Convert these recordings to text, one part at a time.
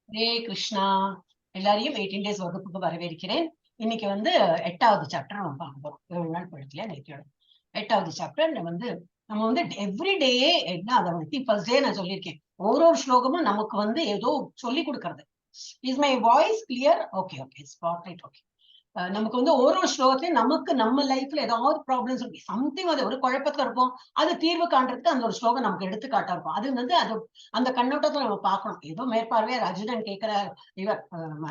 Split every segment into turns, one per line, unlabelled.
ஹரே கிருஷ்ணா. எல்லாரையும் 18 days வகுப்புக்கு வரவேற்கிறேன். இன்னைக்கு வந்து 8வது சாப்டர் நம்ம பார்க்க போறோம். 7 நாள் படிக்கலையா நேற்றையோட 8வது சாப்டர். நம்ம வந்து எவ்ரி டே என்ன அதை வந்து ஃபர்ஸ்ட் டே நான் சொல்லியிருக்கேன். ஒரு ஸ்லோகமும் நமக்கு வந்து ஏதோ சொல்லி கொடுக்கறது. Is my voice clear? Okay okay, spotlight okay. நமக்கு வந்து ஒரு ஸ்லோகத்தையும் நமக்கு நம்ம லைஃப்ல ஏதாவது ப்ராப்ளம்ஸ் இருக்கு, சம்திங் அது ஒரு குழப்பத்துல இருப்போம், அது தீர்வு காண்றதுக்கு அந்த ஒரு ஸ்லோகம் நமக்கு எடுத்துக்காட்டா இருக்கும். அது வந்து அது அந்த கண்ணோட்டத்துல நம்ம பார்க்கணும். ஏதோ மேற்பார்வையா அர்ஜுனன் கேட்கிற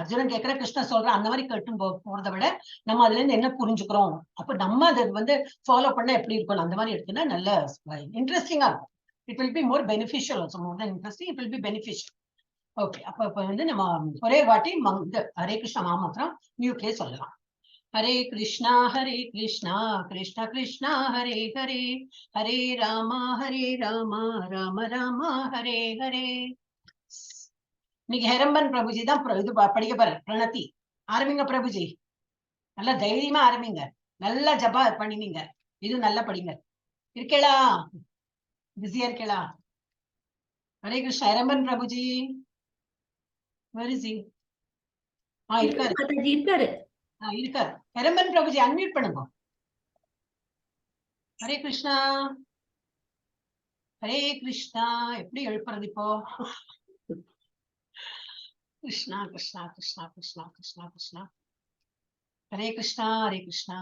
அர்ஜுனன் கேட்கிற கிருஷ்ணன் சொல்ற அந்த மாதிரி கேட்டு போறதை விட நம்ம அதுல இருந்து என்ன புரிஞ்சுக்கிறோம், அப்ப நம்ம அதை வந்து ஃபாலோ பண்ண எப்படி இருக்கணும், அந்த மாதிரி எடுத்துன்னா நல்ல இன்ட்ரெஸ்டிங்கா இருக்கும். It will be more beneficial also, more then interesting, it will be beneficial. Okay, அப்ப வந்து நம்ம ஒரே வாட்டி ஹரே கிருஷ்ண மாமந்திரம் மியூட்லயே சொல்லலாம். हरे कृष्णा कृष्णा कृष्णा हरे हरे, हरे रामा राम राम हरे हरे. இன்னைக்கு ஹெரம்பன் பிரபுஜி தான் இது படிக்க போற. பிரணதி ஆரம்பிங்க பிரபுஜி, நல்லா தைரியமா ஆரம்பிங்க, நல்லா ஜபா பண்ணினீங்க, இது நல்லா படிங்க. இருக்கேளா? பிஸியா இருக்கேளா? Hare Krishna. ஹெரம்பன் Prabhuji where is he? இருக்காரு இருக்காரு இருக்காரு. ஹெரம்பன் பிரபுஜி அன்மியூட் பண்ணுங்க. ஹரே கிருஷ்ணா. ஹரே கிருஷ்ணா. எப்படி எழுப்புறது இப்போ? Krishna Krishna Krishna Krishna Krishna Krishna. Hare Krishna Hare Krishna.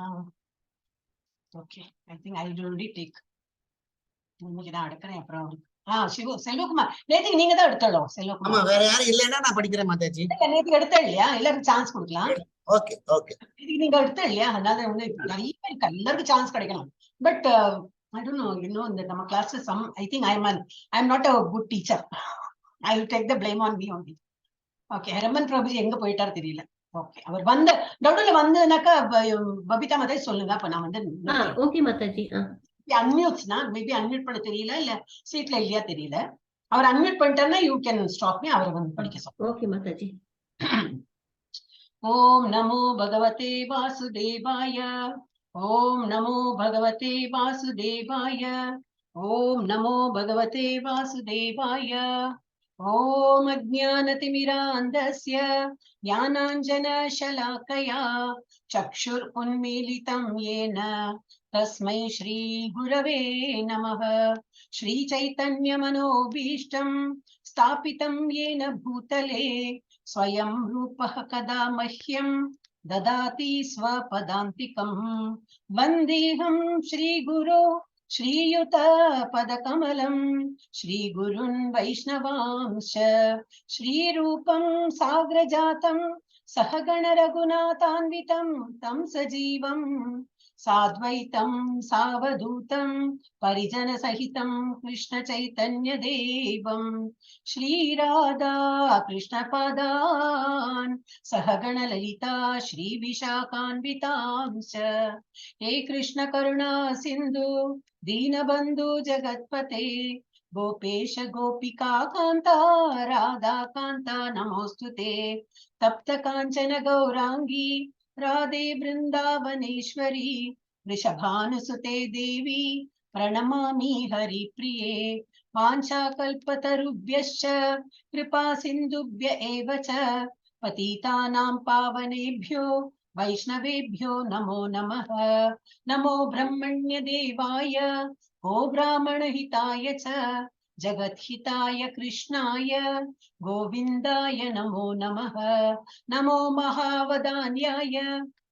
Okay, I think I will only take. இன்னைக்கு நான் எடுக்கிறேன். அப்புறம் சிவு செல்வகுமார் நேத்துக்கு நீங்க தான் எடுத்தோம். செல்வகுமார்
வேற யாரும் இல்லைன்னா நான் படிக்கிறேன் மாதாஜி.
நேத்துக்கு எடுத்த இல்லையா? எல்லாருக்கும் சான்ஸ் கொடுக்கலாம்.
ஓகே ஓகே,
இதுக்கு நீங்க எடுத்த இல்லையா? அதனால வந்து நிறைய பேருக்கு எல்லாருக்கும் சான்ஸ் கிடைக்கணும். But I don't know, you know, in the classes, I think I'm not a good teacher. I will take the blame on me only. Okay, Herman Prabhuji எங்க போயிட்டாரு தெரியல. ஓகே, அவர் வந்த நடுவுல வந்தனாக்கா பபிதா மாதாஜி சொல்லுங்க. அப்ப நான் வந்து
ஓகே மாதாஜி.
அன்மியூட்ஸ்னா மேபி அன்மியூட் பண்ண தெரியல, இல்ல சீட்ல இல்லையா தெரியல. அவர் அன்மியூட் பண்ணிட்டாருன்னா யூ கேன் ஸ்டாப் மீ. அவரை வந்து படிக்க சொல்லுங்க.
ஓகே மாதாஜி.
ஓம் நமோ பகவதே வாசுதேவாய. ஓம் நமோ பகவதே வாசுதேவாய. ஓம் நமோ பகவதே வாசுதேவாய. ஓம் அஜ்ஞானதிமிராந்தஸ்ய ஞானாஞ்சனशलाकया चक्षुर् उन्मीलितं येन तस्मै श्री गुरवे नमः. श्री चैतन्य मनोभीष्टं स्थापितं येन भूतले स्वयं रूपः कदा मह्यं ददाति स्वपदान्तिकं. वन्देऽहं श्रीगुरो श्रीयुत पदकमलं, श्रीगुरुन् वैष्णवांश्च, श्रीरूपं साग्रजातं सहगण रघुनाथान्वितं तं सजीवं साद्वैतं सावधूतं परिजन सहितं कृष्ण चैतन्य देवं श्रीराधा कृष्ण पदान् सहगण ललिता श्री विशाखान्वितांश्च. हे कृष्ण करुणा सिंधु दीनबंधु जगत्पते गोपेश गोपिका कांता राधा कांता नमोस्तुते. तप्त कांचन गौरांगी राधे वृंदावनेश्वरी वृषभानुसुते देवी प्रणमामि हरिप्रिये. वाञ्छाकल्पतरुभ्यश्च कृपा सिन्धुभ्य एव च पतितानां पावनेभ्यो वैष्णवेभ्यो नमो नमः. नमो ब्रह्मण्य देवाय गो ब्राह्मण हिताय च जगद्हिताय कृष्णाय गोविन्दाय नमो नमः. नमो महावदान्याय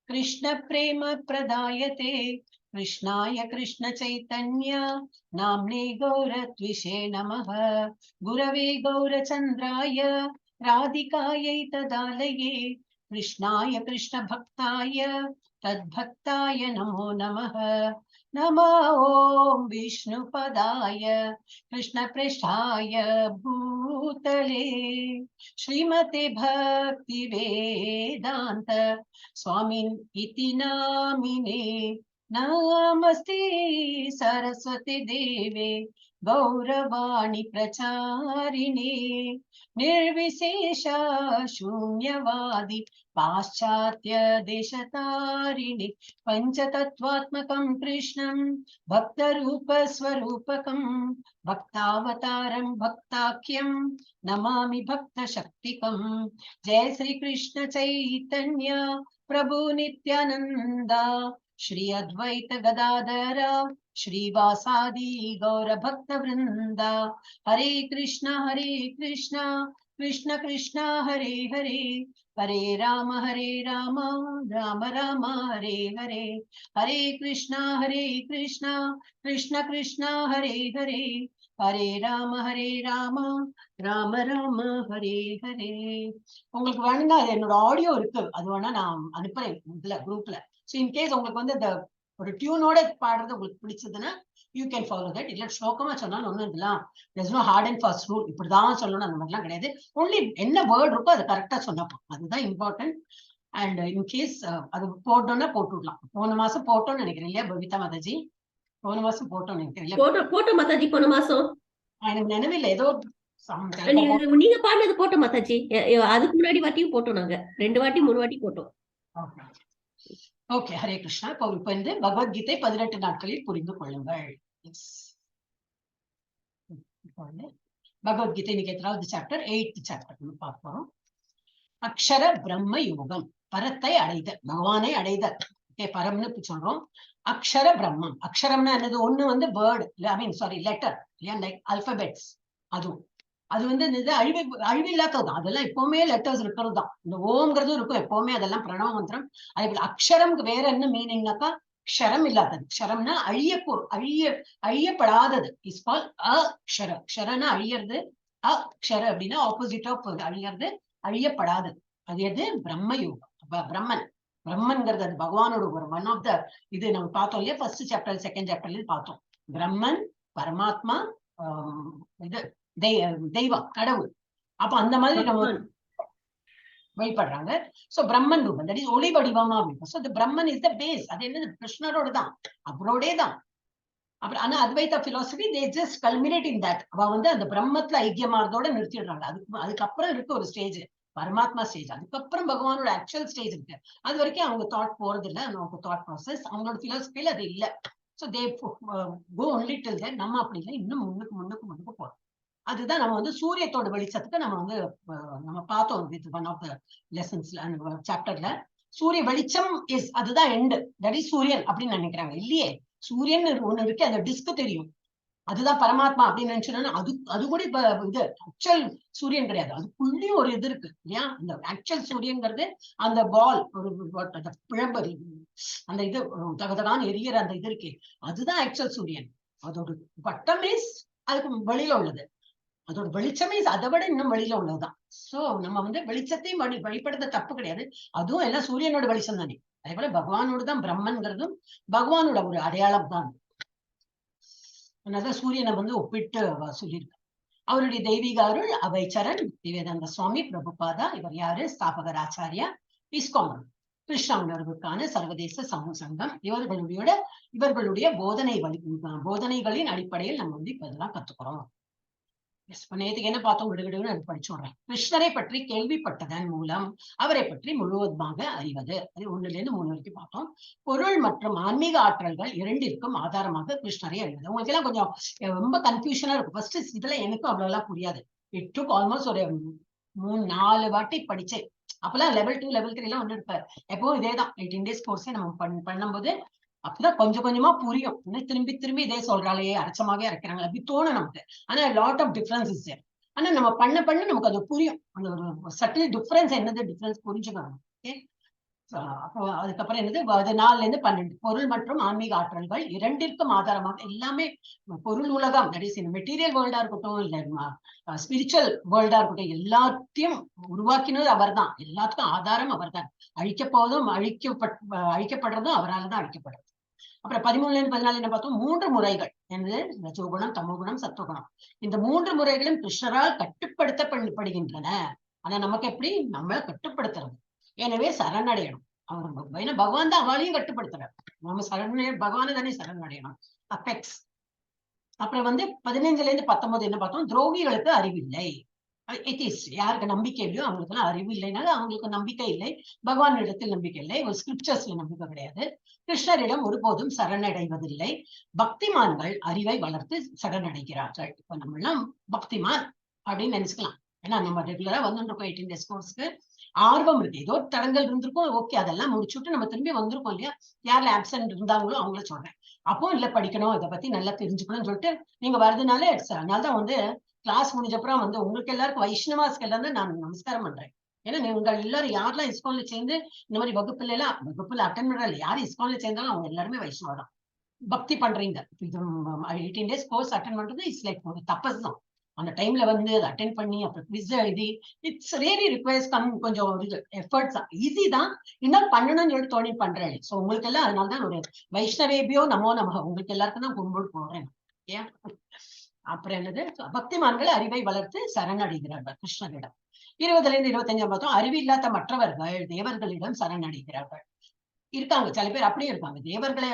कृष्ण प्रेम प्रदायते कृष्णाय कृष्ण चैतन्य नाम्ने गौरत्विषे नमः. गुरवे गौरचन्द्राय राधिकायै तदालये कृष्णाय कृष्ण भक्ताय तद्भक्ताय नमो नमः. नमो ॐ विष्णुपदाय कृष्ण पृष्ठाय भूतले श्रीमते भक्ति वेदांत स्वामिन् इति नामिने. नमस्ते सरस्वती देवे गौरवाणी प्रचारिणे निर्विशेष शून्यवादी पाश्चात्य देशतारिणे पंचतत्वात्मकं कृष्णं भक्तरूप स्वरूपकं भक्तावतारं भक्ताख्यं नमामि भक्तशक्तिकं। जय श्री कृष्ण चैतन्य प्रभु नित्यानंदा श्री अद्वैत गदाधर श्रीवासादि गौर भक्त वृंदा। हरे कृष्ण कृष्ण कृष्ण हरे हरे, हरे राम राम राम हरे हरे, हरे कृष्ण कृष्ण कृष्ण हरे हरे, हरे राम राम ராம ராம ஹரே ஹரே. உங்களுக்கு வேணும்னா அது என்னோட ஆடியோ இருக்கு, அது வேணா நான் அனுப்புறேன் இதுல குரூப்ல. ஸோ இன்கேஸ் உங்களுக்கு வந்து இந்த ஒரு டியூனோட பாடுறது உங்களுக்கு பிடிச்சதுன்னா யூ கேன் ஃபாலோ தட். இல்ல ஸ்லோகமா சொன்னாலும் ஒன்றும் இதெல்லாம் there's no hard and fast rule இப்படிதான் சொல்லணும் அந்த மாதிரிலாம் கிடையாது. ஒன்லி என்ன வேர்ட் இருக்கோ அதை கரெக்டா சொன்னப்போ அதுதான் இம்பார்ட்டன்ட். அண்ட் இன்கேஸ் அது போட்டோம்னா போட்டுடலாம். போன மாசம் போட்டோம்னு நினைக்கிறேன் இல்லையா பவிதா மாதாஜி? போன மாசம் போட்டோம்னு நினைக்கிறேன்.
போட்டோ மாதாஜி போன மாசம்
எனக்கு நினைவில் ஏதோ
நீங்க பாடுனது போட்டோம் மாதாஜி. அதுக்கு முன்னாடி வாட்டியும் போட்டோம், நாங்க 2 வாட்டி 3 வாட்டி போட்டோம்.
ஓகே, ஹரே கிருஷ்ணா. இப்போ வந்து பகவத்கீதை 18 நாட்களில் புரிந்து கொள்ளுங்கள். பகவத்கீதை இன்னைக்கு எத்தனாவது சாப்டர்? 8th சாப்டர் பார்ப்போம். அக்ஷர பிரம்ம யோகம், பரத்தை அடைதல், பகவானை அடைதல். ஓகே, பரம்னு சொல்றோம். அக்ஷர பிரம்மம், அக்ஷரம்னா என்னது? ஒண்ணு வந்து word, I mean sorry letter, like alphabets. அது வந்து அழிவில்லாததுதான். அதெல்லாம் எப்பவுமே லெட்டர்ஸ் இருக்கிறது தான். இந்த ஓம்ங்கிறது இருக்கும் எப்பவுமே, அதெல்லாம் பிரணவ மந்திரம். அதே போல அக்ஷரம்க்கு வேற என்ன மீனிங்னாக்கா க்ஷரம் இல்லாதது. க்ஷரம்னா அழியப்படாதது. இஸ் கால் அக்ஷர. க்ஷரனா அழியறது, அக்ஷர அப்படின்னா ஆப்போசிட் ஆஃப் அழியறது, அழியப்படாதது. அது எது? பிரம்ம யோகம். பிரம்மன், பிரம்மன்ங்கிறது அது பகவானோட ஒரு ஒன் ஆஃப் த இது நம்ம பார்த்தோம் இல்லையா, ஃபர்ஸ்ட் சாப்டர் செகண்ட் சாப்டர்ல பார்த்தோம். பிரம்மன், பரமாத்மா, இது தெய்வம், கடவுள். அப்ப அந்த மாதிரி நம்ம வழிபடுறாங்க. சோ பிரம்மன் ரூபம், தட் இஸ் ஒளி வடிவமா இருக்கும். So Brahman is the base. அது என்னது? கிருஷ்ணரோட தான், அவரோடே தான். அப்புறம் ஆனா Advaita philosophy they just culminate in that. அவ வந்து அந்த பிரம்மத்துல ஐக்கியமாறதோட நிறுத்திடுறாங்க. அதுக்கப்புறம் இருக்கு ஒரு ஸ்டேஜ், பரமாத்மா ஸ்டேஜ். அதுக்கப்புறம் பகவானோட ஆக்சுவல் ஸ்டேஜ் இருக்கு. அது வரைக்கும் அவங்க தாட் போறது இல்லை, அவங்க தாட் ப்ராசஸ், அவங்களோட பிலாசபில அது இல்லை. So they go only till that. நம்ம அப்படி இல்லை, இன்னும் முன்னுக்கு போறோம். அதுதான் நம்ம வந்து சூரியத்தோட வெளிச்சத்துக்கு நம்ம வந்து நம்ம பார்த்தோம் வித் ஒன் ஆஃப் த லெசன்ஸ்ல சாப்டர்ல. சூரிய வெளிச்சம் இஸ், அதுதான் எண்டு, தட் இஸ் சூரியன் அப்படின்னு நினைக்கிறாங்க. இல்லையே, சூரியன் ஒண்ணு இருக்கு, அந்த டிஸ்க் தெரியும், அதுதான் பரமாத்மா அப்படின்னு நினைச்சோம்னா அது கூட இப்ப இது ஆக்சுவல் சூரியன் கிடையாது. அதுக்குள்ளேயும் ஒரு இது இருக்கு இல்லையா? அந்த ஆக்சுவல் சூரியன்ங்கிறது அந்த பால், ஒரு பிழம்பு, அந்த இது தகதகான்னு எரியற அந்த இது இருக்கு, அதுதான் ஆக்சுவல் சூரியன். அதோட வட்டம் இஸ் அதுக்கு வெளியில உள்ளது, அதோட வெளிச்சமே அதை விட இன்னும் வெளியில உள்ளதுதான். சோ நம்ம வந்து வெளிச்சத்தையும் வழிபடுத்த தப்பு கிடையாது, அதுவும் எல்லாம் சூரியனோட வெளிச்சம் தானே. அதே போல பகவானோட தான் பிரம்மன்கிறதும் பகவானோட ஒரு அடையாளம் தான். அதனாலதான் சூரியனை வந்து ஒப்பிட்டு சொல்லியிருக்க. அவருடைய தெய்வீக அருள் அவைச்சரன் விவேகானந்த சுவாமி பிரபுபாதா, இவர் யாரு? ஸ்தாபகர் ஆச்சாரியா, இஸ்கான் கிருஷ்ண உணர்வுக்கான சர்வதேச சங்கம். இவர்களுடைய போதனைகளின் அடிப்படையில் நம்ம வந்து இப்ப இதெல்லாம் கத்துக்கிறோம். நேற்றுக்கு என்ன பார்த்தோம்? விடுவிடுன்னு அது படிச்சோடுறேன். கிருஷ்ணரை பற்றி கேள்விப்பட்டதன் மூலம் அவரை பற்றி முழுவதுமாக அறிவது. அது 1லேருந்து 3 வரைக்கும் பார்த்தோம். பொருள் மற்றும் ஆன்மீக ஆற்றல்கள் இரண்டிற்கும் ஆதாரமாக கிருஷ்ணரை அறிவது. உங்களுக்கு எல்லாம் கொஞ்சம் ரொம்ப கன்ஃபியூஷனா இருக்கும். ஃபர்ஸ்ட் இதுல எனக்கும் அவ்வளவு எல்லாம் புரியாது. இட் டுக் ஆல்மோஸ்ட் ஒரு 3-4 வாட்டி படிச்சேன். அப்பெல்லாம் லெவல் 2 லெவல் 3 எல்லாம் ஒண்ணு இருப்பாரு. எப்பவும் இதேதான் 18 days கோர்ஸே நம்ம பண்ணும்போது அப்பதான் கொஞ்சம் கொஞ்சமா புரியும். திரும்பி இதே சொல்றாலே, அரைச்சமாவே அரைக்கிறாங்க அப்படி தோணும் நமக்கு. ஆனா லாட் ஆஃப் டிஃபரன்ஸ். ஆனா நம்ம பண்ண நமக்கு அது புரியும். அந்த ஒரு சட்டில் டிஃபரன்ஸ் என்னது, டிஃபரன்ஸ் புரிஞ்சுக்கணும். ஓகே, அப்போ அதுக்கப்புறம் என்னது? 4லேருந்து 12 பொருள் மற்றும் ஆன்மீக ஆற்றல்கள் இரண்டிற்கும் ஆதாரமாக. எல்லாமே பொருள் உலகம், தட் இஸ் மெட்டீரியல் வேர்ல்டா இருக்கட்டும், இல்ல ஸ்பிரிச்சுவல் வேர்ல்டா இருக்கட்டும், எல்லாத்தையும் உருவாக்கினது அவர் தான். எல்லாத்துக்கும் ஆதாரம் அவர் தான். அழிக்கப்போவதும் அழிக்கப்படுறதும் அவரால் தான் அழிக்கப்படுறது. அப்புறம் 13லேருந்து 14 என்ன பார்த்தோம்? 3 முறைகள் என்னது? ரஜோகுணம், தமோகுணம், சத்துவகுணம். இந்த 3 முறைகளும் கிருஷ்ணரால் கட்டுப்படுத்தப்படுகின்றன. ஆனா நமக்கு எப்படி? நம்ம கட்டுப்படுத்துறது. எனவே சரணடையணும். அவர் ஏன்னா பகவான் தான் அவளையும் கட்டுப்படுத்துறார். நம்ம பகவானை தானே சரணடையணும். அப்பெக்ஸ் அப்புறம் வந்து 15ல இருந்து 19 என்ன பார்த்தோம், துரோகிகளுக்கு அறிவில்லை. யாருக்கு நம்பிக்கை இல்லையோ அவங்களுக்கு எல்லாம் அறிவு இல்லைனால அவங்களுக்கு நம்பிக்கை இல்லை, பகவான் இடத்தில் நம்பிக்கை இல்லை, ஒரு ஸ்கிரிப்சர்ஸ்ல நம்பிக்கை கிடையாது, கிருஷ்ணரிடம் ஒருபோதும் சரணடைவதில்லை. பக்திமான்கள் அறிவை வளர்த்து சரணடைகிறார்கள். இப்ப நம்ம எல்லாம் பக்திமான் அப்படின்னு நினைச்சுக்கலாம். ஏன்னா நம்ம ரெகுலரா வந்துருக்கோம் 18 days கோர்ஸ்க்கு, ஆர்வம் இருக்கு, ஏதோ தடங்கள் இருந்திருக்கும், ஓகே அதெல்லாம் முடிச்சுட்டு நம்ம திரும்பி வந்திருக்கோம் இல்லையா. யார்ல ஆப்சென்ட் இருந்தாங்களோ அவங்கள சொல்றேன். அப்போ இல்ல படிக்கணும், இதை பத்தி நல்லா தெரிஞ்சுக்கணும்னு சொல்லிட்டு நீங்க வருதுனால அதனாலதான் வந்து கிளாஸ் முடிஞ்சப்பறம் வந்து உங்களுக்கு எல்லாருக்கும் வைஷ்ணவாஸ்க்கு எல்லாம் தான் நான் நமஸ்காரம் பண்றேன். ஏன்னா நீங்க எல்லாரும் யாரெல்லாம் இஸ்கான்ல சேர்ந்து இந்த மாதிரி வகுப்புல அட்டன் பண்றாங்க, யாரு இஸ்கான்ல சேர்ந்தாலும் அவங்க எல்லாருமே வைஷ்ணவா தான் பக்தி பண்றீங்க. இது 18 days கோர்ஸ் அட்டன் பண்றது இட்ஸ் லைக் ஒரு தபஸ் தான். அந்த டைம்ல வந்து அட்டென்ட் பண்ணி அப்புறம் குவிஸ் எழுதி இட்ஸ் ரியலி ரிக்வயர்ஸ் கொஞ்சம் எஃபர்ட்ஸ் தான். ஈஸி தான், இன்னும் பண்ணணும்னு சொல்லிட்டு தோணி பண்றேன். ஸோ உங்களுக்கு எல்லாம் அதனாலதான் ஒரு வைஷ்ணவேபியோ நமோ நம உங்களுக்கு எல்லாருக்கும் தான் கும்பிடு போடுறேன். ஏன் அப்புறம் என்னது, பக்திமான்கள் அறிவை வளர்த்து சரணடைகிறார்கள் கிருஷ்ணரிடம். 20ல இருந்து 25 பார்த்தோம், அறிவில்லாத மற்றவர்கள் தேவர்களிடம் சரணடைகிறார்கள். இருக்காங்க சில பேர் அப்படியே இருக்காங்க, தேவர்களை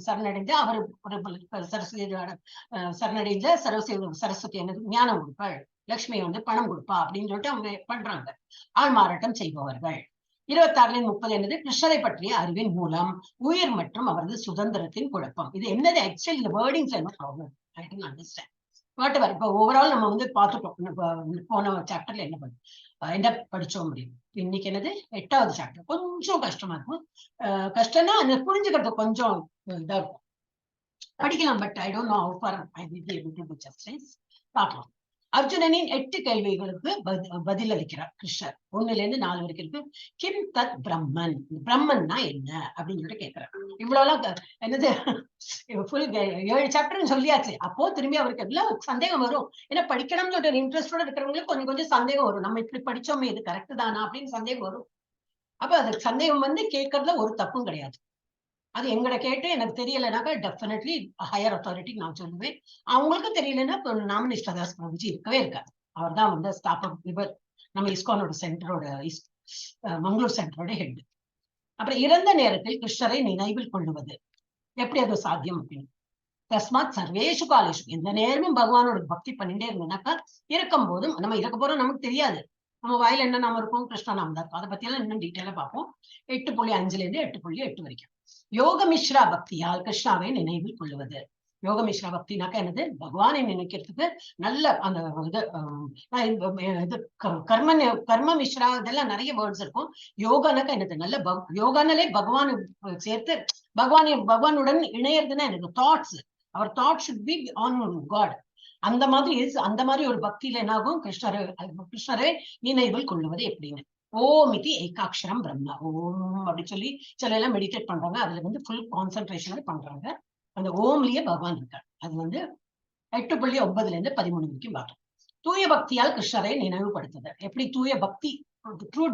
சரணடைந்து அவர் சரஸ்வதி சரணடைந்த சரஸ்வதி என்னது ஞானம் கொடுப்பாள், லட்சுமி வந்து பணம் கொடுப்பா அப்படின்னு சொல்லிட்டு அவங்க பண்றாங்க, ஆள் மாறாட்டம் செய்பவர்கள். 26ல இருந்து 30 என்னது, கிருஷ்ணரை பற்றிய அறிவின் மூலம் உயிர் மற்றும் அவரது சுதந்திரத்தின் குழப்பம். இது என்னது ஆக்சுவலி இந்த வேர்டிங்ஸ் என்ன problem, I don't understand. Whatever இப்ப ஓவரால் நம்ம வந்து பார்த்துட்டோம், போன சாப்டர்ல என்ன படிச்சோம் முடியும். இன்னைக்கு என்னது 8வது சாப்டர், கொஞ்சம் கஷ்டமா இருக்கும். கஷ்டம்னா அந்த புரிஞ்சுக்கிறது கொஞ்சம் இதா இருக்கும், படிக்கலாம். But I don't know how for I will be able to to justice. பார்க்கலாம். அர்ஜுனனின் 8 கேள்விகளுக்கு பதில் அளிக்கிறார் கிருஷ்ணர். 1ல இருந்து 4 வரைக்கும் இருக்கு. கிம் தத் பிரம்மன், பிரம்மன்னா என்ன அப்படின்னு சொல்லிட்டு கேட்கிறார். இவ்வளவுலாம் என்னது ஃபுல் 7 சாப்டர்னு சொல்லியாச்சு. அப்போ திரும்பி அவருக்கு எல்லாம் சந்தேகம் வரும். ஏன்னா படிக்கணும்னு சொல்லிட்டு இன்ட்ரெஸ்டோட இருக்கிறவங்களுக்கு கொஞ்சம் கொஞ்சம் சந்தேகம் வரும், நம்ம இப்படி படிச்சோமே இது கரெக்ட் தானா அப்படின்னு சந்தேகம் வரும். அப்ப அது சந்தேகம் வந்து கேட்கறதுல ஒரு தப்பும் கிடையாது. அது எங்களை கேட்டு எனக்கு தெரியலைனாக்கா டெஃபினெட்லி ஹையர் அத்தாரிட்டி நான் சொல்லுவேன். அவங்களுக்கு தெரியலன்னா நாமனிஷ்ட தாஸ் பிரபுஜி இருக்கவே இருக்காது. அவர் தான் வந்து ஸ்தாபக் இவர், நம்ம இஸ்கானோட சென்டரோட மங்களூர் சென்டரோட ஹெட். அப்புறம் இறந்த நேரத்தில் கிருஷ்ணரை நினைவில் கொள்ளுவது எப்படி அது சாத்தியம் அப்படின்னு. தஸ்மாத் சர்வேஷு காலேஷு, எந்த நேரமும் பகவானோட பக்தி பண்ணிட்டே இருந்தோம்னாக்கா இருக்கும் போதும் நம்ம இருக்க போறோம் நமக்கு தெரியாது, நம்ம வாயில என்ன நாம இருக்கும், கிருஷ்ண நாம தான் இருக்கும். அதை பத்தி எல்லாம் இன்னும் டீட்டெயிலா பார்ப்போம். 8.5ல இருந்து 8.8 வரைக்கும். யோகமிஸ்ரா பக்தியால் கிருஷ்ணாவை நினைவில் கொள்ளுவது. யோகமிஸ்ரா பக்தினாக்கா என்னது, பகவானை நினைக்கிறதுக்கு நல்ல அந்த இது கர்ம மிஸ்ரா இதெல்லாம் நிறைய வேர்ட்ஸ் இருக்கும். யோகானாக்கா என்னது, நல்ல யோகானாலே பகவான் சேர்த்து பகவானுடன் இணையறதுன்னா எனக்கு தாட்ஸ், அவர் thought should be on God. அந்த மாதிரி ஒரு பக்தியில என்னாகும், கிருஷ்ணரை நினைவில் கொள்ளுவது எப்படின்னு. ஓம் இது ஏகாட்சரம் பிரம்மா, ஓம் அப்படி சொல்லி சில எல்லாம் மெடிடேட் பண்றாங்க, அதுல வந்து ஃபுல் கான்சென்ட்ரேஷன் பண்றாங்க. அந்த ஓம்லயே பகவான் இருக்கார். அது வந்து 8.9ல இருந்து 13 வரைக்கும் பார்த்தோம். தூய பக்தியால் கிருஷ்ணரை நினைவுபடுத்துதல் எப்படி, தூய பக்தி ட்ரூ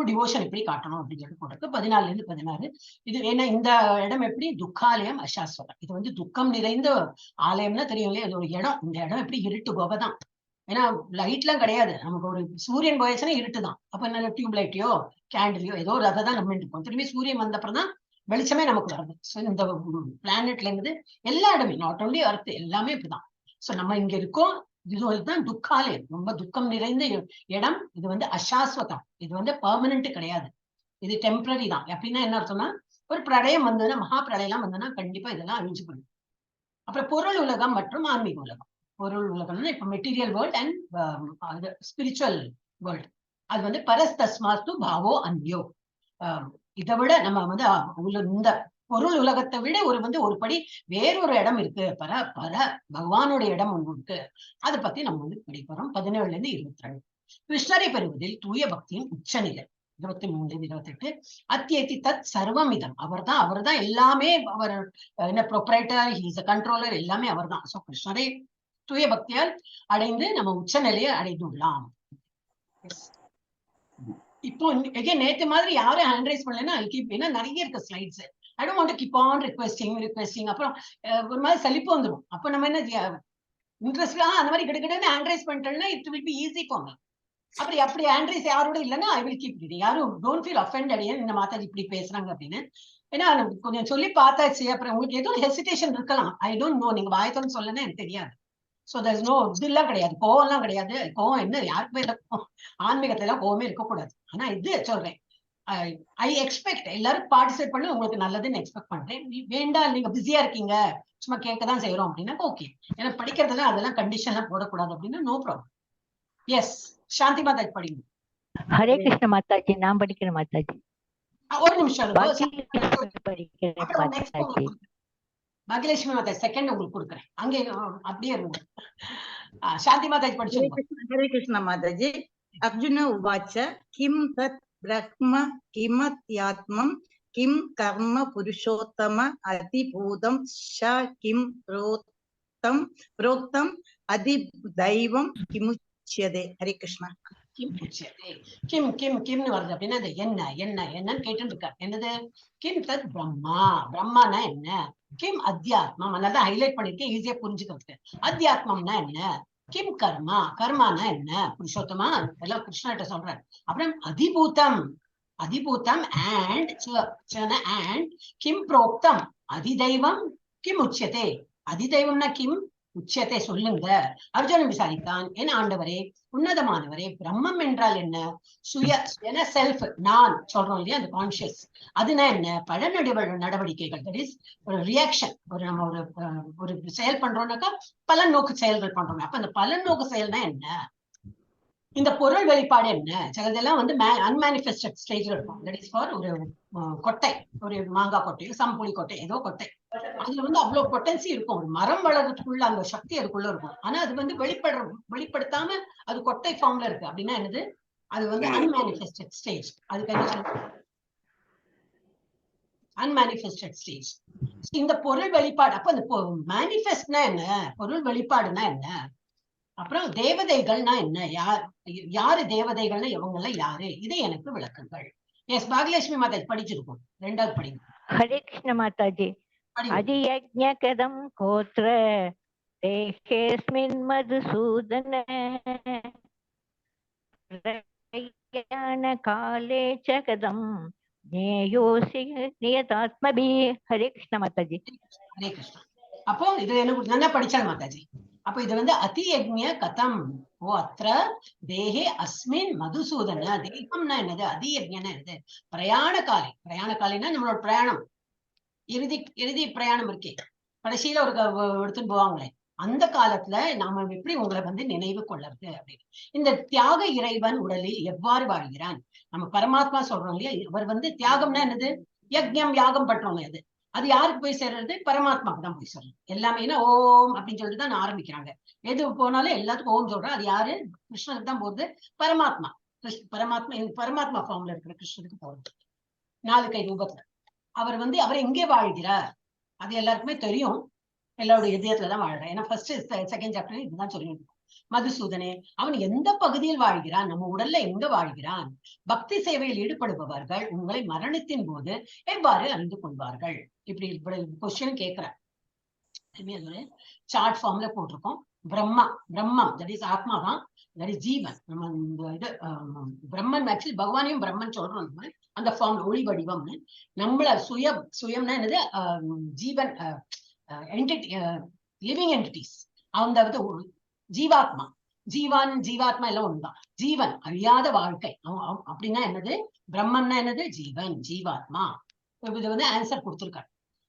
டிவோஷன் எப்படி காட்டணும் அப்படின்னு சொல்லி போட்டிருக்கு. 14ல இருந்து 16. இது ஏன்னா இந்த இடம் எப்படி, துக்காலயம் அசாஸ்வதம். இது வந்து துக்கம் நிறைந்த ஆலயம்னா தெரியும் இல்லையா, அது ஒரு இடம். இந்த இடம் எப்படி, இருட்டு குகைதான். ஏன்னா லைட் எல்லாம் கிடையாது, நமக்கு ஒரு சூரியன் போயிடுச்சுன்னா இருட்டுதான். அப்ப என்ன டியூப் லைட்டையோ கேண்டிலையோ ஏதோ ஒரு அதை தான் நம்ம இருக்கோம். திரும்பி சூரியன் வந்த அப்புறம் தான் வெளிச்சமே நமக்கு வருது. ஸோ இந்த பிளானட்ல இருந்து எல்லா இடமே, நாட் ஓன்லி அர்த், எல்லாமே இப்படிதான். ஸோ நம்ம இங்க இருக்கோம், இதுதான் துக்காலயம், ரொம்ப துக்கம் நிறைந்த இடம். இது வந்து அசாஸ்வதம், இது வந்து பெர்மனன்ட் கிடையாது, இது டெம்பரரி தான். எப்படின்னா என்ன அர்த்தம்னா, ஒரு பிரளயம் வந்ததுன்னா, மகா பிரளயம் வந்ததுன்னா கண்டிப்பா இதெல்லாம் அழிஞ்சு போயிடும். அப்புறம் பொருள் உலகம் மற்றும் ஆன்மீக உலகம். பொருள் உலகம்னா இப்ப material world and spiritual world. அது வந்து பரஸ்தஸ்மாஸ்து பாவோ அன்யோ. இதை விட நம்ம வந்து இந்த பொருள் உலகத்தை விட ஒரு படி வேறொரு இடம் இருக்கு, பகவானுடைய இடம் ஒன்று இருக்கு. அதை பத்தி நம்ம வந்து படிப்போம். 17ல இருந்து 22. கிருஷ்ணரை பெறுவதில் தூய பக்தியின் உச்சநிலை. 23 28. அத்தியத்தி தத் சர்வமிதம், அவர்தான் எல்லாமே. அவர் என்ன ப்ரொப்ரைட்டர், ஹீஸ் அ கண்ட்ரோலர், எல்லாமே அவர் தான். சோ கிருஷ்ணரை தூய பக்தியால் அடைந்து நம்ம உச்சநிலையை அடைந்துள்ளலாம். இப்போ நேற்று மாதிரி யாரும் ஹேண்ட் ரைஸ் பண்ணலன்னா ஏன்னா நிறைய இருக்கு slides. I don't want to keep on requesting. அப்புறம் ஒரு மாதிரி சலிப்பு வந்துடும். அப்ப நம்ம என்ன இன்ட்ரெஸ்டா அந்த மாதிரி கிட்டக்கிட்ட ஹேண்ட் ரைஸ் பண்ணிட்டோம்னா it will be easy for me. அப்படி ஹேண்ட் ரைஸ் யாரோட இல்லைன்னா ஐ வில் கீப் ரீடிங். யாரும் டோன்ட் ஃபீல் அஃபெண்டட், ஏன் இந்த மாதாஜி இப்படி பேசுறாங்க அப்படின்னு. ஏன்னா கொஞ்சம் சொல்லி பார்த்தாச்சு, அப்புறம் உங்களுக்கு எதுவும் ஹெசிடேஷன் இருக்கலாம். ஐ டோன்ட் நோ, நீங்க வாயத்தோன்னு சொல்லணும்னு எனக்கு தெரியாது. சோ there's no இதெல்லாம் கிடையாது, கோவம் எல்லாம் கிடையாது. கோவம் என்ன யாருக்குமே இல்ல, ஆன்மீகத்துல எல்லாம் கோவமே இருக்கக்கூடாது. ஆனா இது சொல்றேன், ஐ எக்ஸ்பெக்ட் எல்லாரும் பார்ட்டிசிபேட் பண்ணி உங்களுக்கு நல்லதுன்னு எக்ஸ்பெக்ட் பண்றேன். வேண்டாம் நீங்க பிஸியா இருக்கீங்க, சும்மா கேட்கதான் செய்யறோம் அப்படின்னா ஓகே. ஏன்னா படிக்கிறதுல அதெல்லாம் கண்டிஷன் எல்லாம் போடக்கூடாது அப்படின்னா நோ ப்ராப்ளம். எஸ், சாந்தி மாதா படிங்க.
ஹரே கிருஷ்ண மாதாஜி, நான் படிக்கிறேன் மாதாஜி.
ஒரு நிமிஷம் இருக்கும்.
பாக்கியலட்சுமி படிக்கிறேன் மாதாஜி.
பாகியலட்சுமி மாதா செகண்ட் உங்களுக்கு கொடுக்குறேன், அங்கே அப்படியே இருக்கும். சாந்தி மாதாஜி படிச்சிருக்கோம்.
हरे कृष्ण माताजी। अर्जुन उवाच किं तत् ब्रह्म किमत्यात्मं किं कर्म पुरुषोत्तम अधिभूतं श किं प्रोक्तम् अधिदैवं किमुच्यते। हरे कृष्ण।
கிம் உச்சதே, கிம் கிம் கிம்னு வருது அப்படின்னா அது என்ன என்ன என்னன்னு கேட்டு இருக்காரு. என்னது? கிம் தத் பிரம்மா, பிரம்மானா என்ன? கிம் அத்தியாத்மம், அதான் ஹைலைட் பண்ணிருக்கேன் ஈஸியா புரிஞ்சுக்கிறதுக்கு. அத்தியாத்மம்னா என்ன? கிம் கர்மா, கர்மானா என்ன? புருஷோத்தமா எல்லாம் கிருஷ்ணர்கிட்ட சொல்றாரு. அப்புறம் அதிபூதம், அதிபூதம் அண்ட் அண்ட் கிம் புரோக்தம் அதிதெய்வம் கிம் உச்சதே. அதிதெய்வம்னா கிம், உச்சத்தை சொல்லுங்க. அர்ஜுனன் விசாரித்தான், என் ஆண்டவரே உன்னதமானவரே, பிரம்மம் என்றால் என்ன? சுய செல்ஃப், நான் சொல்றோம் இல்லையா, அந்த கான்சியஸ், அதுனா என்ன? பல நடவடிக்கைகள், தட் இஸ் ஒரு ரியாக்ஷன். ஒரு நம்ம ஒரு செயல் பண்றோம்னாக்கா பலன் நோக்கு செயல்கள் பண்றோம். அப்ப அந்த பலன் நோக்கு செயல்னா என்ன? இந்த பொருள் வெளிப்பாடு என்ன? சிலதெல்லாம் வந்து அன்மேனிஃபெஸ்டட் ஸ்டேஜ்ல இருக்கும். தட் இஸ் ஃபார் ஒரு கொட்டை, ஒரு மாங்காய் கொட்டை, சம்புளி கொட்டை, ஏதோ கொட்டை, அதுல வந்து அவ்வளவு பொட்டன்சி இருக்கும். ஒரு மரம் வளர்றதுக்குள்ள அந்த சக்தி அதுக்குள்ள இருக்கும். ஆனா அது வந்து வெளிப்படுத்தாம அது கொட்டை ஃபார்ம்ல இருக்கு அப்படின்னா என்னது? அது வந்து அன்மேனிஃபெஸ்டட் ஸ்டேஜ். அதுக்கு என்ன சொல்லுங்க? Unmanifested stage. இந்த பொருள் வெளிப்பாடு, அப்ப அந்த மேனிஃபெஸ்ட்னா என்ன? பொருள் வெளிப்பாடுனா என்ன? அப்புறம் தேவதைகள்னா என்ன? யாரு தேவதைகள்னா இவங்க எல்லாம் யாரு? இதை எனக்கு விளக்குங்கள். எஸ், பாகியலட்சுமி மாதா படிச்சிருக்கோம், ரெண்டாவது படிங்க.
ஹரே கிருஷ்ண மாதாஜி. அதியஜ்ஞகதம் கோத்ர தேஹேஸ்மின் மதுசூதன பிரயாண காலே சகதம் ஞேயோசி நியதாத்மபி. ஹரே கிருஷ்ண மாதாஜி.
ஹரே கிருஷ்ணா. அப்போ இது எனக்கு நல்லா படிச்சாங்க மாதாஜி. அப்ப இது வந்து அதியஜ்ஞ கதம் ஓ அத்திர தேஹே அஸ்மின் மதுசூதன. தேகம்னா என்னது? அதியஜ்ஞனா என்னது? பிரயாண காலை, பிரயாண காலைன்னா நம்மளோட பிரயாணம், இறுதி பிரயாணம் இருக்கே, கடைசியில ஒரு எடுத்துன்னு போவாங்களே, அந்த காலத்துல நாம எப்படி உங்களை வந்து நினைவு கொள்ளறது அப்படின்னு. இந்த தியாக இறைவன் உடலில் எவ்வாறு வாழ்கிறான்? நம்ம பரமாத்மா சொல்றோம் இல்லையா, அவர் வந்து தியாகம்னா என்னது? யஜ்ஞம், யாகம் பண்றோம். அது அது யாருக்கு போய் சேர்றது? பரமாத்மாவுக்கு தான் போய் சொல்றது. எல்லாமே ஓம் அப்படின்னு சொல்லிட்டு தான் ஆரம்பிக்கிறாங்க. எது போனாலும் எல்லாத்துக்கும் ஓம் சொல்றோம். அது யாரு? கிருஷ்ணனுக்கு தான் போகுது. பரமாத்மா, பரமாத்மா ஃபார்ம்ல இருக்கிற கிருஷ்ணனுக்கு போறது. 4 கை ரூபத்துல அவர் வந்து அவர் எங்கே வாழ்கிறார் அது எல்லாருக்குமே தெரியும். எல்லாருடைய இதயத்துலதான் வாழ்றான். ஏன்னா ஃபர்ஸ்ட் செகண்ட் சாப்டர் இதுதான் சொல்லியிருக்கோம். மதுசூதனே, அவன் எந்த பகுதியில் வாழ்கிறான்? நம்ம உடல்ல எங்க வாழ்கிறான்? பக்தி சேவையில் ஈடுபடுபவர்கள் உங்களை மரணத்தின் போது எவ்வாறு அறிந்து கொள்வார்கள்? இப்படி கொஸ்டின் கேட்கிறேன். சார்ட் ஃபார்ம்ல போட்டிருக்கோம். பிரம்மம் தட் இஸ் ஆத்மா தான், தட் இஸ் ஜீவன். நம்ம இந்த இது பிரம்மன், ஆக்சுவலி பகவானையும் பிரம்மன் சொல்றோம் நம்ம அந்த ஃபார்ம், ஒளி வடிவம்னு. நம்மள சுயம்னா என்னது? ஜீவன், என்டிட்டி, லிவிங் என்டிட்டிஸ். அந்த ஜீவாத்மா, ஜீவாத்மா எல்லாம் ஒண்ணுதான். ஜீவன், அழியாத வாழ்க்கை அப்படின்னா என்னது? பிரம்மன்னா என்னது? ஜீவன், ஜீவாத்மா. இது வந்து ஆன்சர் கொடுத்திருக்காரு.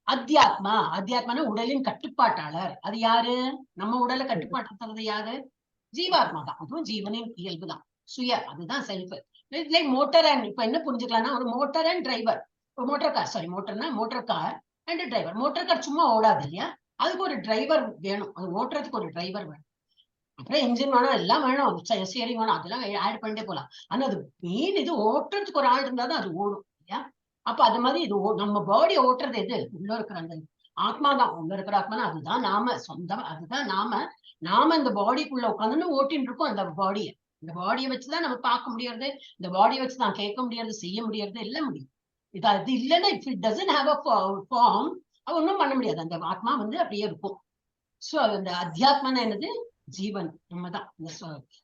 அத்தியாத்மானா உடலின் கட்டுப்பாட்டாளர். அது யாரு? நம்ம உடலை கட்டுப்பாட்டுறது யாரு? ஜீவாத்மா தான். அதுவும் ஜீவனின் இயல்பு தான், சுய, அதுதான் செல்ஃப். லைக் மோட்டார் அண்ட், இப்ப என்ன புரிஞ்சுக்கலாம்னா, ஒரு மோட்டார் அண்ட் டிரைவர், ஒரு மோட்டார் கார், சாரி மோட்டர்னா motor car and driver. Motor car சும்மா ஓடாது இல்லையா, அதுக்கு ஒரு டிரைவர் வேணும், அது ஓட்டுறதுக்கு ஒரு டிரைவர் வேணும். அப்புறம் இன்ஜின் வேணும், எல்லாம் வேணும், ஸ்டியரிங் வேணும், அதெல்லாம் ஆட் பண்ணிட்டே போலாம். ஆனா அது மெயின் இது ஓட்டுறதுக்கு ஒரு ஆள் இருந்தாதான் அது ஓடும் இல்லையா. அப்ப அது மாதிரி இது நம்ம பாடி ஓட்டுறது எது? உள்ள இருக்கிற அந்த ஆத்மா தான். உள்ள இருக்கிற ஆத்மா அதுதான் நாம சொந்தம், அதுதான் நாம இந்த பாடிக்குள்ள உட்காந்து ஓட்டின்னு இருக்கோம். அந்த பாடியை, இந்த பாடியை வச்சுதான் நம்ம பார்க்க முடியாது, இந்த பாடியை வச்சுதான் கேட்க முடியாது, செய்ய முடியாது, எல்லாம் முடியும். அது இல்லைன்னா if it doesn't have a form, அது ஒன்றும் பண்ண முடியாது. அந்த ஆத்மா வந்து அப்படியே இருக்கும். சோ அந்த அத்தியாத்மா என்னது? ஜீவன், நம்ம தான்.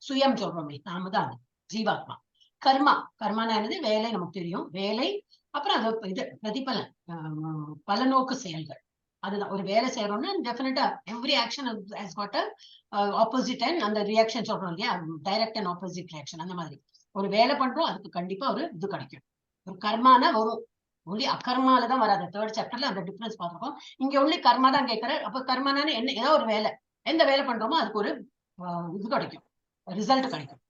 சுயம் சொல்றோமே, நாம தான் ஜீவாத்மா. கர்மானா என்னது? வேலை, நமக்கு தெரியும். வேலை அப்புறம் அது இது பிரதிபலன், பலநோக்கு செயல்கள். அதுதான் ஒரு வேலை செய்யறோம்னா டெஃபினட்டா every action has got a opposite and அந்த ரியாக்ஷன் சொல்றோம் இல்லையா, டைரக்ட் அண்ட் ஆப்போசிட் ரியாக்ஷன். அந்த மாதிரி ஒரு வேலை பண்றோம், அதுக்கு கண்டிப்பா ஒரு இது கிடைக்கும். ஒரு கர்மானா வரும், ஒன்லி அகர்மால தான் வராது. தேர்ட் சாப்டர்ல அந்த டிஃபரன்ஸ் பார்த்திருக்கோம். இங்க ஒன்லி கர்மா தான் கேட்கிறார். அப்ப கர்மானானு என்ன, ஏதோ ஒரு வேலை, எந்த வேலை பண்றோமோ அதுக்கு ஒரு இது கிடைக்கும், ரிசல்ட் கிடைக்கும்.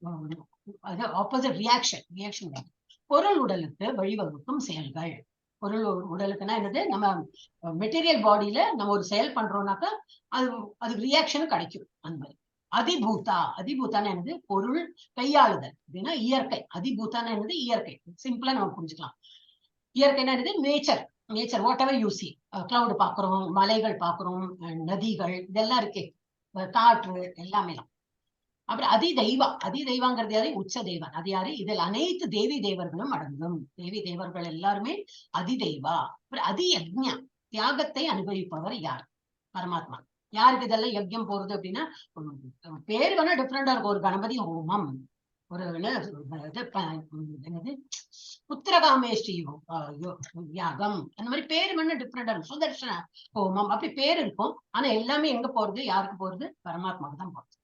அது ஆப்போசிட் ரியாக்ஷன் கிடைக்கும். பொருள் உடலுக்கு வழிவகுக்கும் செயல்கள். பொருள் உடலுக்குன்னா என்னது, நம்ம மெட்டீரியல் பாடியில நம்ம ஒரு செயல் பண்றோம்னாக்கா அதுக்கு ரியாக்ஷன் கிடைக்கும். அந்த மாதிரி அதிபூதான்னு என்னது, பொருள் கையாளுதல் அப்படின்னா இயற்கை. அதிபூதான்னு என்னது இயற்கை. சிம்பிளா நம்ம புரிஞ்சுக்கலாம். இயற்கைன்னா என்னது, nature what ever you see. Cloud பாக்குறோம், மலைகள் பாக்குறோம், நதிகள், இதெல்லாம் இருக்கே, காற்று எல்லாமே தான். அப்புறம் அதிதெய்வாங்கிறது யாரு, உச்ச தெய்வன். அது யாரு, இதில் அனைத்து தேவி தேவர்களும் அடங்கும். தேவி தேவர்கள் எல்லாருமே அதிதெய்வா. அப்புறம் அதியஜ்ஞா, தியாகத்தை அனுபவிப்பவர் யார், பரமாத்மா. யாருக்கு இதெல்லாம் யஜ்யம் போறது அப்படின்னா, பேரு வேணா டிஃப்ரெண்டா இருக்கும். ஒரு கணபதி ஹோமம், ஒரு என்னது புத்திரகாமேஷ்டி யாகம், அந்த மாதிரி பேரு வேணா டிஃப்ரெண்டா இருக்கும். சுதர்ஷன ஹோமம் அப்படி பேர் இருக்கும். ஆனா எல்லாமே எங்க போறது, யாருக்கு போறது, பரமாத்மாவுக்கு தான் போறது.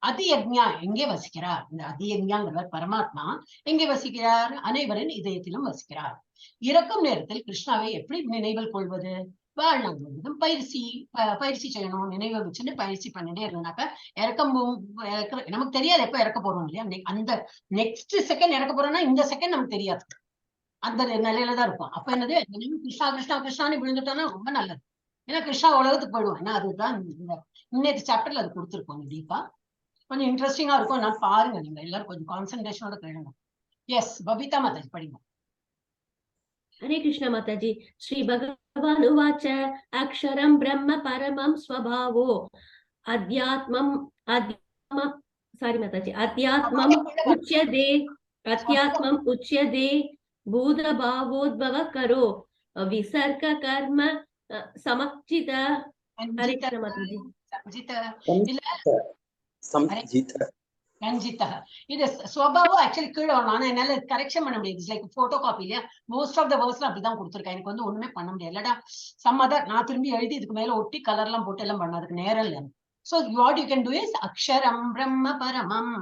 அதியஜ்ஞா எங்கே வசிக்கிறார், இந்த அதியஜ்ஞாங்கிறவர் பரமாத்மா எங்கே வசிக்கிறார், அனைவரின் இதயத்திலும் வசிக்கிறார். இறக்கும் நேரத்தில் கிருஷ்ணாவை எப்படி நினைவில் கொள்வது, வாழ்நாள் முழுவதும் பயிற்சி செய்யணும். நினைவை வச்சுன்னு பயிற்சி பண்ணிட்டே இருந்தாக்கா நமக்கு தெரியாது எப்ப இறக்க போறோம் இல்லையா. அந்த நெக்ஸ்ட் செகண்ட் இறக்க போறோம்னா இந்த செகண்ட் நமக்கு தெரியாது, அந்த நிலையில தான் இருக்கும். அப்ப என்னது, கிருஷ்ணா கிருஷ்ணா கிருஷ்ணான்னு விழுந்துட்டோம்னா ரொம்ப நல்லது. ஏன்னா கிருஷ்ணா உலகத்துக்கு போயிடுவோம். ஏன்னா அதுதான் இன்னைக்கு சாப்டர்ல அது கொடுத்துருக்கோம் டீப்பா. கொஞ்சம் இன்ட்ரெஸ்டிங்கா இருக்கும். நான் பாருங்க, நீங்க எல்லாரும் கொஞ்சம் கான்சென்ட்ரேஷனோட கேளுங்க. எஸ், பபிதா மாதாஜி படிங்க.
हरे कृष्ण माताजी। श्री भगवान उवाच अक्षरं ब्रह्म परमं स्वभावो अध्यात्मम् अध्यात्मम् उच्यते भूतभावोद्भव करो विसर्ग कर्म समक्षित। हरे कृष्ण माताजी।
இது ஸ்வபாவம் ஆக்சுவலி கீழே வரணும். ஆனா என்னால கரெக்ஷன் பண்ண முடியாது. லைக் போட்டோ காப்பி இல்லையா, மோஸ்ட் ஆஃப் த வேர்ட்ஸ்ல அப்படிதான் கொடுத்துருக்கேன். எனக்கு வந்து ஒண்ணுமே பண்ண முடியாது. இல்லடா சம்மதர் நான் திரும்பி எழுதி இதுக்கு மேல ஒட்டி கலர் எல்லாம் போட்டு எல்லாம் பண்ண அதுக்கு நேரம் இல்லை. So what you can do is அக்ஷரம் பிரம்ம பரமம்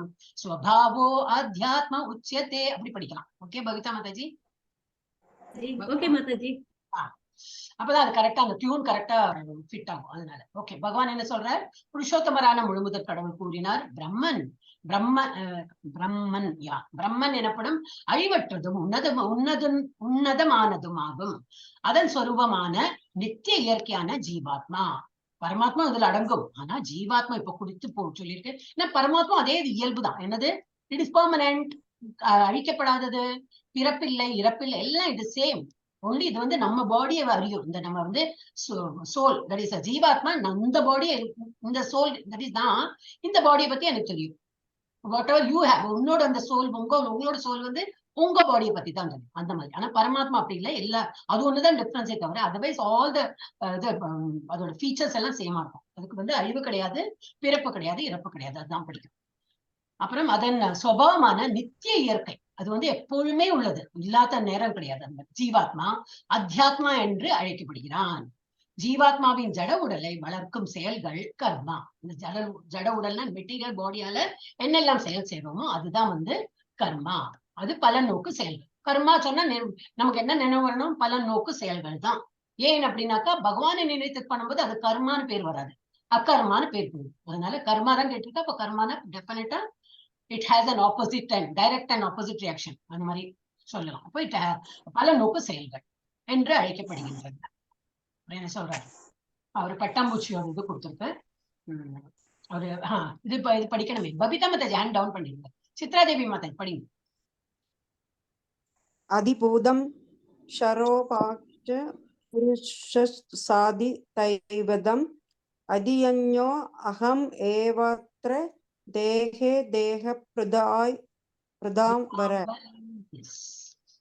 ஸ்வபாவோ அத்தியாத்ம உச்யதே அப்படி படிக்கலாம். ஓகே பவிதா மாதாஜி?
ஓகே மாதாஜி.
அப்பதான் அது கரெக்டா அந்த டியூன் கரெக்டா ஃபிட் ஆகும். அதனால ஓகே. பகவான் என்ன சொல்றார், புருஷோத்தமரான முழுமுதற் கடவுள் கூறினார், பிரம்மன் எனப்படும் அழிவற்றதும் உன்னதமானதுமாகும் அதன் சொரூபமான நித்திய இயற்கையான ஜீவாத்மா. பரமாத்மா இதுல அடங்கும். ஆனா ஜீவாத்மா இப்ப குடித்து சொல்லியிருக்கு. ஏன்னா பரமாத்மா அதே இயல்புதான். என்னது, இட் இஸ் பெர்மனன்ட், அழிக்கப்படாதது, பிறப்பில்லை இறப்பில்லை, எல்லாம் இது சேம். ஒன்லி இது வந்து நம்ம பாடியை அறியும். இந்த நம்ம வந்து சோல், தட் இஸ் ஜீவாத்மா. இந்த பாடியை, இந்த சோல் தட் இஸ் தான், இந்த பாடியை பத்தி எனக்கு தெரியும். வாட் எவர் யூ ஹேவ், உன்னோட அந்த சோல், உங்களோட சோல் வந்து உங்க பாடியை பத்தி தான் தெரியும். அந்த மாதிரி. ஆனா பரமாத்மா அப்படி இல்லை. எல்லா அது ஒண்ணுதான் டிஃபரன்ஸே தவிர அதர்வைஸ் ஆல் த அதோட ஃபீச்சர்ஸ் எல்லாம் சேமா இருக்கும். அதுக்கு வந்து அழிவு கிடையாது, பிறப்பு கிடையாது, இறப்பு கிடையாது. அதுதான் பிடிக்கும். அப்புறம் அதன் சுபாவமான நித்திய இயற்கை, அது வந்து எப்பொழுதுமே உள்ளது, இல்லாத நேரம் கிடையாது. அந்த ஜீவாத்மா அத்தியாத்மா என்று அழைக்கப்படுகிறான். ஜீவாத்மாவின் ஜட உடலை வளர்க்கும் செயல்கள் கர்மா. இந்த ஜட உடல்னா மெட்டீரியல் பாடியால என்னெல்லாம் செயல் செய்யறோமோ அதுதான் வந்து கர்மா. அது பலன் நோக்கு செயல்கள். கர்மா சொன்னா நமக்கு என்ன நினைவு வரணும், பலன் நோக்கு செயல்கள் தான். ஏன் அப்படின்னாக்கா பகவானை நினைத்து பண்ணும்போது அது கர்மான்னு பேர் வராது, அக்கர்மான்னு பேர் போகும். அதனால கர்மா தான் கேட்டிருக்கா. அப்ப கர்மானா டெஃபினட்டா it has an opposite and direct and opposite reaction, அந்த மாதிரி சொல்லலாம். அப்போ பல நோக்கு செயல்கள் என்று அழைக்கப்படுகின்றன. என்ன சொல்றாரு, அவரு பட்டாம்பூச்சியோட இது கொடுத்துருக்கு. அவரு இது படிக்கணுமே. பபிதா மாதாஜி ஹேண்ட் டவுன் பண்ணிருங்க. சித்ராதேவி மாதாஜி படிங்க.
அதிபூதம் ஷரோபாச்ச புருஷசாதி தைவதம் அதியன்யோ அகம் ஏவத்ர தேஹே தேஹ பிரதாம் வர.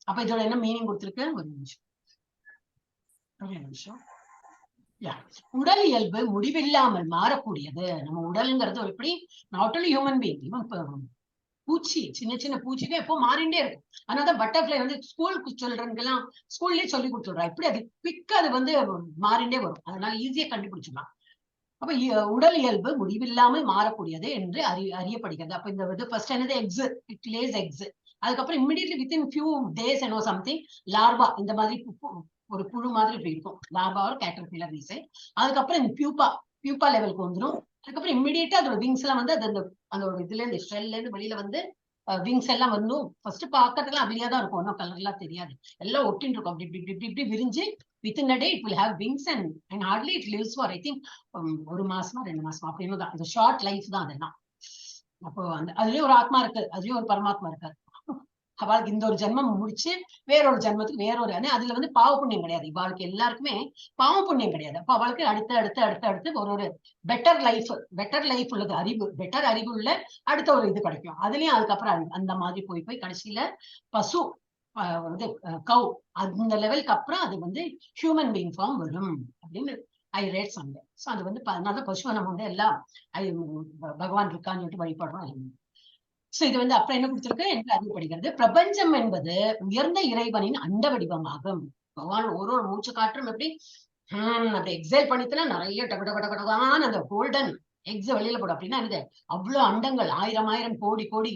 அப்ப இதோட என்ன மீனிங் கொடுத்திருக்கு, ஒரு நிமிஷம். உடல் இயல்பு முடிவில்லாமல் மாறக்கூடியது. நம்ம உடல்ங்கிறது எப்படி, நாட் ஒன்லி ஹியூமன் பீயிங், பூச்சி, சின்ன சின்ன பூச்சிக்கு எப்போ மாறிண்டே இருக்கும். அதனாலதான் பட்டர்ஃபிளை வந்து ஸ்கூலுக்கு சில்ட்ரனுக்கு எல்லாம் ஸ்கூல்லயே சொல்லி கொடுத்துடுறா. இப்படி அது குவிக்கா அது வந்து மாறிண்டே வரும். அதனால ஈஸியா கண்டுபிடிச்சிடலாம். அப்ப உடல் இயல்பு முடிவில்லாமல் மாறக்கூடியது என்று அறியப்படுகிறது. அப்ப இந்த இது ஃபர்ஸ்ட் என்னது எக்ஸ், இட் லேஸ் எக்ஸ். அதுக்கப்புறம் இமிடியட்லி வித்தின் ஃபியூ டேஸ் என்னோ சம்திங் லார்வா இந்த மாதிரி ஒரு புழு மாதிரி இப்படி இருக்கும். லார்வா ஒரு கேட்டர்பில்லர் வீசை. அதுக்கப்புறம் இந்த பியூப்பா லெவலுக்கு வந்துடும். அதுக்கப்புறம் இமிடியேட்டா அதோட விங்ஸ் எல்லாம் வந்து அது அந்த ஒரு இதுல இருந்து ஷெல்ல இருந்து வெளியில வந்து விங்ஸ் எல்லாம் வந்து ஃபர்ஸ்ட் பாக்கிறதுலாம் அப்படியே தான் இருக்கும். ஒன்னும் கலர் எல்லாம் தெரியாது. எல்லாம் ஒட்டின்னு இருக்கும். அப்படி இப்படி இப்படி இப்படி விரிஞ்சு within a day it will have wings and hardly it lives for I think 1 மாசமா 2 மாசமா அப்படின்னு தான். இந்த ஷார்ட் லைஃப் தான் அதெல்லாம். அப்போ அந்த அதுலயும் ஒரு ஆத்மா இருக்கு, அதுலயும் ஒரு பரமாத்மா இருக்காரு. அவளுக்கு இந்த ஒரு ஜென்மம் முடிச்சு வேறொரு ஜென்மத்துக்கு வேறொரு அதுல வந்து பாவ புண்ணியம் கிடையாது. இவாளுக்கு எல்லாருக்குமே பாவ புண்ணியம் கிடையாது. அப்ப அவளுக்கு அடுத்து ஒரு பெட்டர் லைஃப் உள்ளது, அறிவு பெட்டர் அறிவு உள்ள அடுத்த ஒரு இது கிடைக்கும். அதுலயும் அதுக்கப்புறம் அந்த மாதிரி போய் கடைசியில பசு வந்து கவு அந்த லெவலுக்கு அப்புறம் அது வந்து ஹியூமன் பீயிங் ஃபார்ம் வரும் அப்படின்னு ஐ ரேட் சம்டே. ஸோ அது வந்து அதனால பசுவை நம்ம வந்து எல்லாம் பகவான் இருக்கான்னு சொல்லிட்டு வழிபடுறோம். சோ இது வந்து அப்புறம் என்ன கொடுத்திருக்கு என்று அறியப்படுகிறது. பிரபஞ்சம் என்பது உயர்ந்த இறைவனின் அண்ட வடிவமாகும். பகவான் ஒரு மூச்சு காற்றும் எப்படி அப்படி எக்ஸைல் பண்ணிட்டுனா நிறைய டகடகடகடான அந்த கோல்டன் எக்ஸ் வெளியில போடும். அப்படின்னா என்னது அவ்வளவு அண்டங்கள் 1000 கோடி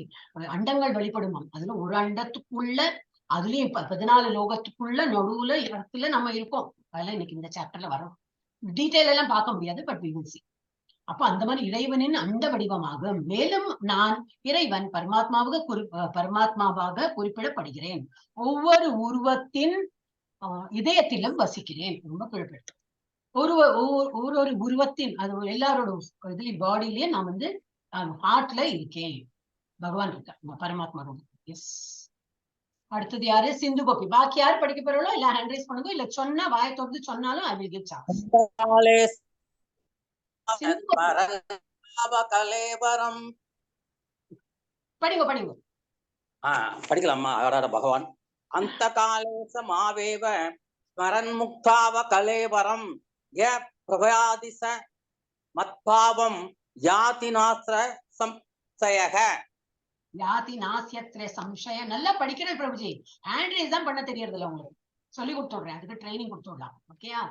அண்டங்கள் வெளிப்படுமா. அதுல ஒரு அண்டத்துக்குள்ள அதுலயும் 14 லோகத்துக்குள்ள நடுவுல இடத்துல நம்ம இருக்கோம். அதெல்லாம் இன்னைக்கு இந்த சாப்டர்ல வரும். டீட்டெயில் எல்லாம் பார்க்க முடியாது, பட் we will see. அப்ப அந்த மாதிரி இறைவனின் அண்ட வடிவமாகும். மேலும் நான் இறைவன் பரமாத்மாவாக குறிப்பிடப்படுகிறேன். ஒவ்வொரு உருவத்தின் இதயத்திலும் வசிக்கிறேன். ரொம்ப குறிப்பிட்டு ஒரு உருவத்தின் அது எல்லாரோட இதுல பாடியிலேயே நான் வந்து ஹார்ட்ல இருக்கேன். பகவான் இருக்கா பரமாத்மா. எஸ். அடுத்தது யாரு? சிந்து கோபி. பாக்கி யாரு படிக்க போறாளோ இல்ல ஹேண்ட் ரைஸ் பண்ணுங்க, இல்ல சொன்னா வாயை தொடர்ந்து சொன்னாலும் ஐ வில் கிவ் சான்ஸ். படிங்க.
படிக்கலாமா? பகவான் அந்த காலேச மாவேவ ஸ்மரன் முக்தாவ கலேவரம் ய பிரபயாதிச மத்பாவம் யாதி நாஸ்ர சம்சயக.
யாதி நாஸ்யத்ர சம்சய. நல்லா படிக்கிறேன் பிரபுஜி. ஹேண்ட் ரைஸ் தான் பண்ண தெரியறதில்ல உங்களுக்கு. சொல்லி கொடுத்துடுறேன், அதுக்கு ட்ரைனிங் கொடுத்துடலாம். ஓகேயா?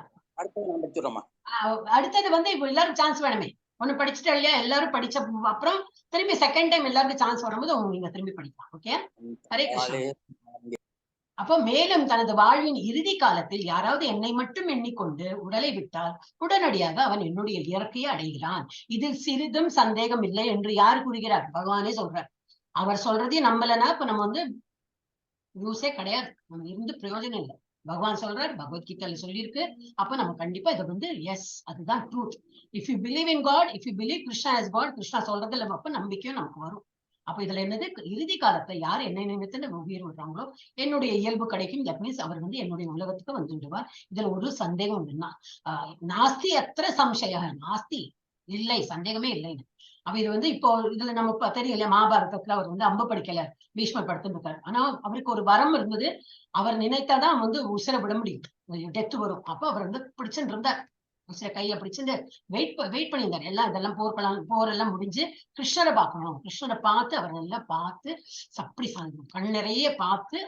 அடுத்தது வந்து இப்போ எல்லாரும் சான்ஸ் வேணுமே. ஒண்ணு படிச்சுட்டு இல்லையா, எல்லாரும் படிச்ச அப்புறம் திரும்பி செகண்ட் டைம் எல்லாருக்கும் சான்ஸ் வரும்போது நீங்க திரும்பி படிக்கலாம். ஓகே? ஹரே கிருஷ்ணா. அப்போ மேலும் தனது வாழ்வின் இறுதி காலத்தில் யாராவது என்னை மட்டும் எண்ணிக்கொண்டு உடலை விட்டால் உடனடியாக அவன் என்னுடைய இயற்கையை அடைகிறான். இதில் சிறிதும் சந்தேகம் இல்லை என்று யார் கூறுகிறார்? பகவானே சொல்றார். அவர் சொல்றதையும் நம்பலன்னா இப்ப நம்ம வந்து யூஸே கிடையாது, நம்ம இருந்து பிரயோஜனம் இல்லை. பகவான் சொல்றார், பகவத்கீதையில சொல்லியிருக்கு. அப்ப நம்ம கண்டிப்பா இதை வந்து எஸ் அதுதான் truth. If you believe in God, if you believe Krishna is God, Krishna சொல்றதுல அப்ப நம்பிக்கையும் நமக்கு வரும். அப்ப இதுல என்னது, இறுதி காலத்துல யார் என்னை நினைத்து உயிர் விடுறாங்களோ என்னுடைய இயல்பு கிடைக்கும். தட் மீன்ஸ் அவர் வந்து என்னுடைய உலகத்துக்கு வந்து விடுவார். இதுல ஒரு சந்தேகம் இல்லைன்னா நாஸ்தி அத்திர சம்சய. நாஸ்தி இல்லை, சந்தேகமே இல்லைன்னு. அப்ப இது வந்து இப்போ இதுல நமக்கு தெரியல, மகாபாரதத்துல அவர் வந்து அம்பு படிக்கல, பீஷ்மர் படுத்துட்டு இருக்காரு. ஆனா அவருக்கு ஒரு வரம் இருந்தது. அவர் நினைத்தாதான் வந்து உசிர விட முடியும், டெத்து வரும். அப்ப அவர் வந்து பிடிச்சுட்டு இருந்தார், உசிர கையை பிடிச்சிட்டு வெயிட் பண்ணியிருந்தார். எல்லாம் இதெல்லாம் போரெல்லாம் முடிஞ்சு கிருஷ்ணரை பார்க்கணும், கிருஷ்ணரை பார்த்து அவர் எல்லாம் பார்த்து அப்படி கண் நிறைய பார்த்து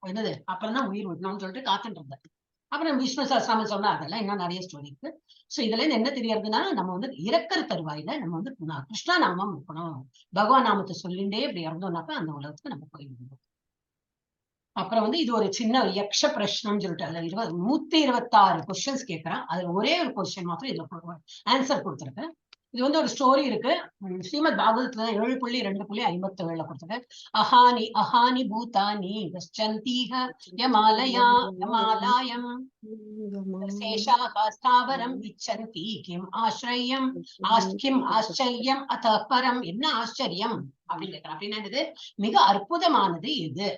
என்னது அப்புறம் தான் உயிர் விடணும்னு சொல்லிட்டு காத்துட்டு இருந்தார். அப்புறம் விஷ்ணு சஹஸ்ரநாமம் சொன்னா அதெல்லாம் இன்னும் நிறைய ஸ்டோரி இருக்கு. சோ இதுல இருந்து என்ன தெரியறதுன்னா, நம்ம வந்து இறக்கிற தருவாயில நம்ம வந்து கிருஷ்ணா நாமம் இருக்கணும், பகவான் நாமத்தை சொல்லிண்டே இப்படி இறந்தோம்னாக்கா அந்த உலகத்துக்கு நம்ம போயிடணும். அப்புறம் வந்து இது ஒரு சின்ன யக்ஷ பிரஷ்னம் சொல்லிட்டு அதுல 126 கொஸ்டின்ஸ் கேட்கறான். அதுல ஒரே ஒரு கொஸ்டின் மாத்திரம் இதுல ஆன்சர் கொடுத்துருக்கேன். இது வந்து ஒரு ஸ்டோரி இருக்கு, ஸ்ரீமத் பாகவதத்துல 7.2.57 கொடுத்துருக்கேன். அஹானி அஹானி பூதானி கச்சந்தீஹ யமாலயம் சேஷாஹ ஸ்தாவரம் இச்சந்தி கிம் ஆஸ்ரயம் கிம் ஆச்சரியம் அத பரம். என்ன ஆச்சரியம் அப்படின்னு கேட்கிறேன். அப்படின்னா என்னது, மிக அற்புதமானது எது?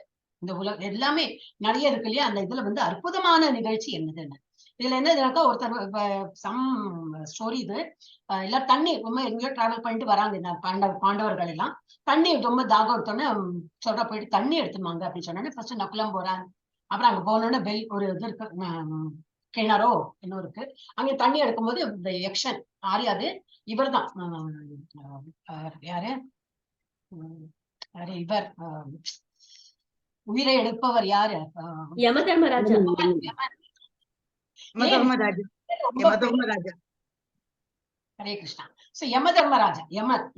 இந்த உலகம் எல்லாமே நிறைய இருக்கு இல்லையா, அந்த இதுல வந்து அற்புதமான நிகழ்ச்சி என்னதுன்னு. இதுல என்னதுனாக்கா ஒருத்தர் சம் ஸ்டோரி இது, எல்லாம் தண்ணி ரொம்ப எங்கேயோ டிராவல் பண்ணிட்டு வராங்க. இந்த பாண்டவர்கள் எல்லாம் தண்ணி ரொம்ப தாகம் எடுத்தோன்னே சொல்ற போயிட்டு தண்ணி எடுத்துமாங்க அப்படின்னு சொன்னோன்னே ஃபர்ஸ்ட் நக்குலம் போறாங்க. அப்புறம் அங்க போனோன்னு பெல் ஒரு இது இருக்கு, கிணறோ இன்னும் இருக்கு. அங்க தண்ணி எடுக்கும்போது இந்த யக்ஷன் ஆரியாது இவர் தான், யாரு இவர் உயிரை எடுப்பவர் யாரு?
யம தர்மராஜா.
யமதர்மராஜா. யமதர்மராஜா.
ஹரே கிருஷ்ணா. சோ யம தர்மராஜா,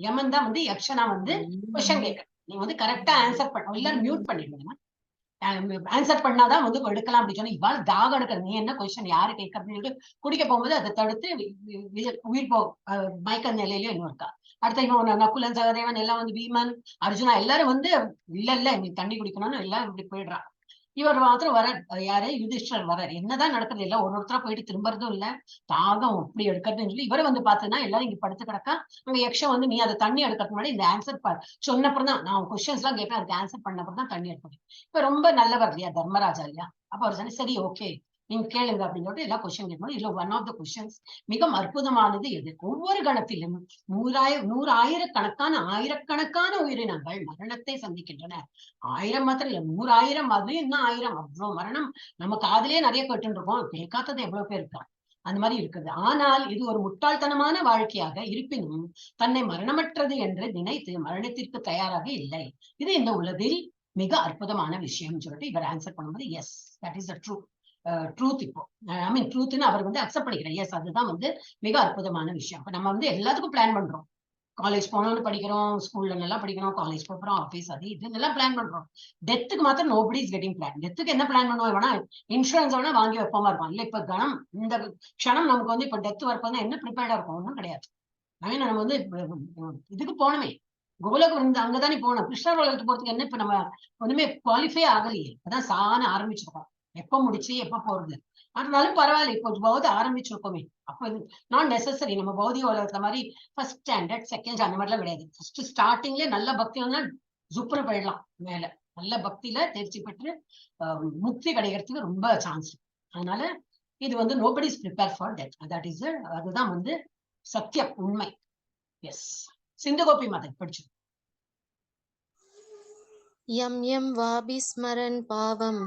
யமன் தான் வந்து யக்ஷனா வந்து கொஸ்டின் கேட்க. நீ வந்து கரெக்டா ஆன்சர் பண்ண, எல்லாரும் மியூட் பண்ணிடுங்க. ஆன்சர் பண்ணாதான் வந்து எடுக்கலாம் அப்படின்னு சொன்னா, இவாள் தாக எடுக்கிறது, நீ என்ன கொஸ்டின் யாரு கேட்கறதுன்னு சொல்லிட்டு குடிக்க போகும்போது அதை தடுத்து உயிர் போ மயக்க நிலையிலயும் இன்னும் இருக்கா. அடுத்த இவன் நக்குலன் சகதேவன் எல்லாம் வந்து பீமன் அர்ஜுனா எல்லாரும் வந்து இல்ல நீ தண்ணி குடிக்கணும்னு எல்லாம் இப்படி போயிடுறான். இவர் மாத்திரம் வர, யாரு யுதிஷ்டர் வர, என்னதான் நடக்குது இல்ல, ஒருத்தரா போயிட்டு திரும்புறதும் இல்ல, தாகம் அப்படி எடுக்கிறதுன்னு சொல்லி இவரை வந்து பாத்தீங்கன்னா எல்லாரும் இங்க படுத்து கிடக்கா. அங்க யக்ஷம் வந்து நீ அதை தண்ணி எடுக்கிறதுக்கு முன்னாடி இந்த ஆன்சர் சொன்னப்பறம் தான் நான் கொஸ்டின்ஸ் எல்லாம் கேட்பேன், அதுக்கு ஆன்சர் பண்ணப்பறம் தான் தண்ணி எடுப்பேன். இப்ப ரொம்ப நல்லவர் இல்லையா தர்மராஜா இல்லையா, அப்ப அவர் சொன்ன சரி ஓகே நீங்க கேளுங்க அப்படின்னு சொல்லிட்டு எல்லா கொஸ்டின் கேட்போம். இதுல ஒன் ஆஃப் த கொஸ்டின்ஸ் மிக அற்புதமானது எது, ஒவ்வொரு கணத்திலும் ஆயிரக்கணக்கான உயிரினங்கள் மரணத்தை சந்திக்கின்றன. 1000 மாத்திரம் இல்ல, 100,000, அது இன்னும் 1000, அவ்வளவு மரணம் நம்ம காதலே நிறைய கேட்டு இருக்கோம், கேட்காதது எவ்வளவு பேர் இருக்கா, அந்த மாதிரி இருக்குது. ஆனால் இது ஒரு முட்டாள்தனமான வாழ்க்கையாக இருப்பினும் தன்னை மரணமற்றது என்று நினைத்து மரணத்திற்கு தயாராக இல்லை. இது இந்த உலகில் மிக அற்புதமான விஷயம் சொல்லிட்டு இவர் ஆன்சர் பண்ணும்போது S that is the truth. இப்போ ஐ மீன் ட்ரூத்னு அவர் வந்து அக்செப்ட் பண்ணிக்கிறேன். எஸ் அதுதான் வந்து மிக அற்புதமான விஷயம். இப்ப நம்ம வந்து எல்லாத்துக்கும் பிளான் பண்றோம், காலேஜ் போனோம்னு படிக்கிறோம், ஸ்கூல்ல நல்லா படிக்கிறோம், காலேஜ் போறோம், ஆஃபீஸ் அது இது எல்லாம் பிளான் பண்றோம். டெத்துக்கு மாத்திரம் நோபடி இஸ் கெட்டிங் பிளான். டெத்துக்கு என்ன பிளான் பண்ணுவோம், வேணா இன்சூரன்ஸ் வேணா வாங்கி வைப்போமா இருப்பான் இல்ல. இப்ப இந்த க்ஷணம் நமக்கு வந்து இப்ப டெத் வரப்போதான் என்ன ப்ரிப்பேர்டா இருக்கும், ஒன்றும் கிடையாது. நம்ம வந்து இதுக்கு போனோமே கோலோகம் இருந்து அங்கதானே போனோம், கிருஷ்ண கோலத்துக்கு போறதுக்கு என்ன இப்ப நம்ம ஒண்ணுமே குவாலிஃபை ஆகலையே, அதான் சாண ஆரம்பிச்சிருக்கோம். எப்ப முடிச்சு எப்ப போறது, அதனாலும் பரவாயில்ல இப்போ பௌத்த ஆரம்பிச்சிருக்கோமே. அப்ப இது நான் நெசசரி, நம்ம பௌதிக உலகத்துல மாதிரி ஃபர்ஸ்ட் ஸ்டாண்டர்ட் செகண்ட் அந்த மாதிரிலாம் கிடையாது. ஃபர்ஸ்ட் ஸ்டார்டிங்ல நல்ல பக்தி வந்தா ஜுப்புன்னு போயிடலாம் மேல, நல்ல பக்தியில தேர்ச்சி பெற்று முக்தி கிடைக்கிறதுக்கு ரொம்ப சான்ஸ். அதனால இது வந்து nobody is prepare for death, that is அதுதான் வந்து சத்தியம், உண்மை. எஸ் சிந்து கோபி மாதா படிச்சு.
யம் யம் வாபி ஸ்மரன் பாவம்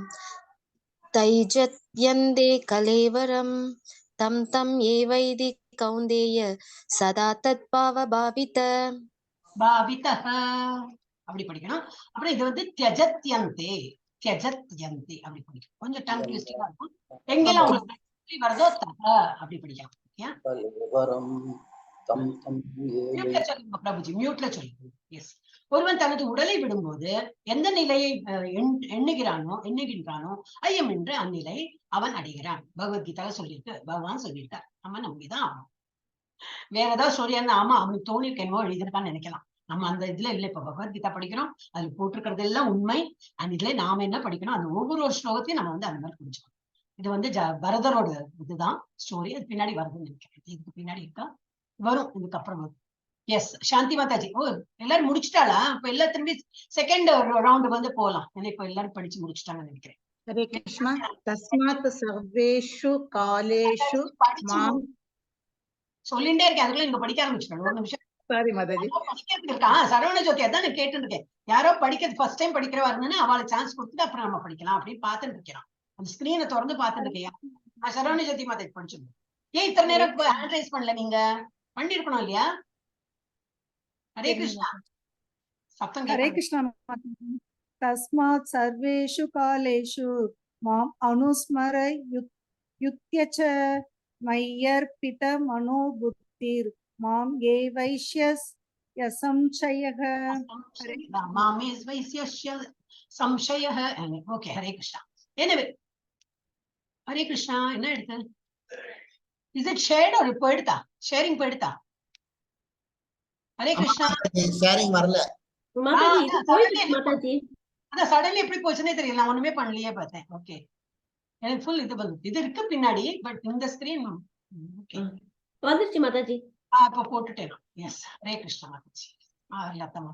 தைஜத்யந்தே கலேவரம் தம் தம் ஏவைதி கௌந்தேய சதா தத் பாவ பாவித.
அப்படி படிக்கணும். அப்புறம் இது வந்து தியஜத்யந்தே அப்படி படிக்கணும். கொஞ்சம் டங் ட்விஸ்டிங்கா இருக்கும். எங்கெல்லாம் உங்களுக்கு வருதோ தக அப்படி படிக்கலாம். பிரபுஜி மியூட்ல சொல்லுங்க. எஸ் ஒருவன் தனது உடலை விடும்போது எந்த நிலையை எண்ணுகின்றானோ ஐயம் என்று அந்நிலை அவன் அடைகிறான். பகவத்கீதால சொல்லியிருக்கு, பகவான் சொல்லியிருக்கார். நம்ம நம்பிதான் ஆகணும். வேற ஏதாவது சொல்லியா ஆமா அவனுக்கு தோணிருக்கு என்னவோ எழுதியிருக்கான்னு நினைக்கலாம். நம்ம அந்த இதுல இல்ல, இப்ப பகவத்கீதா படிக்கிறோம், அதுல போட்டிருக்கிறது எல்லாம் உண்மை. அந்த இதுல நாம என்ன படிக்கணும், அந்த ஒவ்வொரு ஸ்லோகத்தையும் நம்ம வந்து அந்த மாதிரி புரிஞ்சுக்கணும். இது வந்து பரதரோட இதுதான் ஸ்டோரி, அது பின்னாடி வருதுன்னு நினைக்கிறேன். இதுக்கு பின்னாடி இருக்கா வரும், இதுக்கப்புறம் வரும். எஸ் சாந்தி மாதாஜி. ஓ எல்லாரும் முடிச்சுட்டாளா? இப்ப எல்லாரும் திரும்பி செகண்ட் ரவுண்ட் வந்து போலாம். இப்ப எல்லாரும் படிச்சு முடிச்சுட்டாங்கன்னு நினைக்கிறேன்.
ஹரே கிருஷ்ணா. தஸ்மாத் சர்வேஷு காலேஷு மாம்
சொல்லிட்டே இருக்கேன், அதுக்குள்ள நீங்க படிக்க ஆரம்பிச்சுட்டேன். ஒரு நிமிஷம்
சாரி மாதாஜி.
படிக்கிறதுக்கு இருக்கா சரவண ஜோதி, அதான் நான் கேட்டு இருக்கேன். யாரோ படிக்கிறது ஃபர்ஸ்ட் டைம் படிக்கிறவா இருந்தா அவளுக்கு சான்ஸ் கொடுத்துட்டு அப்புறம் நம்ம படிக்கலாம் அப்படின்னு பாத்துட்டு இருக்கிறோம். அந்த ஸ்கிரீனை திறந்து பாத்துட்டு இருக்கேன். நான் சரவண ஜோதி மாதாஜி படிச்சிருக்கேன். ஏன் இத்தனை நேரம் ஹேண்ட் ரைஸ் பண்ணல? நீங்க பண்ணிருக்கணும் இல்லையா? हरे कृष्णा सप्तम
हरे कृष्णा। तस्मात् सर्वेषु कालेषु माम् अनुस्मर युत्य च मय्यर्पित मनोबुद्धिर् माम् ये वैश्यस्य संशयः
ओके हरे कृष्णा. Anyway हरे कृष्णा என்ன எடுத்து is it shared or போயிடுதா? ஷேரிங் போயிடுதா? ஹரே கிருஷ்ணா.
ஷேரிங் வரல
மாதாஜி.
அதான் சடன்லி எப்படி போச்சுன்னே தெரியல, நான் ஒண்ணுமே பண்ணலையே பார்த்தேன். ஓகே எனக்கு ஃபுல் இது இருக்கு பின்னாடி, பட் இந்த ஸ்கிரீன்
வந்துருச்சு மாதாஜி.
இப்ப போட்டுட்டேன். எஸ் ஹரே கிருஷ்ணா மாதாஜி. லதமா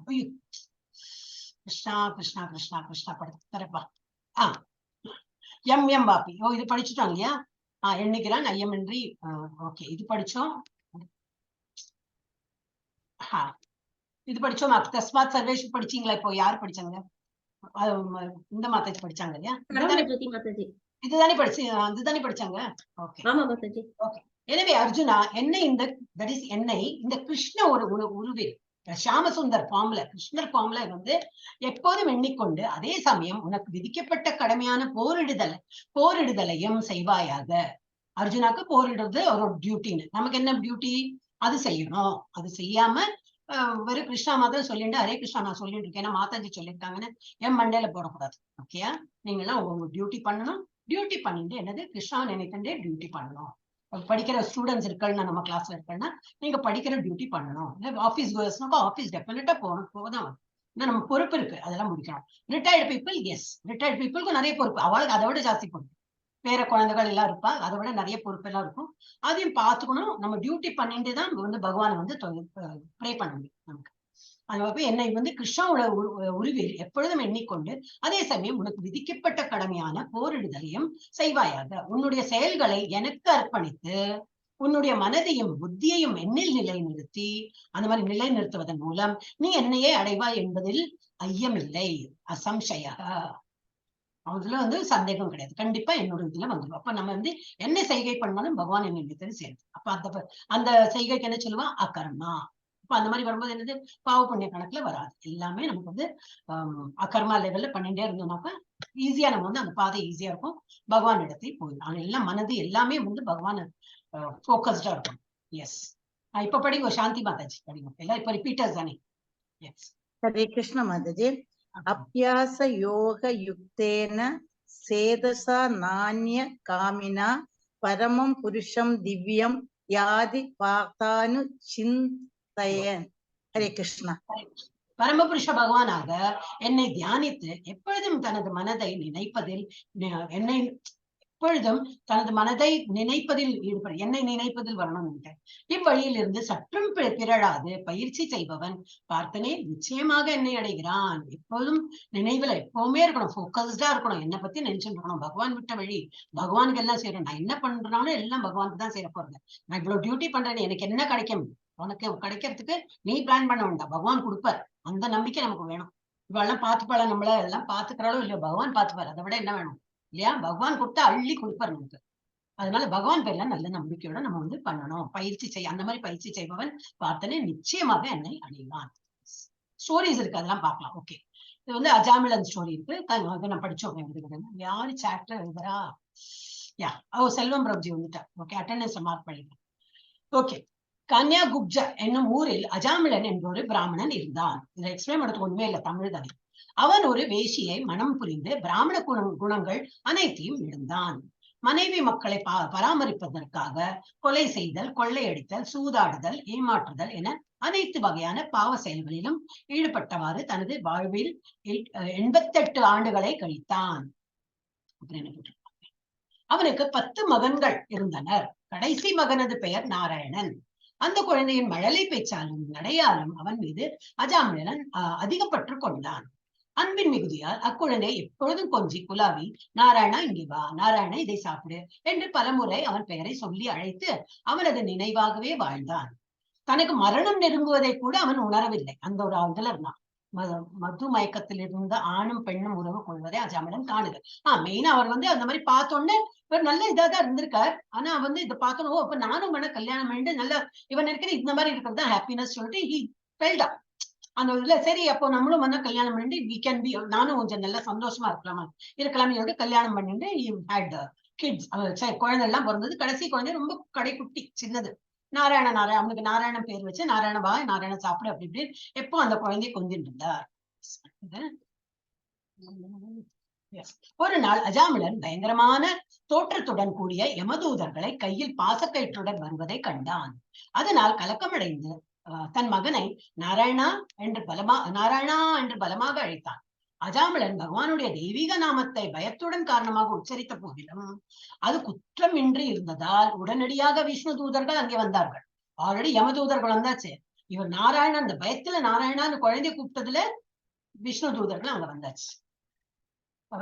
கிருஷ்ணா கிருஷ்ணா கிருஷ்ணா கிருஷ்ணா படுத்துறப்பா. எம் எம் பாப்பி. ஓ இது படிச்சுட்டோம் இல்லையா? எண்ணுகிறான் ஐயமின்றி. ஓகே இது படிச்சோம். இது படிச்சோம். தஸ்மாத் சர்வேஷ் படிச்சீங்களா? இப்போ யாரு படிச்சாங்க? இந்த மாதாஜி படிச்சாங்க இல்லையா? இதுதானே படிச்சாங்க. Okay okay. எனவே அர்ஜுனா என்னை இந்த தட் இஸ் என்னை இந்த கிருஷ்ண ஒரு உருவில் ஷியாமசுந்தர் ஃபார்ம்ல, கிருஷ்ணர் ஃபார்ம்ல வந்து எப்போதும் எண்ணிக்கொண்டு அதே சமயம் உனக்கு விதிக்கப்பட்ட கடமையான போரிடுதலையும் செய்வாயாக. அர்ஜுனாக்கு போரிடுறது அவரோட டியூட்டின்னு. நமக்கு என்ன டியூட்டி? அது செய்யணும். அது செய்யாம வெறும் கிருஷ்ணா மாதம் சொல்லிட்டு ஹரே கிருஷ்ணா நான் சொல்லிட்டு இருக்கேன், ஏன்னா மாதாஜி சொல்லியிருக்காங்கன்னு என் மண்டையில போடக்கூடாது. ஓகேயா? நீங்க எல்லாம் உங்க டியூட்டி பண்ணணும். டியூட்டி பண்ணிட்டு என்னது கிருஷ்ணாவை நினைத்தே டியூட்டி பண்ணணும். படிக்கிற ஸ்டூடெண்ட்ஸ் இருக்கள்னா, நம்ம கிளாஸ்ல இருக்கள்னா நீங்க படிக்கிற டியூட்டி பண்ணணும். ஆபீஸ் கோயர்ஸ்னாக்கா ஆபீஸ் டெஃபினட்டா போதான். நம்ம பொறுப்பு இருக்கு, அதெல்லாம் முடிக்கணும். ரிட்டையர்டு பீப்புள், எஸ், ரிட்டையர்டு பீப்புளுக்கு நிறைய பொறுப்பு, அவளுக்கு அதை விட ஜாஸ்தி பொறுப்பு. பேர குழந்தைகள் எல்லாம் இருப்பா, அதை விட நிறைய பொறுப்பு எல்லாம் இருக்கும். அதையும் பார்த்துக்கணும். நம்ம டியூட்டி பண்ணிட்டு தான் வந்து பகவானை வந்து ப்ரே பண்ண முடியும் நமக்கு. அது என்னை வந்து கிருஷ்ணாவோட உருவில் எப்பொழுதும் எண்ணிக்கொண்டு அதே சமயம் உனக்கு விதிக்கப்பட்ட கடமையான போரிடுதலையும் செய்வாயாக. உன்னுடைய செயல்களை எனக்கு அர்ப்பணித்து உன்னுடைய மனதையும் புத்தியையும் என்னில் நிலைநிறுத்தி, அந்த மாதிரி நிலைநிறுத்துவதன் மூலம் நீ என்னையே அடைவாய் என்பதில் ஐயமில்லை. அசம்சயா, அதுல வந்து சந்தேகம் கிடையாது. கண்டிப்பா என்னோட இதுல வந்துடும். அப்ப நம்ம வந்து என்ன செய்கை பண்ணாலும் பகவான் என்ன நினைத்தது சேர்ந்து. அப்ப அந்த செய்கைக்கு என்ன சொல்லுவா? அகர்மா. அப்ப அந்த மாதிரி வரும்போது என்னது? பாவ புண்ணிய கணக்குல வராது. எல்லாமே நமக்கு வந்து அகர்மா லெவல்ல பண்ணிட்டே இருந்தோம்னாக்கா ஈஸியா நம்ம வந்து அந்த பாதை ஈஸியா இருக்கும். பகவான் இடத்தை போயிடும். ஆனா எல்லாம் மனது எல்லாமே வந்து பகவான் போக்கஸ்டா இருக்கும். எஸ். இப்ப படிங்க சாந்தி மாதாஜி, படிங்க. எல்லாம் இப்ப ரிப்பீட்டர்ஸ் தானே. எஸ்.
ஹரே கிருஷ்ண மாதாஜி. அபியாச யோக யுக்தேன சேதசா நானிய காமினா பரமம் புருஷம் திவ்யம் யாதி பார்த்தானு சிந்தயன். ஹரே கிருஷ்ணா.
பரமபுருஷ பகவானாக என்னை தியானித்து எப்பொழுதும் தனது மனதை நினைப்பதில் ஈடுபட, என்னை நினைப்பதில் வரணும். இவ்வழியில் இருந்து சற்றும் பிறழாது பயிற்சி செய்பவன் பார்த்தனே நிச்சயமாக என்னை அடைகிறான். எப்போதும் நினைவுல எப்பவுமே இருக்கணும், போக்கஸ்டா இருக்கணும். என்னை பத்தி நினைச்சுட்டு இருக்கணும். பகவான் விட்ட வழி, பகவானுக்கு எல்லாம் செய்யறோம். நான் என்ன பண்றாலும் எல்லாம் பகவானுக்கு தான் செய்ய போறேன். நான் இவ்வளவு டியூட்டி பண்றேன், எனக்கு என்ன கிடைக்கும்? உனக்கு கிடைக்கிறதுக்கு நீ பிளான் பண்ண வேண்டாம், பகவான் கொடுப்பார். அந்த நம்பிக்கை நமக்கு வேணும். இவெல்லாம் பார்த்துப்பாள, நம்மள எல்லாம் பாத்துக்கிறாளோ இல்லையோ, பகவான் பார்த்துப்பாரு. அதை விட என்ன வேணும் இல்லையா? பகவான் கொடுத்தா அள்ளி கொடுப்பாரு நமக்கு. அதனால பகவான் பேர்ல நல்ல நம்பிக்கையோட நம்ம வந்து பண்ணணும். பயிற்சி செய்ய, அந்த மாதிரி பயிற்சி செய்பவன் பார்த்தனே நிச்சயமாக என்னை அடைவான். ஸ்டோரிஸ் இருக்கு, அதெல்லாம் பார்க்கலாம். ஓகே, இது வந்து அஜாமிலன் ஸ்டோரி இருக்கு, நான் படிச்சோம். யாரு சாப்டர் எழுதுறா? யா, செல்வம் பிரபுஜி வந்துட்டா. ஓகே, அட்டெண்டன்ஸ் மார்க் பண்ணிட்டேன். ஓகே. கன்யாகுப்ஜ என்னும் ஊரில் அஜாமிலன் என்ற ஒரு பிராமணன் இருந்தான். இதை எக்ஸ்பிளைன் பண்ணது ஒண்ணுமே இல்லை, தமிழ் தானே. அவன் ஒரு வேசியை மனம் புரிந்து பிராமண குணங்கள் அனைத்தையும் இழந்தான். மனைவி மக்களை பராமரிப்பதற்காக கொலை செய்தல், கொள்ளையடித்தல், சூதாடுதல், ஏமாற்றுதல் என அனைத்து வகையான பாவ செயல்களிலும் ஈடுபட்டவாறு தனது வாழ்வில் 88 ஆண்டுகளை கழித்தான். அவனுக்கு 10 மகன்கள் இருந்தனர். கடைசி மகனது பெயர் நாராயணன். அந்த குழந்தையின் மழலை பேச்சாலும் நடையாலும் அவன் மீது அஜாமிலன் அதிக பற்று கொண்டான். அன்பின் மிகுதியால் அக்குழந்தை எப்பொழுதும் கொஞ்சி குலாவி, நாராயணா இங்கே வா, நாராயணா இதை சாப்பிடு என்று பலமுறை அவன் பெயரை சொல்லி அழைத்து அவனது நினைவாகவே வாழ்ந்தான். தனக்கு மரணம் நெருங்குவதை கூட அவன் உணரவில்லை. அந்த ஒரு இதுல இருந்தான். மது மயக்கத்தில் இருந்த ஆணும் பெண்ணும் உறவு கொள்வதை அஜாமிலன் காணுது. மெயினா அவர் வந்து அந்த மாதிரி பார்த்தோன்னே இவர் நல்ல இதாதான் இருந்திருக்கார். ஆனா வந்து இதை பார்த்தோம், அப்ப நானும் வேணா கல்யாணம் பண்ணிட்டு நல்ல இவன் இருக்கிற இந்த மாதிரி இருக்கிறது தான் ஹாப்பினஸ் சொல்லிட்டு he felt up. அந்த இதுல சரி, அப்போ நம்மளும் வந்து கல்யாணம் பண்ணிட்டு we can be, நானும் கொஞ்சம் நல்லா சந்தோஷமா இருக்கலாமே சொல்லிட்டு கல்யாணம் பண்ணிட்டு he had kids. குழந்தை எல்லாம் பிறந்தது. கடைசி குழந்தை ரொம்ப கடைக்குட்டி, சின்னது. நாராயணன் அவனுக்கு நாராயணன் பேர் வச்சு நாராயண வா, நாராயண சாப்பிடு அப்படி இப்படி எப்போ அந்த குழந்தைய கொஞ்சிட்டு இருந்தார். ஒரு நாள் அஜாமிலன் பயங்கரமான தோற்றத்துடன் கூடிய யமதூதர்களை கையில் பாசக்கயிற்றுடன் வருவதை கண்டான். அதனால் கலக்கமடைந்து தன் மகனை நாராயணா என்று பலமாக அழைத்தான். அஜாமிலன் பகவானுடைய தெய்வீக நாமத்தை பயத்துடன் காரணமாக உச்சரித்த போதிலும் அது குற்றமின்றி இருந்ததால் உடனடியாக விஷ்ணு தூதர்கள் அங்கே வந்தார்கள். ஆல்ரெடி யமதூதர்கள் வந்தாச்சு. இவர் நாராயணன், அந்த பயத்துல நாராயணான்னு குழந்தைய கூப்பிட்டதுல விஷ்ணு தூதர்கள் அங்க வந்தாச்சு.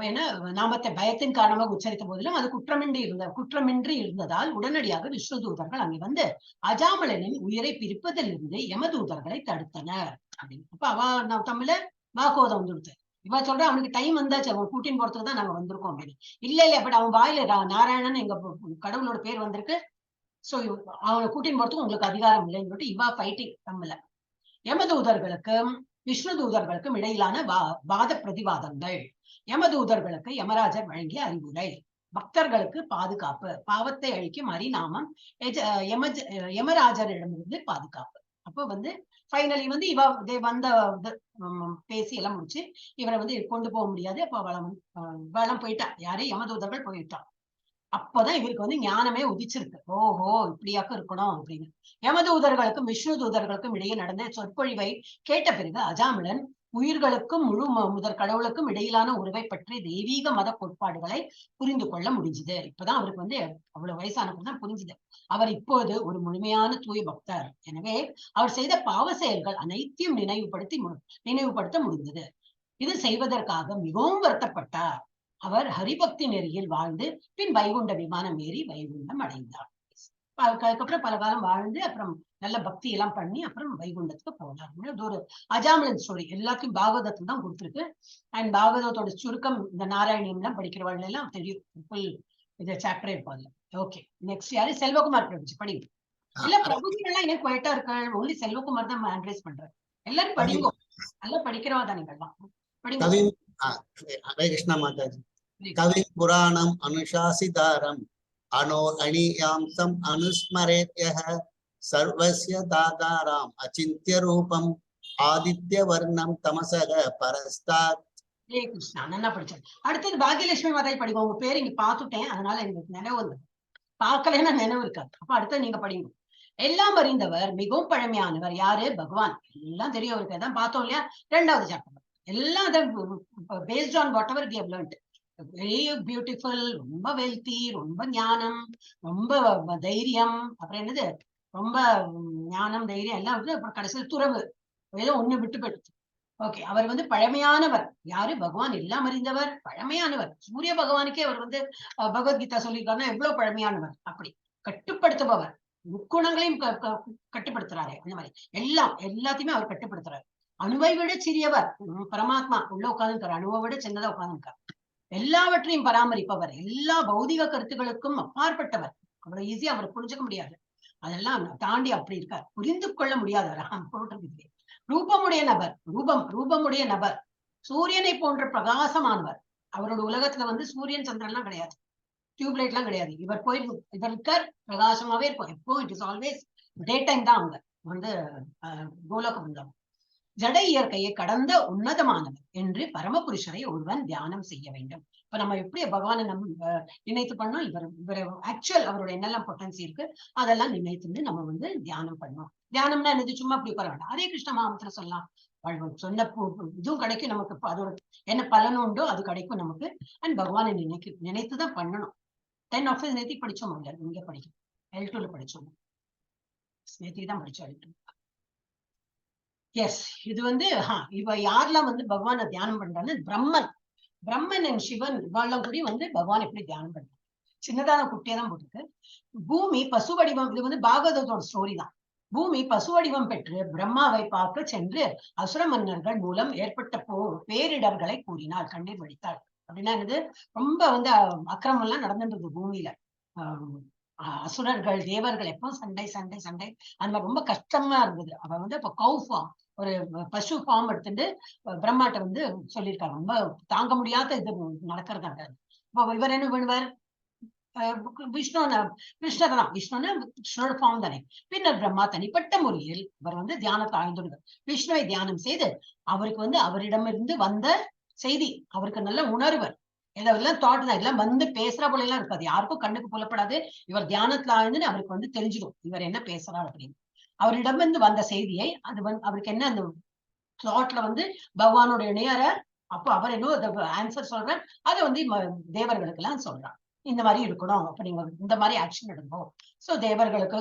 என்ன நாமத்தை பயத்தின் காரணமாக உச்சரித்த போதிலும் அது குற்றமின்றி இருந்ததால் உடனடியாக விஷ்ணு தூதர்கள் அங்கே வந்து அஜாமிலனின் உயிரை பிரிப்பதிலிருந்து யமதூதர்களை தடுத்தனர் அப்படின்னு. அப்ப அவ தமிழ வாக்கோதம் வந்துடுது. இவ சொல்ற அவனுக்கு டைம் வந்தாச்சு, அவன் கூட்டின்னு போறதுக்கு தான் நாங்க வந்திருக்கோம் அப்படின்னு. இல்ல பட் அவன் வாயில நாராயணன் எங்க கடவுளோட பேர் வந்திருக்கு, சோ அவனை கூட்டின்னு போறதுக்கு உங்களுக்கு அதிகாரம் இல்லைன்னு சொல்லிட்டு இவா ஃபைட்டிங் தமிழ. யமதூதர்களுக்கும் விஷ்ணு தூதர்களுக்கும் இடையிலான வாத பிரதிவாதங்கள், யமதூதர்களுக்கு யமராஜர் வழங்கிய அறிவுரை, பக்தர்களுக்கு பாதுகாப்பு, பாவத்தை அழிக்கும் ஹரிநாமம், யமராஜரிடமிருந்து பாதுகாப்பு. அப்போ வந்து ஃபைனலி வந்து வந்த பேசி எல்லாம் முடிச்சு இவரை வந்து கொண்டு போக முடியாது. அப்ப வளம் போயிட்டா, யாரு யமதூதர்கள் போயிட்டான். அப்பதான் இவருக்கு வந்து ஞானமே உதிச்சிருக்கு. ஓஹோ, இப்படியாக்க இருக்கணும் அப்படின்னு. யமதூதர்களுக்கும் விஷ்ணு தூதர்களுக்கும் இடையே நடந்த சொற்பொழிவை கேட்ட பிறகு அஜாமிளன் உயிர்களுக்கும் முதற் கடவுளுக்கும் இடையிலான உறவை பற்றி தெய்வீக மத கோட்பாடுகளை புரிந்து கொள்ள முடிஞ்சுது. இப்பதான் அவருக்கு வந்து அவ்வளவு வயசானப்பதான் புரிஞ்சுது. அவர் இப்போது ஒரு முழுமையான தூய பக்தர். எனவே அவர் செய்த பாவ செயல்கள் அனைத்தையும் நினைவுபடுத்த முடிந்தது. இது செய்வதற்காக மிகவும் வருத்தப்பட்டார். அவர் ஹரிபக்தி நெறியில் வாழ்ந்து பின் வைகுண்ட விமானம் ஏறி வைகுண்டம் அடைந்தார். அதுக்கப்புறம் பல காலம் வாழ்ந்து அப்புறம் நல்ல பக்தி எல்லாம் பண்ணி அப்புறம் வைகுண்டத்துக்கு போனார். இது ஒரு அஜாமிளன் ஸ்டோரி. எல்லாத்தையும் பாகவதத்துல தான் கொடுத்துருக்கு. அண்ட் பாகவதத்தோட சுருக்கம் இந்த நாராயணியம் எல்லாம் படிக்கிறவர்கள் எல்லாம் தெரியும். ஃபுல் இது சாப்டரே இருப்பாங்க. ஓகே, நெக்ஸ்ட் யாரு? செல்வகுமார் பிரபுஜி படிங்க. இல்ல பிரபுஜி எல்லாம் ஏன் குவைட்டா இருக்காங்க? ஒன்லி செல்வகுமார் தான் அட்ரைஸ் பண்றாரு. எல்லாரும் படிங்க, நல்லா படிக்கிறவா தான் நீங்கள்லாம் படிங்க.
ஹரே கிருஷ்ணா மாதாஜி. கவி புராணம் அனுசாசிதாரம் அணியாம்சம் அனுஸ்மரேத்யஹ சர்வஸ்ய தாதாராம் அச்சிந்த்ய ரூபம் ஆதித்ய வர்ணம் தமசக பரஸ்தாத்.
ஹரே கிருஷ்ணா, நல்லா படிச்சாரு. அடுத்தது பாகியலட்சுமி மாதாஜி படிங்க. உங்க பேர் இங்க பாத்துட்டேன், அதனால எனக்கு நினைவு வந்தது. பார்க்கலன்னா நினைவு இருக்காது. அப்ப அடுத்தது நீங்க படிங்க. எல்லாம் அறிந்தவர், மிகவும் பழமையானவர் யாரு? பகவான். எல்லாம் தெரியும் அவருக்கு. அதான் பார்த்தோம் இல்லையா 2வது சாப்டர். எல்லாம் based on whatever we have learned. Very beautiful, ரொம்ப வெல்தி, ரொம்ப ஞானம், ரொம்ப தைரியம், அப்புறம் என்னது ரொம்ப ஞானம் தைரியம் எல்லாம் வந்து அப்புறம் கடைசியில் துறவு ஏதோ ஒண்ணு விட்டு போயிடுச்சு. ஓகே, அவர் வந்து பழமையானவர் யாரு? பகவான். எல்லாம் அறிந்தவர், பழமையானவர். சூரிய பகவானுக்கே அவர் வந்து பகவத்கீதா சொல்லியிருக்காருன்னா எவ்வளவு பழமையானவர். அப்படி கட்டுப்படுத்துபவர், முக்குணங்களையும் கட்டுப்படுத்துறாரு. அந்த மாதிரி எல்லாத்தையுமே அவர் கட்டுப்படுத்துறாரு. அணுவை விட சிறியவர் பரமாத்மா உள்ள உட்கார்ந்துருக்காரு. அணுவை விட சின்னதா உட்கார்ந்துருக்காரு. எல்லாவற்றையும் பராமரிப்பவர், எல்லா பௌதிக கருத்துக்களுக்கும் அப்பாற்பட்டவர். அவ்வளவு ஈஸியா அவர் புரிஞ்சுக்க முடியாது. அதெல்லாம் தாண்டி அப்படி இருக்கார். புரிந்து கொள்ள முடியாதவர். ரூபமுடைய நபர், ரூபமுடைய நபர், சூரியனை போன்ற பிரகாசமானவர். அவரோட உலகத்துல வந்து சூரியன் சந்திரன் எல்லாம் கிடையாது, டியூப்லைட் எல்லாம் கிடையாது. இவர் இருக்கார், பிரகாசமாவே இருக்கும். எப்போ it is always day time தான் அவங்க வந்து கோலோக பிருந்தாவன். ஜட இயற்கையை கடந்த உன்னதமானவர் என்று பரமபுருஷரை ஒருவன் தியானம் செய்ய வேண்டும். இப்ப நம்ம எப்படி பகவானை நினைத்து பண்ணோம், இவர் ஆக்சுவல் அவரோட என்னெல்லாம் பொட்டன்சி இருக்கு அதெல்லாம் நினைத்து நம்ம வந்து தியானம் பண்ணோம். தியானம்னா என்னது? சும்மா அப்படி உட்கார வேண்டாம். ஹரே கிருஷ்ண மாமத்துல சொல்லலாம். சொன்ன இதுவும் கிடைக்கும் நமக்கு. அதோட என்ன பலனும் உண்டோ அது கிடைக்கும் நமக்கு. அண்ட் பகவானை நினைத்துதான் பண்ணணும். 10 ஆஃபீஸ் நேத்தி படிச்சோம் இல்ல, இங்க படிக்கணும். L2ல படிச்சோம், நேத்தி தான் படிச்சோம் L2. எஸ், இது வந்து இவ யாரெல்லாம் வந்து பகவானை தியானம் பண்றான்னு பிரம்மன் அண்ட் சிவன் இவாள்லாம் கூடி வந்து பகவான் எப்படி தியானம் பண்றாங்க. சின்னதான குட்டியா தான் போட்டுருக்கு. பூமி பசு வடிவம், இது வந்து பாகவதத்தோட ஸ்டோரி தான். பூமி பசு வடிவம் பெற்று பிரம்மாவை பார்க்க சென்று அசுர மன்னர்கள் மூலம் ஏற்பட்ட பேரிடர்களை கூறினாள், கண்ணீர் வடித்தாள். அப்படின்னா என்னது? ரொம்ப வந்து அக்கிரமம் எல்லாம் நடந்துட்டு பூமியில. அசுரர்கள் தேவர்கள் எப்போ சண்டை அந்த மாதிரி ரொம்ப கஷ்டமா இருந்தது. அவ வந்து இப்ப கவு ஃபார்ம், ஒரு பசு ஃபார்ம் எடுத்துட்டு பிரம்மாட்ட வந்து சொல்லியிருக்காங்க. ரொம்ப தாங்க முடியாத இது நடக்கிறதாங்க. இப்போ இவர் என்ன பண்ணுவார்? விஷ்ணுவோட ஃபார்ம் தானே. பின்னர் பிரம்மா தனிப்பட்ட முறையில் இவர் வந்து தியானத்தை ஆழ்ந்துடுவார். விஷ்ணுவை தியானம் செய்து அவருக்கு வந்து அவரிடமிருந்து வந்த செய்தி அவருக்கு நல்ல உணர்வர். இதெல்லாம் தாட் தான். இதெல்லாம் வந்து பேசுற போல எல்லாம் இருக்காது, யாருக்கும் கண்ணுக்கு புலப்படாது. இவர் தியானத்துல ஆழ்ந்துன்னு அவருக்கு வந்து தெரிஞ்சிடும் இவர் என்ன பேசுறாரு அப்படின்னு. அவரிடமிருந்து வந்த செய்தியை அது வந்து அவருக்கு என்ன அந்த தாட்ல வந்து பகவானோட இணையற, அப்போ அவர் என்ன ஆன்சர் சொல்றார், அதை வந்து தேவர்களுக்கு எல்லாம் சொல்றார். இந்த மாதிரி இருக்கணும், அப்ப நீங்க இந்த மாதிரி ஆக்ஷன் எடுக்கணும். சோ தேவர்களுக்கு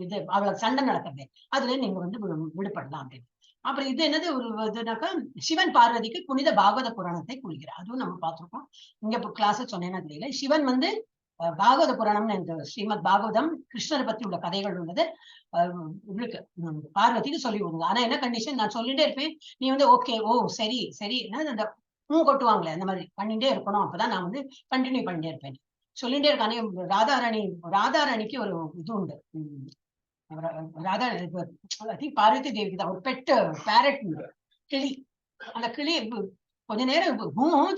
இது அவளுக்கு சண்டை நடக்கிறது, அதுல நீங்க வந்து விடுபடலாம் அப்படின்னு. அப்புறம் இது என்னது ஒரு இதுனாக்கா சிவன் பார்வதிக்கு புனித பாகவத புராணத்தை கூறுகிறார். அதுவும் நம்ம பார்த்திருக்கோம். இங்க இப்போ கிளாஸ் சொன்னேன்னா தெரியல. சிவன் வந்து பாகவத புராணம்னு இந்த ஸ்ரீமத் பாகவதம் கிருஷ்ணரை பத்தி உள்ள கதைகள் உள்ளது இவருக்கு பார்வதிக்கு சொல்லி விடுங்க. ஆனா என்ன கண்டிஷன்? நான் சொல்லிட்டே இருப்பேன், நீ வந்து ஓகே ஓ சரி சரி அந்த கொட்டுவாங்களே அந்த மாதிரி பண்ணிட்டே இருக்கணும். அப்பதான் நான் வந்து கண்டினியூ பண்ணிட்டே இருப்பேன். சொல்லிட்டே இருக்கானே. ராதாராணிக்கு ஒரு இது உண்டு, ராதா ஐ திங்க் பார்வதி தேவிக்கு தான் ஒரு பெட்டு பேரட் கிளி. அந்த கிளி கொஞ்ச நேரம்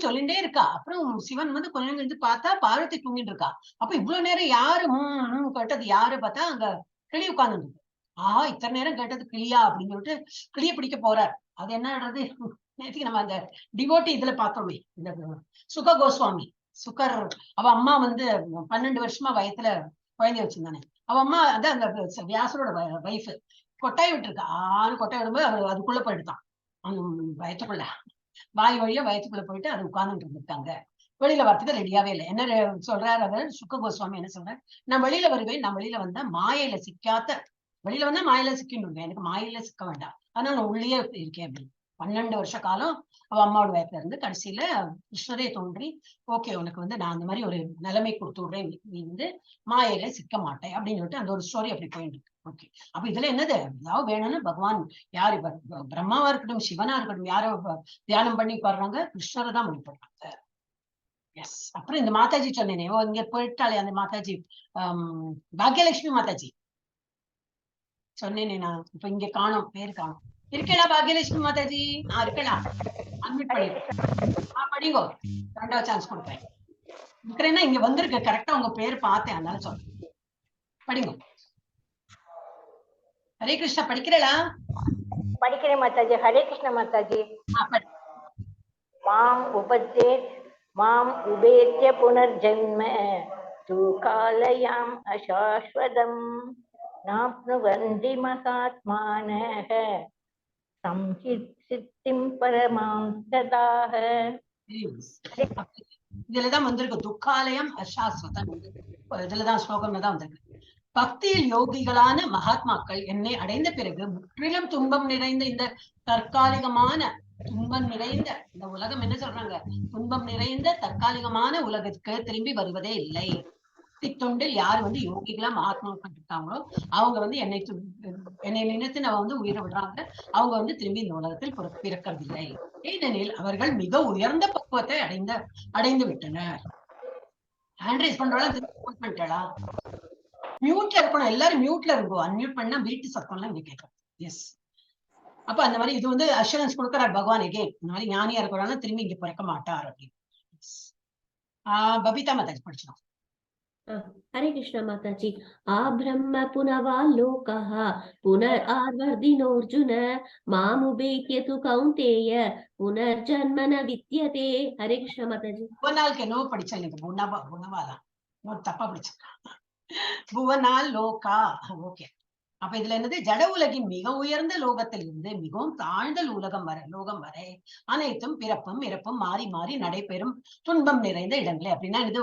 சொல்லிட்டே இருக்கா. அப்புறம் சிவன் வந்து கொஞ்ச நேரம் இருந்து பார்த்தா பார்வதி தூங்கிட்டு இருக்கா. அப்ப இவ்வளவு நேரம் யாரு கேட்டது யாரு பார்த்தா அங்க கிளி உட்கார்ந்து இருக்கு. இத்தனை நேரம் கேட்டது கிளியா அப்படின்னு சொல்லிட்டு கிளிய பிடிக்க போறார். அது என்னன்றது நேற்றுக்கு நம்ம அந்த டிவோட்டி இதுல பார்த்தோமே, இந்த சுக கோஸ்வாமி சுகர் அவ அம்மா வந்து 12 வருஷமா வயத்துல குழந்தைய வச்சிருந்தானே. அவ அம்மா அதான் அந்த வியாசரோட வைஃப் கொட்டாய் விட்டுருக்கா. கொட்டாய் விடும்போது அவர் அதுக்குள்ள போயிடுதான். வயத்துக்குள்ள வாய் வழியா வயத்துக்குள்ள போயிட்டு அது உட்கார்ந்துட்டு இருந்திருக்காங்க. வெளியில வரத்துக்கு ரெடியாவே இல்லை. என்ன சொல்றாரு அவர் சுக்க கோஸ்வாமி என்ன சொல்றாரு, நான் வெளியில வருவேன், நான் வெளியில வந்தா மாயையில சிக்காத, வெளியில வந்தா மாயில சிக்கின்னு எனக்கு மாயில சிக்க வேண்டாம், அதனால நான் உள்ளே இருக்கேன் அப்படின்னு. 12 வருஷ காலம் அவ அம்மாவோட வயத்துல இருந்து கடைசியில கிருஷ்ணரே தோன்றி ஓகே உனக்கு வந்து நான் அந்த மாதிரி ஒரு நிலைமை கொடுத்து விடுறேன், நீ வந்து மாயையில சிக்க மாட்டேன் அப்படின்னு சொல்லிட்டு அந்த ஒரு ஸ்டோரி அப்படி போயிட்டு இருக்கு. ஓகே, அப்ப இதுல என்னது ஏதாவது வேணும்னு பகவான் யாரு பிரம்மாவா இருக்கட்டும் சிவனா இருக்கட்டும் யாரோ தியானம் பண்ணி உட்காடுறாங்க, கிருஷ்ணரை தான் வழிபடுறாங்க. எஸ். அப்புறம் இந்த மாதாஜி சொன்னேனே இங்க போயிட்டாலே அந்த மாதாஜி பாக்யலட்சுமி மாதாஜி சொன்னேனே நான், இப்ப இங்க காணும் பேரு காணும். இருக்கலா பாக்யலட்சுமி மாதாஜி? இருக்கலாம், அட்மிட் பண்ணிருக்கேன். படிங்கோ, 2வது சான்ஸ் கொடுப்பேன். இருக்கிறேன்னா இங்க வந்திருக்கு கரெக்டா உங்க பேர் பார்த்தேன், அதனால சொல்றேன். படிங்கோ. ஹரே கிருஷ்ணா படிக்கிறேளா?
படிக்கிறேன் மாதாஜி. ஹரே கிருஷ்ண மாதாஜி. மாம் உபஜ்ஜேத் மாம் உபேத்ய புனர்ஜன்ம தூ காலயாம் அசாஸ்வதம் நாப்னுவந்தி மகாத்மானஹ சம்சித்திம் பரமாம் ததாக.
இதுலதான் வந்திருக்கு துக்காலயம் அசாஸ்வதம், இதுலதான் ஸ்லோகம்ல தான் வந்திருக்கு. பக்தியில் யோகிகளான மகாத்மாக்கள் என்னை அடைந்த பிறகு முற்றிலும் துன்பம் நிறைந்த இந்த தற்காலிகமான துன்பம் நிறைந்த இந்த உலகம் என்ன சொல்றாங்க, துன்பம் நிறைந்த தற்காலிகமான உலகத்துக்கு திரும்பி வருவதே இல்லை. தொண்டில் யார் வந்து யோகிகளா மகாத்மாக்கள் இருக்காங்களோ அவங்க வந்து என்னை நினைத்து நம்ம வந்து உயிரை விடுறாங்க, அவங்க வந்து திரும்பி இந்த உலகத்தில் பிறக்கவில்லை. ஏனெனில் அவர்கள் மிக உயர்ந்த பக்குவத்தை அடைந்து விட்டனர். ஹேண்ட்ரைஸ் பண்றாளா? மியூட்ல இருக்கணும், எல்லாரும் மியூட்ல இருக்கும். அன்மியூட் பண்ணா வீட்டு சத்தம்லாம் இங்க கேட்கும். எஸ். அப்ப அந்த மாதிரி இது வந்து அஷூரன்ஸ் கொடுக்கிறார் பகவான் எகேன், இந்த மாதிரி ஞானியா இருக்கிறாங்க திரும்பி இங்க பிறக்க மாட்டார் அப்படின்னு. பபிதா மாதாஜி படிச்சிடும்.
हरे कृष्ण माताजी. आब्रह्म पुनवाल्लोकः पुनरावर्तिनोऽर्जुन मामुपेत्य तु कौन्तेय पुनर्जन्म न विद्यते. हरे कृष्ण माताजी.
புவனால் கே நோ படிச்சா நீங்க புவனவாலா தப்பா படிச்சா புவனால் லோகா. ஓகே, அப்ப இதுல என்னது, ஜட உலகின் மிக உயர்ந்த லோகத்தில் இருந்து மிகவும் தாழ்ந்த லோகம் வரை அனைத்தும் பிறப்பும் இறப்பும் மாறி மாறி நடைபெறும் துன்பம் நிறைந்த இடங்களே. அப்படின்னா இது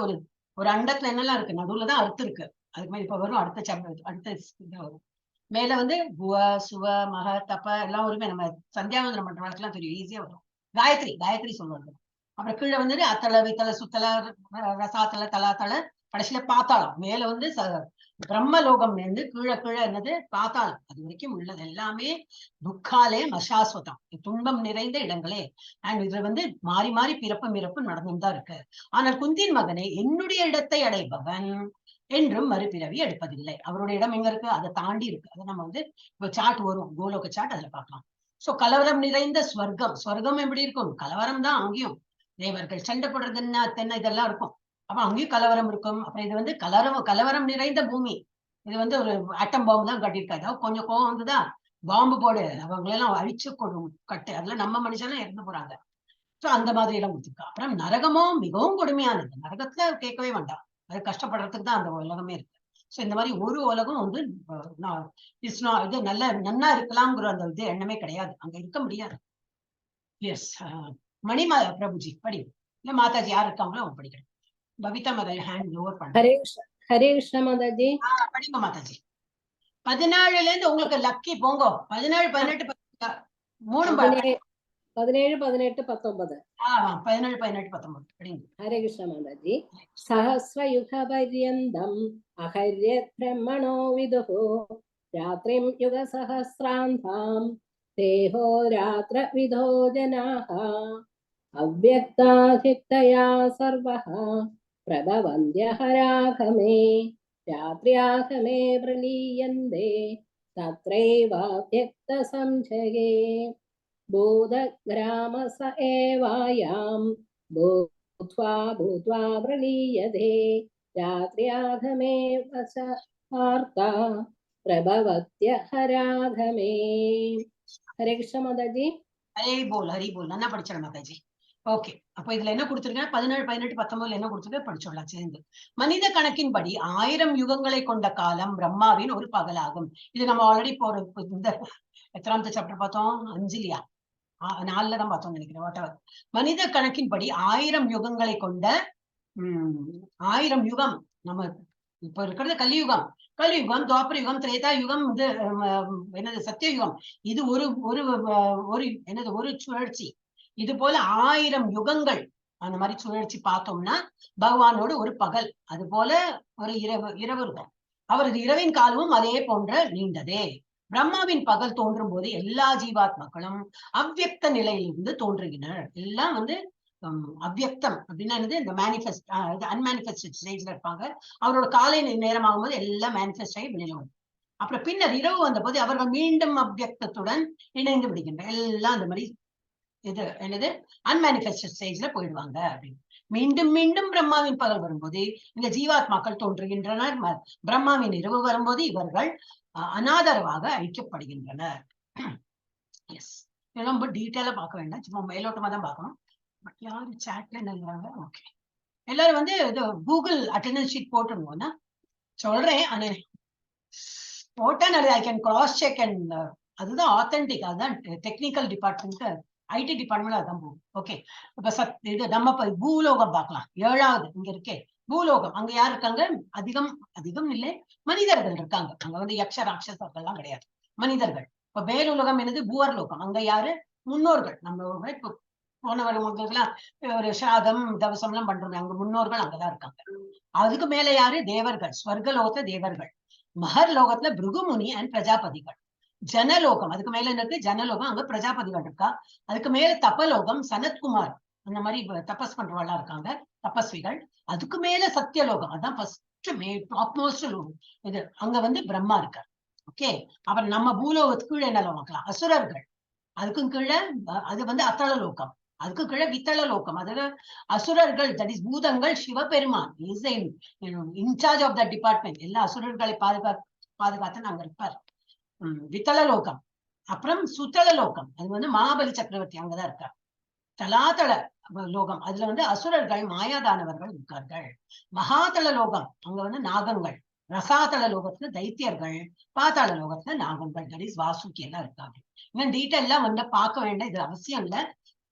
ஒரு அண்டத்துல என்னெல்லாம் இருக்கு, நடுவுலதான் அர்த்தம் இருக்கு. அதுக்கு மாதிரி இப்ப வரும் அடுத்த வரும். மேல வந்து புவ சுவ மக தப்ப எல்லாம் வருமே, நம்ம சந்தியாவந்தனம் பண்ற வழக்கெல்லாம் தெரியும், ஈஸியா வரும். காயத்ரி சொல்லுவாங்க. அப்புறம் கீழே வந்து அத்தள வித்தள சுத்தல ரசாத்தள தலாத்தள கடைசியில பாத்தாளம். மேல வந்து பிரம்மலோகம் இருந்து கீழே என்னது பாத்தாளம், அது வரைக்கும் உள்ளது எல்லாமே துக்காலே அசாஸ்வதம், துன்பம் நிறைந்த இடங்களே. அண்ட் இதுல வந்து மாறி மாறி பிறப்பும் இறப்பும் நடந்துதான் இருக்கு. ஆனால் குந்தின் மகனே, என்னுடைய இடத்தை அடைபவன் என்றும் மறுபிறவி எடுப்பதில்லை. அவருடைய இடம் எங்க இருக்கு, அதை தாண்டி இருக்கு. அதை நம்ம வந்து இப்போ சாட் வரும், கோலோக சாட், அதுல பார்க்கலாம். சோ கலவரம் நிறைந்த ஸ்வர்க்கம் எப்படி இருக்கும், கலவரம் தான் அங்கேயும். தேவர்கள் சண்டை போடுறது என்ன இதெல்லாம் இருக்கும். அப்ப அங்கேயும் கலவரம் இருக்கும். அப்புறம் இது வந்து கலவரம் நிறைந்த பூமி. இது வந்து ஒரு ஆட்டம் பாம்பு தான் கட்டியிருக்காது. கொஞ்சம் கோவம் வந்துதான் பாம்பு போடு, அவங்களெல்லாம் அழிச்சு கட்டு, அதுல நம்ம மனுஷன்லாம் இறந்து போறாங்க. சோ அந்த மாதிரி எல்லாம் கொடுத்துருக்கா. அப்புறம் நரகமும் மிகவும் கொடுமையானது. நரகத்துல கேட்கவே வேண்டாம், அது கஷ்டப்படுறதுக்கு தான் அந்த உலகமே இருக்கு. சோ இந்த மாதிரி ஒரு உலகம் வந்து இது நன்னா இருக்கலாம்ங்கிற அந்த இது எண்ணமே கிடையாது, அங்க இருக்க முடியாது. எஸ். மணிமா பிரபுஜி படி, இல்ல மாதாஜி யார் இருக்காங்களோ அவங்க படிக்கணும். பவிதா மாதாஜி ஹேண்ட் லோவர் பண்ண.
ஹரே கிருஷ்ண மாதாஜி.
படிங்க மாதாஜி. 14ல இருந்து உங்களுக்கு லக்கி போங்க. 17 18 3
17 18 19.
17 18 19 படிங்க.
ஹரே கிருஷ்ண மாதாஜி. சஹஸ்ரயுக பர்யந்தம் அஹர்யத் பிரம்மணோ விதுஹு ராத்ரிம் யுக சஹஸ்ராந்தாம் தேஹோ ராத்ர விதோ ஜனாஹ அவ்யக்தாதிக்தயா சர்வஹ பிரபவந்த்யஹ ராகமே रात्र्यागमे प्रलीयन्ते तत्रैवाव्यक्तसंशये बोधग्राम स एवायां भूत्वा प्रलीयते रात्र्यागमे वशार्ता प्रभवत्य हरागमे. हरे कृष्ण माताजी.
ஹரி போல் நல்லா படிச்சிடும் மாதாஜி. ஓகே, அப்ப இதுல என்ன கொடுத்துருக்கேன்? 17, 18, 19 என்ன கொடுத்துருக்கேன் படிச்சோடலாம் சேர்ந்து. மனித கணக்கின்படி 1000 யுகங்களை கொண்ட காலம் பிரம்மாவின் ஒரு பகலாகும். இது நம்ம ஆல்ரெடி போற இந்த எத்தனாவது சாப்டர் பார்த்தோம்? 5லியா 4ல தான் பார்த்தோம் நினைக்கிறேன். வாட்டவர். மனித கணக்கின்படி 1000 யுகங்களை கொண்ட 1000 யுகம். நம்ம இப்ப இருக்கிறது கலியுகம், துவாபர யுகம், திரேதா யுகம், இது என்னது சத்தியயுகம். இது ஒரு சுழற்சி. இது போல 1000 யுகங்கள் அந்த மாதிரி சுழற்சி பார்த்தோம்னா பகவானோட ஒரு பகல். அது போல ஒரு இரவு இருக்கும். அவரது இரவின் காலமும் அதே போன்ற நீண்டதே. பிரம்மாவின் பகல் தோன்றும் போது எல்லா ஜீவாத்மாக்களும் அவ்வியக்த நிலையிலிருந்து தோன்றுகின்றனர். எல்லாம் அவ்வியக்தம் அப்படின்னா என்னது? இந்த மேனிஃபெஸ்ட் அன்மேனிஃபெஸ்டட் ஸ்டேஜ்ல இருப்பாங்க. அவரோட காலை நேரம் ஆகும்போது எல்லாம் மேனிஃபெஸ்ட் ஆகி வெளியில வரும். அப்புறம் பின்னர் இரவு வந்த போது அவர்கள் மீண்டும் அவ்வியக்தத்துடன் இணைந்து விடுகின்றனர். எல்லாம் அந்த மாதிரி இது என்னது அன்மேனிஃபெஸ்டட் ஸ்டேஜ்ல போயிடுவாங்க அப்படின்னு. மீண்டும் மீண்டும் பிரம்மாவின் பகல் வரும்போது இந்த ஜீவாத்மாக்கள் தோன்றுகின்றனர். பிரம்மாவின் இரவு வரும்போது இவர்கள் அனாதரவாக அழிக்கப்படுகின்றனர். எஸ், ரொம்ப டீட்டெயிலா பார்க்க வேண்டாம், சும்மா மேலோட்டமா தான் பார்க்கணும். பட் யாரு சாட்ல என்னங்கிறாங்க? ஓகே, எல்லாரும் இது கூகுள் அட்டெண்டன்ஸ் ஷீட் போட்டுருங்கண்ணா சொல்றேன். போட்டா I can cross check and அதுதான் ஆத்தென்டிக். அதுதான் டெக்னிக்கல் டிபார்ட்மெண்ட், ஐடி டிபார்ட்மெண்ட் அதான் போகும். ஓகே, இப்ப இது நம்ம பூலோகம் பார்க்கலாம். 7வது இங்க இருக்கே பூலோகம். அங்க யார் இருக்காங்க? அதிகம் இல்லை, மனிதர்கள் இருக்காங்க. அங்க யக்ஷ ராட்சசர்கள்லாம் கிடையாது, மனிதர்கள். இப்ப மேலுலகம் என்னது? பூவர் லோகம். அங்க யாரு? முன்னோர்கள். நம்ம இப்ப போனவர்களுக்கெல்லாம் ஒரு சிராதம் தவசம் எல்லாம் பண்றோம், அங்க முன்னோர்கள் அங்கதான் இருக்காங்க. அதுக்கு மேல யாரு? தேவர்கள், ஸ்வர்கலோகத்துல தேவர்கள். மகர் லோகத்துல பிருகுமுனி அண்ட் பிரஜாபதிகள். ஜனலோகம், அதுக்கு மேல இருக்கு ஜனலோகம், அங்க பிரஜாபதிகள் இருக்கா. அதுக்கு மேல தபலோகம், சனத்குமார் அந்த மாதிரி தபஸ் பண்றவங்களா இருக்காங்க, தபஸ்விகள். அதுக்கு மேல சத்தியலோகம், அதான் ஃபர்ஸ்ட் டாப் மோஸ்ட் இது. அங்க பிரம்மா இருக்கார். ஓகே, அப்புறம் நம்ம பூலோகத்துக்கு கீழே என்ன பார்க்கலாம்? அசுரர்கள். அதுக்கும் கீழே அது அத்தள லோகம். அதுக்கு கீழே வித்தள லோகம். அதுல அசுரர்கள், தட் இஸ் பூதங்கள். Sivaperuman is in charge of the department. எல்லா அசுரர்களை பாதுகாத்து நாங்க இருப்பார். வித்தள லோகம். அப்புறம் சுத்தள லோகம், அது மகாபலி சக்கரவர்த்தி அங்கதான் இருக்கார். தலாதள லோகம், அதுல அசுரர்கள், மாயாதானவர்கள் இருக்கார்கள். மகாதள லோகம், அங்க நாகங்கள். ரசாதள லோகத்துல தைத்தியர்கள், பாதாள லோகத்துல நாகங்கள், தட் இஸ் வாசுகி எல்லாம் இருக்காங்க. இன்னும் டீட்டெயில் எல்லாம் பார்க்க வேண்டாம், இது அவசியம் இல்ல,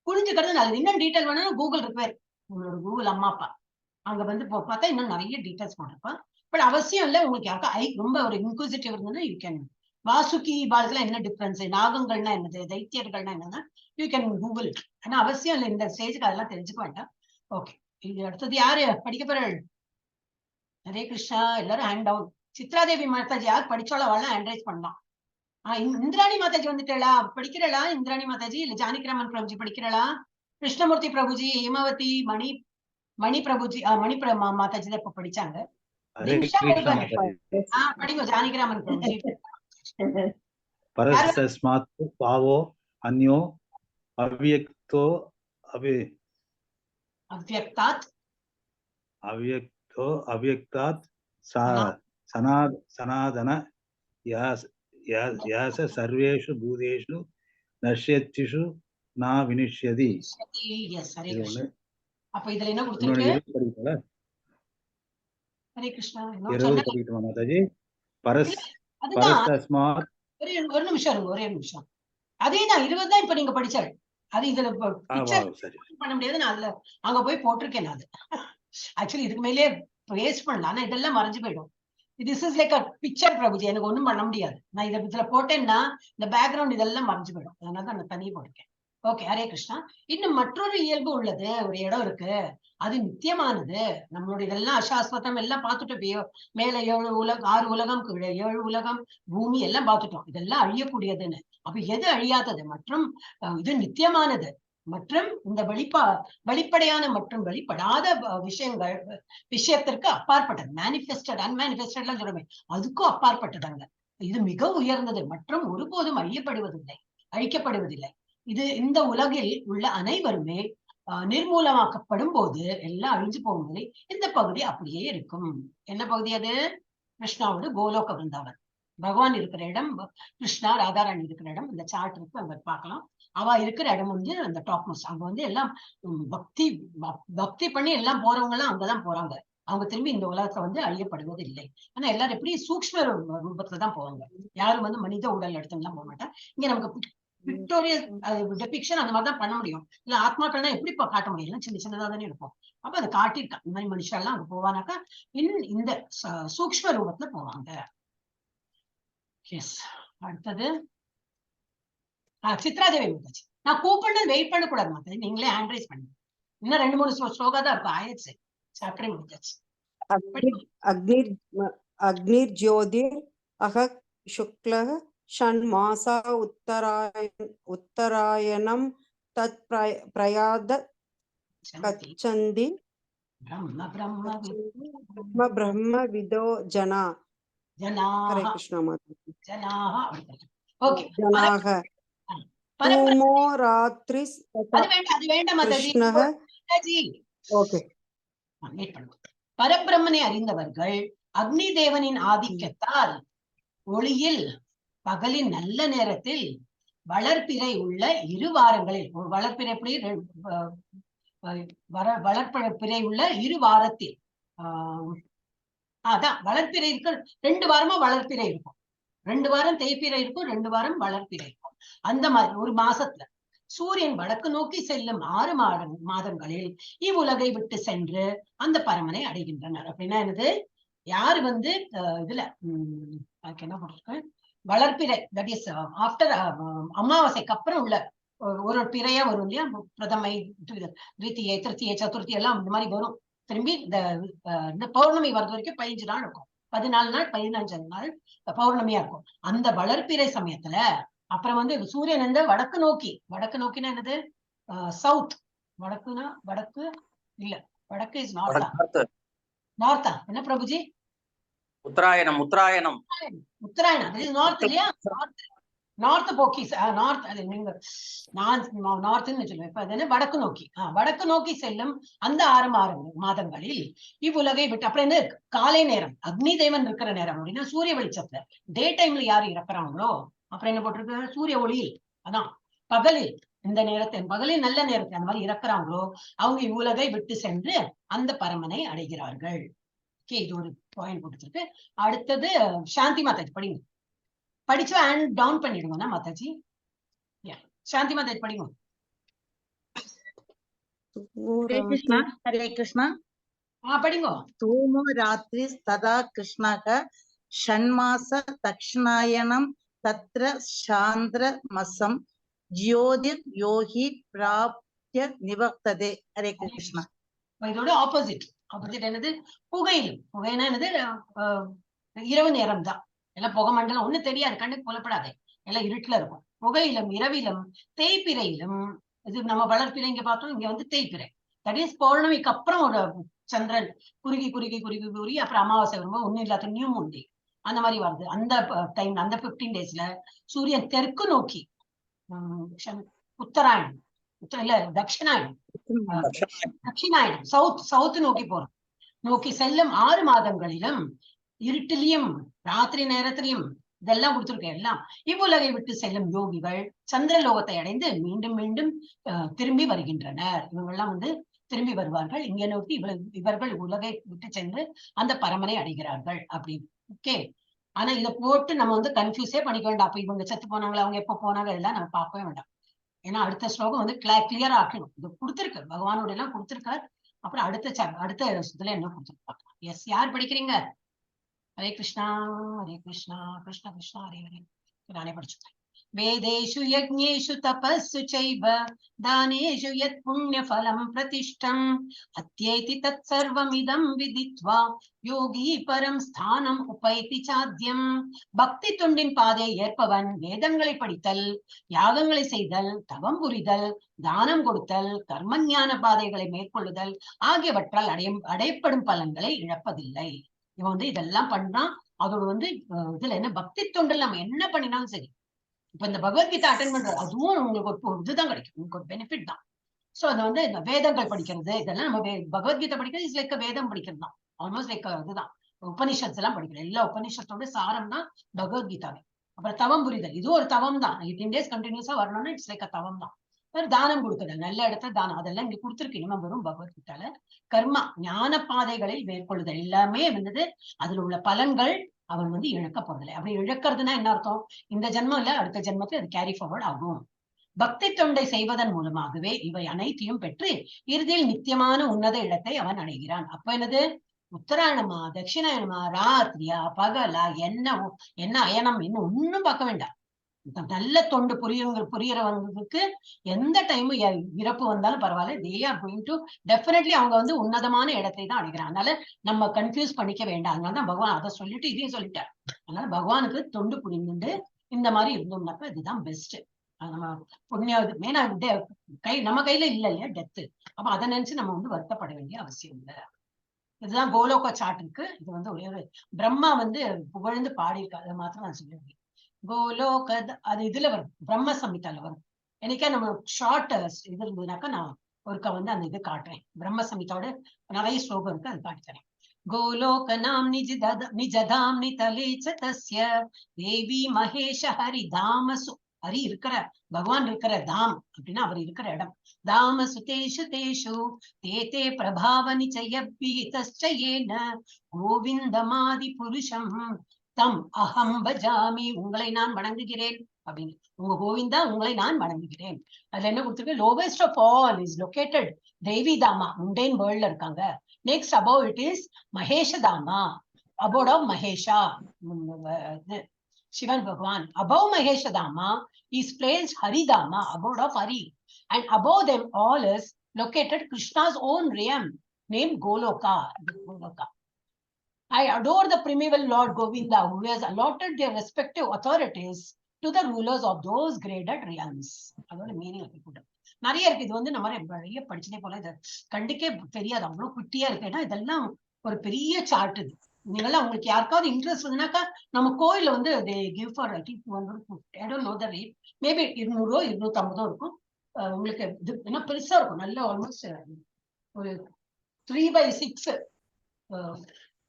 புரிஞ்சுக்கிறது நல்லது. இன்னும் டீட்டெயில் வேணும்னா கூகுள் ரிப்பேர், உங்களோட கூகுள் அம்மா அப்பா அங்க பார்த்தா இன்னும் நிறைய டீட்டெயில்ஸ் போட்டிருப்பான். பட் அவசியம் இல்லை, உங்களுக்கு யாருக்கா ரொம்ப ஒரு இன்குசிட்டிவ் இருந்ததுன்னா யூ கேன். வாசுகி பாலத்துல என்ன டிஃபரன்ஸ், நாகங்கள்னா என்னது, தைத்தியர்கள்னா என்னன்னா யூ கேன் கூகுள். ஆனா அவசியம் இல்லை, இந்த ஸ்டேஜுக்கு அதெல்லாம் தெரிஞ்சுக்க வேண்டாம். ஓகே, இது அடுத்தது யாரு படிக்க போறாள்? ஹரே கிருஷ்ணா. எல்லாரும் ஹேண்ட் டவுன். சித்ராதேவி மாதாஜி யார் படிச்சோள அவள்லாம் ஹேண்ட் ரைஸ் பண்ணலாம். இந்திராணி மாதாஜி வந்துட்டா படிக்கிறளா? இந்திராணி மாதாஜி இல்ல ஜானகிராமன் பிரபுஜி படிக்கிறளா? கிருஷ்ணமூர்த்தி பிரபுஜி, ஹேமாவதி, மணி பிரபுஜி, மாதாஜி தான் இப்ப படிச்சாங்க. படிங்க ஜானகிராமன் பிரபுஜி.
பரஸ்மாத் பாவோ அன்யோ அவ்யக்தோ அவ்யக்தாத் சனாதன யாச சர்வேஷு பூதேஷு நஷ்யத்திஷு நா வினிஷ்யதி.
அப்ப இதுல என்ன கொடுத்திருக்கு? ஹரே கிருஷ்ணா.
மாதாஜி பரஸ்மாத்
ஒரு நிமிஷம் அதேதான் 20 தான் இப்ப நீங்க படிச்சாரு. அது இதுல பண்ண முடியாது, நான் அதுல அங்க போய் போட்டிருக்கேன். அது ஆக்சுவலி இதுக்கு மேலே வேஸ்ட் பண்ணலாம், ஆனா இதெல்லாம் மறைஞ்சு போயிடும். This is like a picture Prabhuji, எனக்கு ஒண்ணும் பண்ண முடியாது. நான் இதுல போட்டேன்னா இந்த பேக்ரவுண்ட் இதெல்லாம் மறைஞ்சு போயிடும், அதனால தான் நான் தனியே போட்டிருக்கேன். ஓகே, ஹரே கிருஷ்ணா. இன்னும் மற்றொரு இயல்பு உள்ளது, ஒரு இடம் இருக்கு, அது நித்தியமானது. நம்மளுடைய இதெல்லாம் அசாஸ்வதம் எல்லாம் பார்த்துட்டோம். மேல 7 உலகம், 6 உலகம், கீழே 7 உலகம், பூமி எல்லாம் பார்த்துட்டோம். இதெல்லாம் அழியக்கூடியதுன்னு. அப்ப எது அழியாதது மற்றும் இது நித்தியமானது. மற்றும் இந்த வெளிப்படையான மற்றும் வெளிப்படாத விஷயத்திற்கு அப்பாற்பட்டது. மேனிஃபெஸ்டட் அன்மேனிஃபெஸ்டட்லாம் சொல்லுமே, அதுக்கும் அப்பாற்பட்டதாங்க. இது மிக உயர்ந்தது மற்றும் ஒருபோதும் அழிக்கப்படுவதில்லை. இது இந்த உலகில் உள்ள அனைவருமே நிர்மூலமாக்கப்படும் போது, எல்லாம் அழிஞ்சு போகும்போது இந்த பகுதி அப்படியே இருக்கும். என்ன பகுதி அது? கிருஷ்ணாவோட கோலோக விருந்தாவன். பகவான் இருக்கிற இடம், கிருஷ்ணா ராதாராணி இருக்கிற இடம், இந்த சார்ட் இருக்கு, அங்க பார்க்கலாம். அவ இருக்கிற இடம் வந்து அந்த டாப் மோஸ்ட். அங்க வந்து எல்லாம் பக்தி பண்ணி எல்லாம் போறவங்க எல்லாம் அங்கதான் போறாங்க. அவங்க திரும்பி இந்த உலகத்தை வந்து அழியப்படுவது இல்லை. ஆனா எல்லாரும் எப்படி சூக்ஷ்ம ரூபத்துல தான் போவாங்க. யாரும் வந்து மனித உடல் எடுத்துலாம் போக மாட்டாங்க. இங்க நமக்கு பிக்டோரியல் டெபிக்ஷன் அந்த மாதிரிதான் பண்ண முடியும். இல்ல ஆத்மாக்கள்னா எப்படி காட்ட முடியும்? சின்ன சின்னதா தானே இருக்கும். அப்ப அதை காட்டியிருக்காங்க. இந்த மாதிரி மனுஷன் எல்லாம் அங்க போவானாக்கா இந்த சூக்ஷ்ம ரூபத்துல போவாங்க. எஸ். அடுத்தது சித்ராதேவி மாதாஜி. நான் கூப்பிட்டு வெயிட் பண்ணக்கூடாது மாதாஜி, நீங்களே ஹேண்ட் ரைஸ் பண்ணுங்க. இன்னும் 2-3 ஸ்லோகா தான் இருக்கும். ஆயிடுச்சு, சாப்பிட்டே முடிஞ்சாச்சு.
அக்னிர் ஜோதிர் அக சுக்ல ஷண்மாசா உத்தராயணம் தத் பிரயாத கச்சந்தி பிரம்ம விதோ ஜனா. ஹரே கிருஷ்ணா மாதாஜி. ஜனாக தூமோ ராத்ரிஸ் கிருஷ்ணஹ. ஓகே.
பரபிரம்மனை அறிந்தவர்கள் அக்னி தேவனின் ஆதிக்கத்தால் ஒளியில் பகலின் நல்ல நேரத்தில் வளர்ப்பிறை உள்ள 2 வாரங்களில், வளர்ப்பிறை எப்படி வளர்ப்பிறை உள்ள 2 வாரத்தில், அதான் வளர்ப்பிறை இருக்கு. 2 வாரமா வளர்ப்பிறை இருக்கும், 2 வாரம் தேய்பிறை இருக்கும், 2 வாரம் வளர்ப்பிறை இருக்கும். அந்த மாதிரி ஒரு மாசத்துல சூரியன் வடக்கு நோக்கி செல்லும் 6 மாதங்களில் இவ்வுலகை விட்டு சென்று அந்த பரமனை அடைகின்றனர். அப்படின்னா என்னது? யாரு வந்து இதுல அதுக்கு என்ன போட்டிருக்கு, வளர்ப்பிறை, தட் இஸ் ஆஃப்டர் அமாவாசைக்கு அப்புறம் உள்ள ஒரு பிறையா வரும் இல்லையா, பிரதமை, திவிதியை, திருத்தியை, சதுர்த்தி எல்லாம் இந்த மாதிரி வரும். திரும்பி இந்த பௌர்ணமி வர்றது வரைக்கும் 15 நாள் இருக்கும். 14 நாள் 15 நாள் பௌர்ணமியா இருக்கும். அந்த வளர்ப்பிறை சமயத்துல அப்புறம் வந்து சூரியன் வந்து வடக்கு நோக்கினா என்னது? சவுத். வடக்குனா வடக்கு இல்ல, வடக்கு இஸ் நார்த்தா? என்ன பிரபுஜி?
உத்தராயணம்
நார்த் இல்லையா? நார்த் போக்கி, நார்த். அது நீங்க நான் நார்த்ன்னு சொல்லுவேன். இப்ப அது என்ன? வடக்கு நோக்கி செல்லும் அந்த 6 மாதங்களில் இவ்வுலகை விட்டு, அப்புறம் என்ன காலை நேரம், அக்னி தேவன் இருக்கிற நேரம் அப்படின்னா சூரிய வெளிச்சத்துல டே டைம்ல யாரு இறக்குறாங்களோ, அப்புறம் என்ன போட்டிருக்கு? சூரிய ஒளியில், அதான் பகலில், இந்த பகலில் நல்ல நேரத்தில் அந்த மாதிரி இறக்குறாங்களோ அவங்க இவ்வுலகை விட்டு சென்று அந்த பரமனை அடைகிறார்கள். இது ஒரு பாயிண்ட் கொடுத்திருக்கு. அடுத்தது சாந்தி மாதாஜி படிங்க. படிச்சு ஹேண்ட் டவுன் பண்ணிடுங்க மாதாஜி. சாந்தி மாதாஜி படிங்க.
ஹரே கிருஷ்ணா.
படிங்க.
தூமோ ராத்திரி ததா கிருஷ்ணக ஷண்மாச தக்ஷணாயனம் தத்ர சாந்திர மசம் ஜோதிர் யோகி பிராப்ய நிவர்த்ததே. ஹரே கிருஷ்ணா.
இதோட ஆப்போசிட் என்னது? புகைனா என்னது? இரவு நேரம் தான். எல்லாம் புகை மண்டலம் ஒண்ணு தெரியாது, கண்ணுக்கு புலப்படாது, எல்லாம் இருட்டுல இருக்கும். புகையிலும் இரவிலும் தேய்பிரையிலும், இது நம்ம வளர்ப்பிறை இங்க பார்த்தோம், இங்க வந்து தேய்பிறை. தட் இஸ் பௌர்ணமிக்கு அப்புறம் ஒரு சந்திரன் குறுகி அப்புறம் அமாவாசை வரும்போது ஒன்னும் இல்லாத நியூ மூன் டே அந்த மாதிரி வருது. அந்த டைம், அந்த 15 daysல சூரியன் தெற்கு நோக்கி, உத்தராயணம் இல்ல தட்சிணாயணம், சவுத் நோக்கி செல்லும் 6 மாதங்களிலும் இருட்டிலையும் ராத்திரி நேரத்திலையும் இதெல்லாம் கொடுத்திருக்க. எல்லாம் இவ்வுலகை விட்டு செல்லும் யோகிகள் சந்திரலோகத்தை அடைந்து மீண்டும் மீண்டும் திரும்பி வருகின்றனர். இவங்கெல்லாம் வந்து திரும்பி வருவார்கள் இங்க நோக்கி. இவர்கள் உலகை விட்டு சென்று அந்த பரமனை அடைகிறார்கள் அப்படின்னு. ஓகே. ஆனா இதை போட்டு நம்ம வந்து கன்ஃபியூஸே பண்ணிக்க வேண்டாம். அப்ப இவங்க செத்து போனாங்களா, அவங்க எப்ப போனாங்க, இதெல்லாம் நம்ம பார்க்கவே வேண்டாம். ஏன்னா அடுத்த ஸ்லோகம் வந்து கிளியரா ஆக்கணும். இது கொடுத்திருக்கு, பகவானோட எல்லாம் கொடுத்திருக்காரு. அப்புறம் அடுத்த இதுல என்ன கொடுத்துருப்பாங்க. எஸ், யார் படிக்கிறீங்க? ஹரே கிருஷ்ணா கிருஷ்ண கிருஷ்ணா ஹரே ஹரே. நானே படிச்சுட்டேன். वेदेषु यज्ञेषु तपस्सु चैव दानेषु यत् पुण्यफलं प्रतिष्ठम् अत्येति तत्सर्वमिदं विदित्वा யோகி பரம் ஸ்தானம் உபைதி சாத்தியம். பக்தி தொண்டின் பாதையை ஏற்பவன் வேதங்களை படித்தல், யாகங்களை செய்தல், தவம் புரிதல், தானம் கொடுத்தல், கர்மஞான பாதைகளை மேற்கொள்ளுதல் ஆகியவற்றால் அடையப்படும் பலன்களை இழப்பதில்லை. இவன் வந்து இதெல்லாம் பண்ணா அதோட வந்து இதுல என்ன பக்தி தொண்டில் நம்ம என்ன பண்ணினாலும் சரி, இப்ப இந்த பகவத்கீதை அட்டன் பண்றது அதுவும் உங்களுக்கு ஒரு இதுதான் கிடைக்கும், உங்களுக்கு ஒரு பெனிஃபிட் தான். சோ அது வந்து இந்த வேதங்கள் படிக்கிறது இதெல்லாம் நம்ம பகவத்கீதை படிக்கிறது இஸ் லைக் வேதம் படிக்கிறது தான், ஆல்மோஸ்ட் லைக் இதுதான். உபனிஷத்ஸ் எல்லாம் படிக்கிறேன், எல்லா உபனிஷத்தோட சாரம் தான் பகவத்கீதாவே. அப்புறம் தவம் புரிதல், இது ஒரு தவம் தான். 18 days கண்டினியூஸா வரணும்னா இட்ஸ் லைக் தவம் தான். தானம் கொடுக்குதல், நல்ல இடத்துல தானம், அதெல்லாம் இங்க கொடுத்துருக்கு இனிமே வரும் பகவத்கீதால. கர்மா ஞான பாதைகளை மேற்கொள்ளுதல் எல்லாமே வந்தது, அதுல உள்ள பலன்கள் அவன் வந்து இழக்க போறதில்லை. அப்படி இழக்கிறதுனா என்ன அர்த்தம், இந்த ஜென்மம் இல்ல அடுத்த ஜென்மத்துக்கு அது கேரி ஃபார்வர்ட் ஆகும். பக்தி தொண்டை செய்வதன் மூலமாகவே இவை அனைத்தையும் பெற்று இறுதியில் நித்தியமான உன்னத இடத்தை அவன் அடைகிறான். அப்ப என்னது, உத்தராயணமா தட்சிணாயணமா ராத்திரியா பகலா என்ன அயனம் இன்னும் ஒன்னும் பார்க்க வேண்டாம். நல்ல தொண்டு புரியறவங்களுக்கு எந்த டைமும் இறப்பு வந்தாலும் பரவாயில்ல, they are going to definitely அவங்க வந்து உன்னதமான இடத்தை தான் அடைகிறாங்க. அதனால நம்ம கன்ஃபியூஸ் பண்ணிக்க வேண்டாம். அதனாலதான் பகவான் அதை சொல்லிட்டு இதையும் சொல்லிட்டார். அதனால பகவானுக்கு தொண்டு புரிந்து இந்த மாதிரி இருந்தோம்னாக்கா இதுதான் பெஸ்ட். நம்ம புண்ணியம் மெயினா நம்ம கையில இல்ல இல்லையா டெத்து. அப்ப அதை நினைச்சு நம்ம வந்து வருத்தப்பட வேண்டிய அவசியம் இல்லை. இதுதான் கோலோக சாட் இருக்கு. இது வந்து ஒரே ஒரு பிரம்மா வந்து புகழ்ந்து பாடியிருக்காரு, அதை மாத்திரம் நான் சொல்லியிருக்கேன். கோலோக அது இதுல வரும், பிரம்ம சமிதால வரும். எனக்கே நம்ம ஷார்ட் இது இருந்ததுனாக்கா நான் ஒருக்கா வந்து அந்த இது காட்டுறேன். பிரம்ம சமிதாவோட நிறைய ஸ்லோகம் இருக்கு, அது காட்டுறேன். கோலோக நாம் நிஜதாம் நிதலேச்ச தஸ்ய தேவி மகேஷ ஹரி தாமசு. ஹரி இருக்கிற பகவான் இருக்கிற தாம் அப்படின்னா அவர் இருக்கிற இடம். தாம சுதேஷு தேஷு தேதே பிரபாவனி செய்யேன கோவிந்தமாதி புருஷம் தம் அகம் பஜாமி. உங்களை நான் வணங்குகிறேன் அப்படின்னு, உங்க கோவிந்தா உங்களை நான் வணங்குகிறேன். அதுல என்ன கொடுத்துருக்கு, lowest of all is located Devi Dhama, mundane வேர்ல்ட்ல இருக்காங்க. Next above it is Mahesha Dhama, abode of Mahesha Shivan Bhagwan. Above Maheshadama is placed Haridama, abode of Hari. And above them all is located Krishna's own realm named Goloka. I adore the primeval Lord Govinda who has allotted their respective authorities to the rulers of those graded realms. அதோட meaning அப்படி கூட நிறைய இருக்கு. இது வந்து நம்ம நிறைய படிச்சுட்டே போல, இதை கண்டிக்கே தெரியாது, அவ்வளவு குட்டியா இருக்கு. ஏன்னா இதெல்லாம் ஒரு பெரிய சார்ட். இது நீங்களாம் உங்களுக்கு யாருக்காவது இன்ட்ரெஸ்ட் இருந்துனாக்கா நம்ம கோயில வந்து give for I think 200, I don't know the rate, maybe 200 250 இருக்கும். உங்களுக்கு இது என்ன பெருசா இருக்கும், நல்ல ஆல்மோஸ்ட் ஒரு 3/6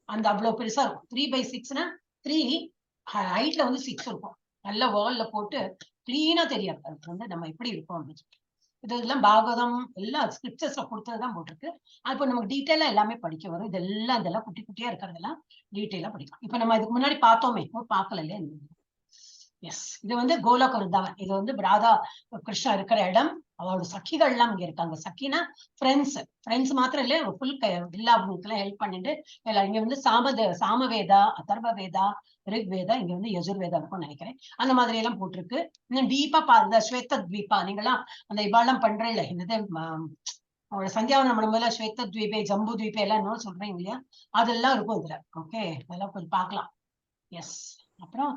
அந்த அவ்வளவு பெருசா இருக்கும். 3/6னா 3 ஹைட்ல வந்து 6 இருக்கும். நல்ல வால்ல போட்டு கிளீனா தெரியாது அது வந்து நம்ம எப்படி இருக்கோம் அப்படின்னு. இதெல்லாம் பாகவதம் எல்லாம் ஸ்கிரிப்சர்ஸ்ல கொடுத்ததுதான் போட்டிருக்கு. அப்போ நமக்கு டீட்டெயிலா எல்லாமே படிக்க வரும். இதெல்லாம் குட்டி குட்டியா இருக்கிறதெல்லாம் டீட்டெயிலா படிக்கலாம். இப்ப நம்ம இதுக்கு முன்னாடி பார்த்தோமே, பார்க்கல இல்லையா? எஸ், இது வந்து கோலோக விருந்தாவன். இது வந்து ராதா கிருஷ்ணா இருக்கிற இடம். அவரோட சக்கிகள் எல்லாம் இங்க இருக்காங்க. சக்கினா ஃப்ரெண்ட்ஸ் மாத்திரம் இல்ல, ஃபுல் எல்லா அவங்களுக்கெல்லாம் ஹெல்ப் பண்ணிட்டு எல்லாம். இங்க வந்து சாமவேதா, அதர்வ வேதா, ரிக்வேதா, இங்க வந்து யஜுர்வேதா இருக்கும்னு நினைக்கிறேன். அந்த மாதிரி எல்லாம் போட்டிருக்கு. இன்னும் டீப்பா பாருங்க, ஸ்வேத த்வீபா நீங்களாம் அந்த இவாளம் பண்றேன் என்னது அவரோட சந்தியாவனம் பண்ணும்போது ஸ்வேத த்வீபே, ஜம்பு த்வீபே எல்லாம் இன்னும் சொல்றீங்க இல்லையா, அதெல்லாம் இருக்கும் இதுல. ஓகே, அதெல்லாம் கொஞ்சம் பார்க்கலாம். எஸ், அப்புறம்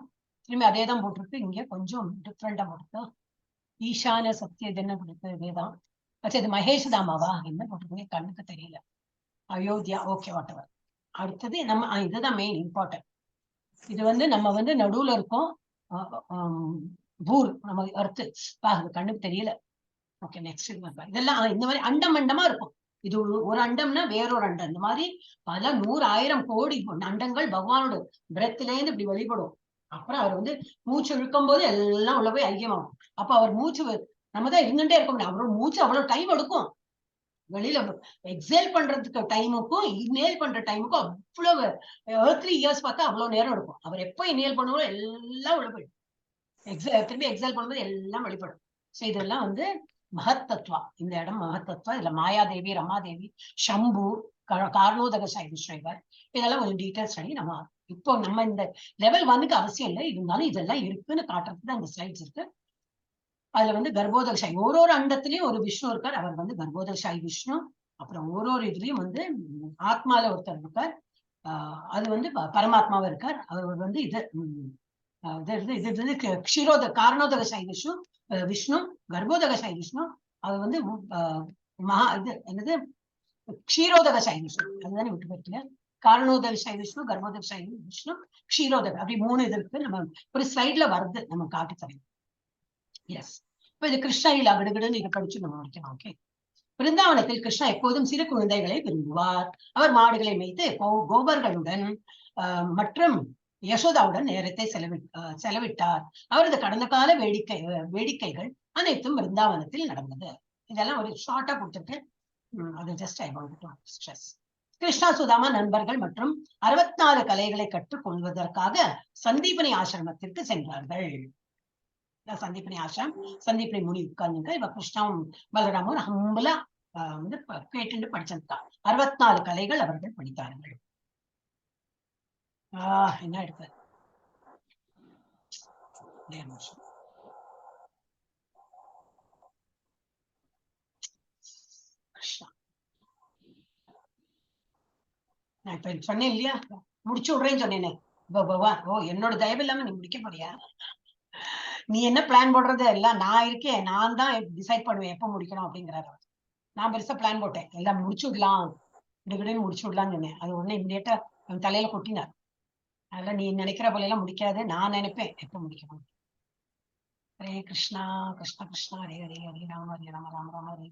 திரும்பி அதே தான் போட்டிருக்கு. இங்க கொஞ்சம் டிஃப்ரெண்டா போட்டிருக்கு. ஈசான சக்தி இது என்ன போட்டிருக்கு, இதேதான். அச்சா, இது மகேஷ்தாமாவா என்ன போட்டிருக்கு கண்ணுக்கு தெரியல. Ayodhya, okay, whatever. அடுத்தது நம்ம இதுதான் மெயின் இம்பார்ட்டன்ட். இது வந்து நம்ம வந்து நடுவுல இருக்கோம். பூர் நம்ம அர்த்து கண்ணுக்கு தெரியல. ஓகே, நெக்ஸ்ட் இதெல்லாம் இந்த மாதிரி அண்டம் அண்டமா இருக்கும். இது ஒரு அண்டம்னா வேறொரு அண்டம். இந்த மாதிரி பல 100,000 கோடி அண்டங்கள் பகவானோட பிரத்திலேருந்து இப்படி வெளிப்படும். அப்புறம் அவர் வந்து மூச்சு இழுக்கும் போது எல்லாம் உள்ள போய் ஐக்கியமாகும். அப்ப அவர் மூச்சு நம்ம தான் இருந்துட்டே இருக்க முடியும். அவரோட மூச்சு அவ்வளவு டைம் எடுக்கும். வெளியில எக்ஸேல் பண்றதுக்கு டைமுக்கும் இன்ஹேல் பண்ற டைமுக்கும் அவ்வளவு 3 years பார்த்தா அவ்வளவு நேரம் எடுக்கும். அவர் எப்ப இன்ஹேல் பண்ணுவோம் எல்லாம் உள்ள போயிடும். திரும்பி எக்ஸேல் பண்ணும்போது எல்லாம் வெளிப்படும். சோ இதெல்லாம் வந்து மகத்தத்வா. இந்த இடம் மகத்தத்வா. இதுல மாயாதேவி, ரமாதேவி, சம்பு, காரணோதக சைவர், இதெல்லாம் கொஞ்சம் டீட்டெயில் ஸ்டடி நம்ம இப்போ நம்ம இந்த லெவல் 1க்கு அவசியம் இல்லை, இருந்தாலும் இதெல்லாம் இருக்குன்னு காட்டுறதுக்கு தான் இந்த ஸ்லைட்ஸ் இருக்கு. அதுல வந்து கர்ப்போதகசாயி ஒரு அண்டத்திலயும் ஒரு விஷ்ணு இருக்கார், அவர் வந்து கர்ப்போதகசாயி விஷ்ணு. அப்புறம் ஒரு இதுலயும் வந்து ஆத்மால ஒருத்தர் இருக்கார், அது வந்து பரமாத்மாவும் இருக்கார். அவர் வந்து இது க்ஷீரோத காரணோதகசாயி விஷ்ணு கர்ப்போதகசாயி விஷ்ணு. அவர் வந்து இது என்னது க்ஷீரோதகசாயி விஷ்ணு, அதுதானே விட்டு போயிருக்கீங்க. காரணோதகசாயி விஷ்ணு, கர்ப்போதகசாயி விஷ்ணு, க்ஷீரோதக, அப்படி 3 இது இருக்கு. நம்ம ஒரு ஸ்லைட்ல வருது, நம்ம காட்டு தரேன். எஸ், இப்ப இது கிருஷ்ணா இல்ல விடுகிடுன்னு இதை படிச்சு நம்ம முடிக்கணும். ஓகே. பிருந்தாவனத்தில் கிருஷ்ணா எப்போதும் சிறு குழந்தைகளை விரும்புவார். அவர் மாடுகளை மேய்த்து கோபர்களுடன் மற்றும் யசோதாவுடன் நேரத்தை செலவிட்டார். அவரது கடந்த கால வேடிக்கைகள் அனைத்தும் பிருந்தாவனத்தில் நடந்தது. இதெல்லாம் ஒரு ஷார்ட்டா கொடுத்துருக்கு. அது just I want to stress. Krishna Sudama நண்பர்கள் மற்றும் 64 கலைகளை கற்றுக்கொள்வதற்காக சந்தீபனி ஆசிரமத்திற்கு சென்றார்கள். சந்தீபனி ஆசிரம், சந்தீபனி முனி உட்கார்ந்துங்க. இவ கிருஷ்ணாவும் பலராமும் ஹம்பலா வந்து கேட்டு படிச்சிருக்கா. 64 கலைகள் அவர்கள் படித்தார்கள். என்ன எடுத்து நான் இப்ப சொன்னேன் இல்லையா, முடிச்சு விடுறேன்னு சொன்னேனே. ஓ, என்னோட தயவு இல்லாம நீ முடிக்க போறியா? நீ என்ன பிளான் போடுறது எல்லாம் நான் இருக்கேன், நான் தான் டிசைட் பண்ணுவேன் எப்ப முடிக்கணும் அப்படிங்கிறாரு. நான் பெருசா பிளான் போட்டேன், எல்லாம் முடிச்சு விடலாம், இப்படின்னு முடிச்சு விடலாம்னு சொன்னேன். அது உடனே இம்மிடியேட்டா தலையில கொட்டினார். அதெல்லாம் நீ நினைக்கிற போல எல்லாம் முடிக்காது, நான் நினைப்பேன் எப்ப முடிக்கணும். ஹரே கிருஷ்ணா கிருஷ்ண கிருஷ்ணா ஹரே ஹரே ஹரே ராம ஹரே ராம ராம ராம ஹரே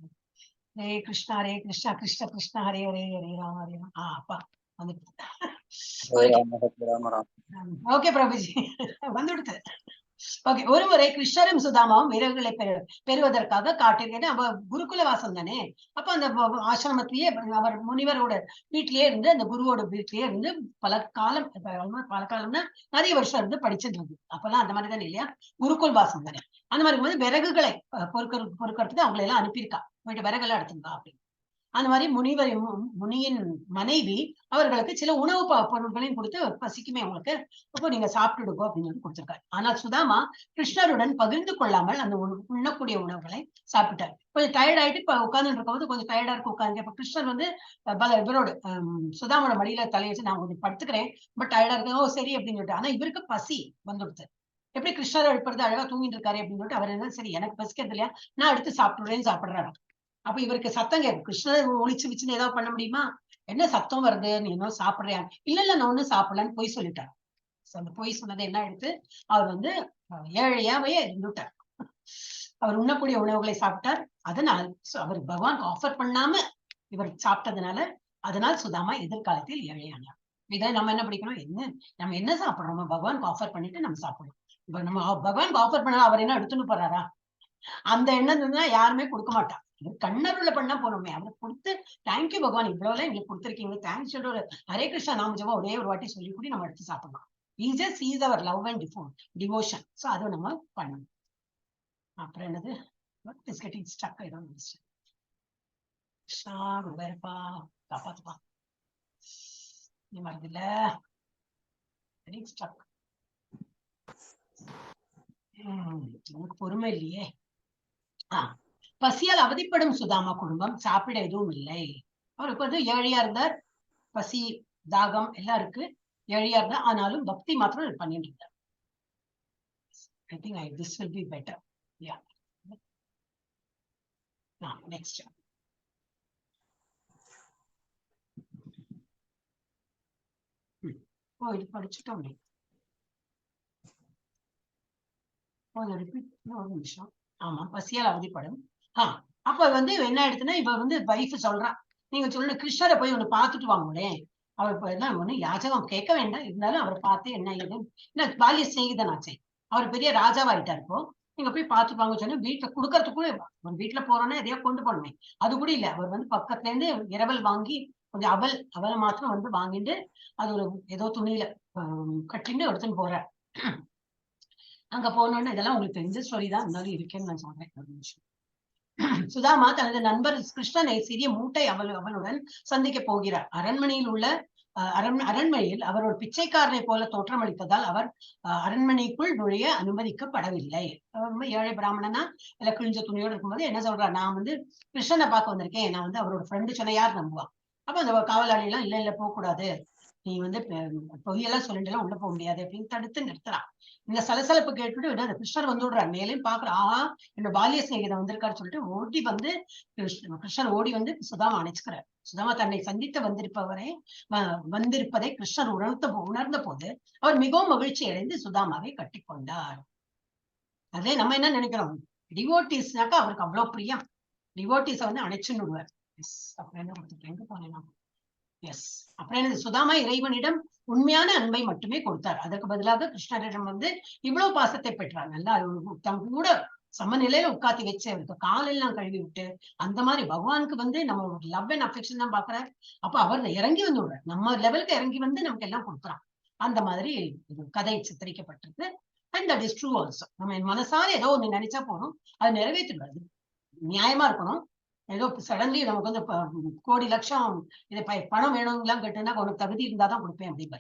ஹரே கிருஷ்ணா ஹரே கிருஷ்ணா கிருஷ்ண கிருஷ்ணா ஹரே ஹரே ஹரே ராம ஹரே ராம. அப்பா வந்து ஓகே பிரபுஜி வந்துடுது. ஓகே. ஒருமுறை கிருஷ்ணரும் சுதாமாவும் வீரர்களை பெறுவதற்காக காட்டில், அவ குருகுல வாசம் தானே, அப்ப அந்த ஆசிரமத்திலேயே அவர் முனிவரோட வீட்டிலேயே இருந்து, அந்த குருவோட வீட்டிலேயே இருந்து பல காலம்னா நிறைய வருஷம் இருந்து படிச்சுட்டு இருக்கு. அப்பெல்லாம் அந்த மாதிரி தானே இல்லையா, குருகுல் வாசம் தானே. அந்த மாதிரி வந்து விறகுகளை பொறுக்கிறதுக்கு அவங்களை எல்லாம் அனுப்பியிருக்கா, போயிட்டு விறகுலாம் எடுத்துங்க அப்படின்னு. அந்த மாதிரி முனியின் மனைவி அவர்களுக்கு சில உணவு பொருட்களையும் கொடுத்து, பசிக்குமே உங்களுக்கு, இப்போ நீங்க சாப்பிட்டுடுப்போம் அப்படின்னு கொடுத்திருக்காரு. ஆனால் சுதாமா கிருஷ்ணருடன் பகிர்ந்து கொள்ளாமல் அந்த உண்ணக்கூடிய உணவுகளை சாப்பிட்டார். கொஞ்சம் டயர்ட் ஆயிட்டு இப்ப உட்கார்ந்து இருக்கும்போது கொஞ்சம் டயர்டா இருக்கு உட்காந்து. அப்ப கிருஷ்ணர் வந்து இவரோட சுதாமோட மடியில தலையை வச்சு, நான் கொஞ்சம் படுத்துக்கிறேன், பட் டயர்டா இருக்கேன். ஓ சரி அப்படின்னு சொல்லிட்டு. ஆனா இவருக்கு பசி வந்துடுது. எப்படி கிருஷ்ணர் எழுப்புறது, அழகா தூங்கிட்டு இருக்காரு அப்படின்னு சொல்லிட்டு அவர் என்ன, சரி எனக்கு பசிக்கிறது இல்லையா, நான் எடுத்து சாப்பிடுறேன்னு சாப்பிடுறாரு. அப்ப இவருக்கு சத்தம் கேட்கும். கிருஷ்ணர் ஒளிச்சு விச்சுன்னு ஏதாவது பண்ண முடியுமா, என்ன சத்தம் வருது, நீ இன்னும் சாப்பிடுறியா? இல்ல நான் ஒண்ணும் சாப்பிடலன்னு பொய் சொல்லிட்டார். அந்த பொய் சொன்னதை என்ன எடுத்து அவர் வந்து ஏழையாவே இருந்துட்டார். அவர் உண்ணக்கூடிய உணவுகளை சாப்பிட்டார். அதனால் அவர் பகவான் ஆஃபர் பண்ணாம இவர் சாப்பிட்டதுனால, அதனால் சுதாமா எதிர்காலத்தில் ஏழையானார். இதை நம்ம என்ன படிக்கணும், நம்ம என்ன சாப்பிடுறோமோ பகவானுக்கு ஆஃபர் பண்ணிட்டு நம்ம சாப்பிடணும். இப்ப நம்ம பகவானுக்கு ஆஃபர் பண்ணா அவர் என்ன எடுத்துன்னு போறாரா, அந்த எண்ணம் தான் யாருமே கொடுக்க மாட்டான். கண்ணருள பண்ணா போனோமே, அவருக்கு கொடுத்து தேங்க்யூ பகவான், இவ்வளவு எங்களுக்கு கொடுத்துருக்கீங்க, தேங்க்ஸ் சொல்லிட்டு ஒரு ஹரே கிருஷ்ணா நாம ஜபம் ஒரே ஒரு வாட்டி சொல்லி கூட நம்ம எடுத்து சாப்பிடலாம். Is our love and devotion. So அதை நம்ம பண்ணணும். அப்புறம் என்னது, கெட்டிங் ஸ்டக் ஆயிடும். கிருஷ்ணா குருவேரப்பா காப்பாத்துப்பா, நீ மறதில்ல ஸ்டக். நமக்கு பொறுமை இல்லையே. பசியால் அவதிப்படும் சுதாமா குடும்பம் சாப்பிட எதுவும் இல்லை. அவருக்கு வந்து ஏழையா இருந்தார், பசி தாகம் எல்லாம் இருக்கு, ஏழையா இருந்தார். ஆனாலும் பக்தி மாத்திரம் பண்ணிட்டு இருந்தார். I think this will be better. Yeah. Next. இது படிச்சுட்டோம். ரிப்பீட் ஒரு நிமிஷம். ஆமா, பசியால் அவதிப்படும். அப்ப வந்து என்ன ஆயிடுச்சுன்னா, இப்ப வந்து வைஃப் சொல்றான், நீங்க சொல்லணும் கிருஷ்ணரை போய் ஒண்ணு பாத்துட்டு வாங்களே. அவர் இப்ப என்ன ஒண்ணு யாச்சகம் கேட்க வேண்டாம், இருந்தாலும் அவரை பார்த்து என்ன இது, என்ன பாலிய சிநேகிதனாச்சே, அவர் பெரிய ராஜாவாயிட்டார். இப்போ நீங்க போய் பாத்துட்டு வாங்க சொன்னா, வீட்டுல குடுக்கறதுக்குள்ள ஒரு வீட்டுல போறோம்னா எதையோ கொண்டு போனோமே, அது கூட இல்ல. அவர் வந்து பக்கத்துல இருந்து இரவல் வாங்கி கொஞ்சம் அவல் மாத்திரம் வந்து வாங்கிட்டு அது ஒரு ஏதோ துணியில கட்டின்னு எடுத்துன்னு போறார். அங்க போனோன்னு இதெல்லாம் உங்களுக்கு தெரிஞ்ச ஸ்டோரி தான், இருந்தாலும் இருக்கேன்னு நான் சொல்றேன். ஒரு நிமிஷம். சுதாமா தனது நண்பர் கிருஷ்ணனை சிறிய மூட்டை அவளுடன் சந்திக்க போகிறார். அரண்மனையில் உள்ள அரண்மனையில் அவர் ஒரு பிச்சைக்காரனை போல தோற்றமளித்ததால் அவர் அரண்மனைக்குள் நுழைய அனுமதிக்கப்படவில்லை. ரொம்ப ஏழை பிராமணனா இல்ல கிழிஞ்ச துணியோடு இருக்கும்போது என்ன சொல்றாரு, நான் வந்து கிருஷ்ணனை பார்க்க வந்திருக்கேன், நான் வந்து அவரோட ஃப்ரெண்டு சொன்ன யார் நம்புவான். அப்ப அந்த காவலாளி எல்லாம் இல்ல போக கூடாது, நீ வந்து பொய்யெல்லாம் சொல்லிட்டு உள்ள போக முடியாது அப்படின்னு தடுத்து நிறுத்துறான். இந்த சலசலப்பு கேட்டுட்டு அந்த கிருஷ்ணர் வந்து விடுறாரு. மேலேயும் பாக்குறா, ஆஹா என்னோட பாலிய சிநேகிதன் வந்திருக்காரு சொல்லிட்டு ஓடி வந்து கிருஷ்ணர் ஓடி வந்து சுதாமா அணைச்சுக்கிறார். சுதாமா தன்னை சந்தித்து வந்திருப்பதை கிருஷ்ணர் உணர்ந்த போது அவர் மிகவும் மகிழ்ச்சி அடைந்து சுதாமாவை கட்டி கொண்டார். அதே நம்ம என்ன நினைக்கிறோம், டிவோட்டிஸ்னாக்கா அவருக்கு அவ்வளவு பிரியம், டிவோட்டிஸ வந்து அணைச்சுன்னு விடுவார். எஸ் அப்படின்னு சுதாமா இறைவனிடம் உண்மையான அன்பை மட்டுமே கொடுத்தார். அதற்கு பதிலாக கிருஷ்ணரிடம் வந்து இவ்வளவு பாசத்தை பெற்றார். நல்லா தம் கூட சமநிலையில உட்காத்தி வச்சு அவருக்கு காலெல்லாம் கழுவி விட்டு அந்த மாதிரி பகவானுக்கு வந்து நம்ம லவ் அண்ட் அஃபெக்ஷன் தான் பாக்குறாரு. அப்ப அவர் இறங்கி வந்து விடுறார், நம்ம லெவலுக்கு இறங்கி வந்து நமக்கு எல்லாம் கொடுக்குறான். அந்த மாதிரி கதை சித்தரிக்கப்பட்டிருக்கு. And that is true also. நம்ம மனசார ஏதோ ஒண்ணு நினைச்சா போறோம், அது நிறைவேற்றிடுவாரு. நியாயமா இருக்கணும். ஏதோ சடன்லி நமக்கு வந்து கோடி லட்சம் இதை பணம் வேணும்லாம் கேட்டுன்னா உனக்கு தகுதி இருந்தாதான் கொடுப்பேன் அப்படின்னு.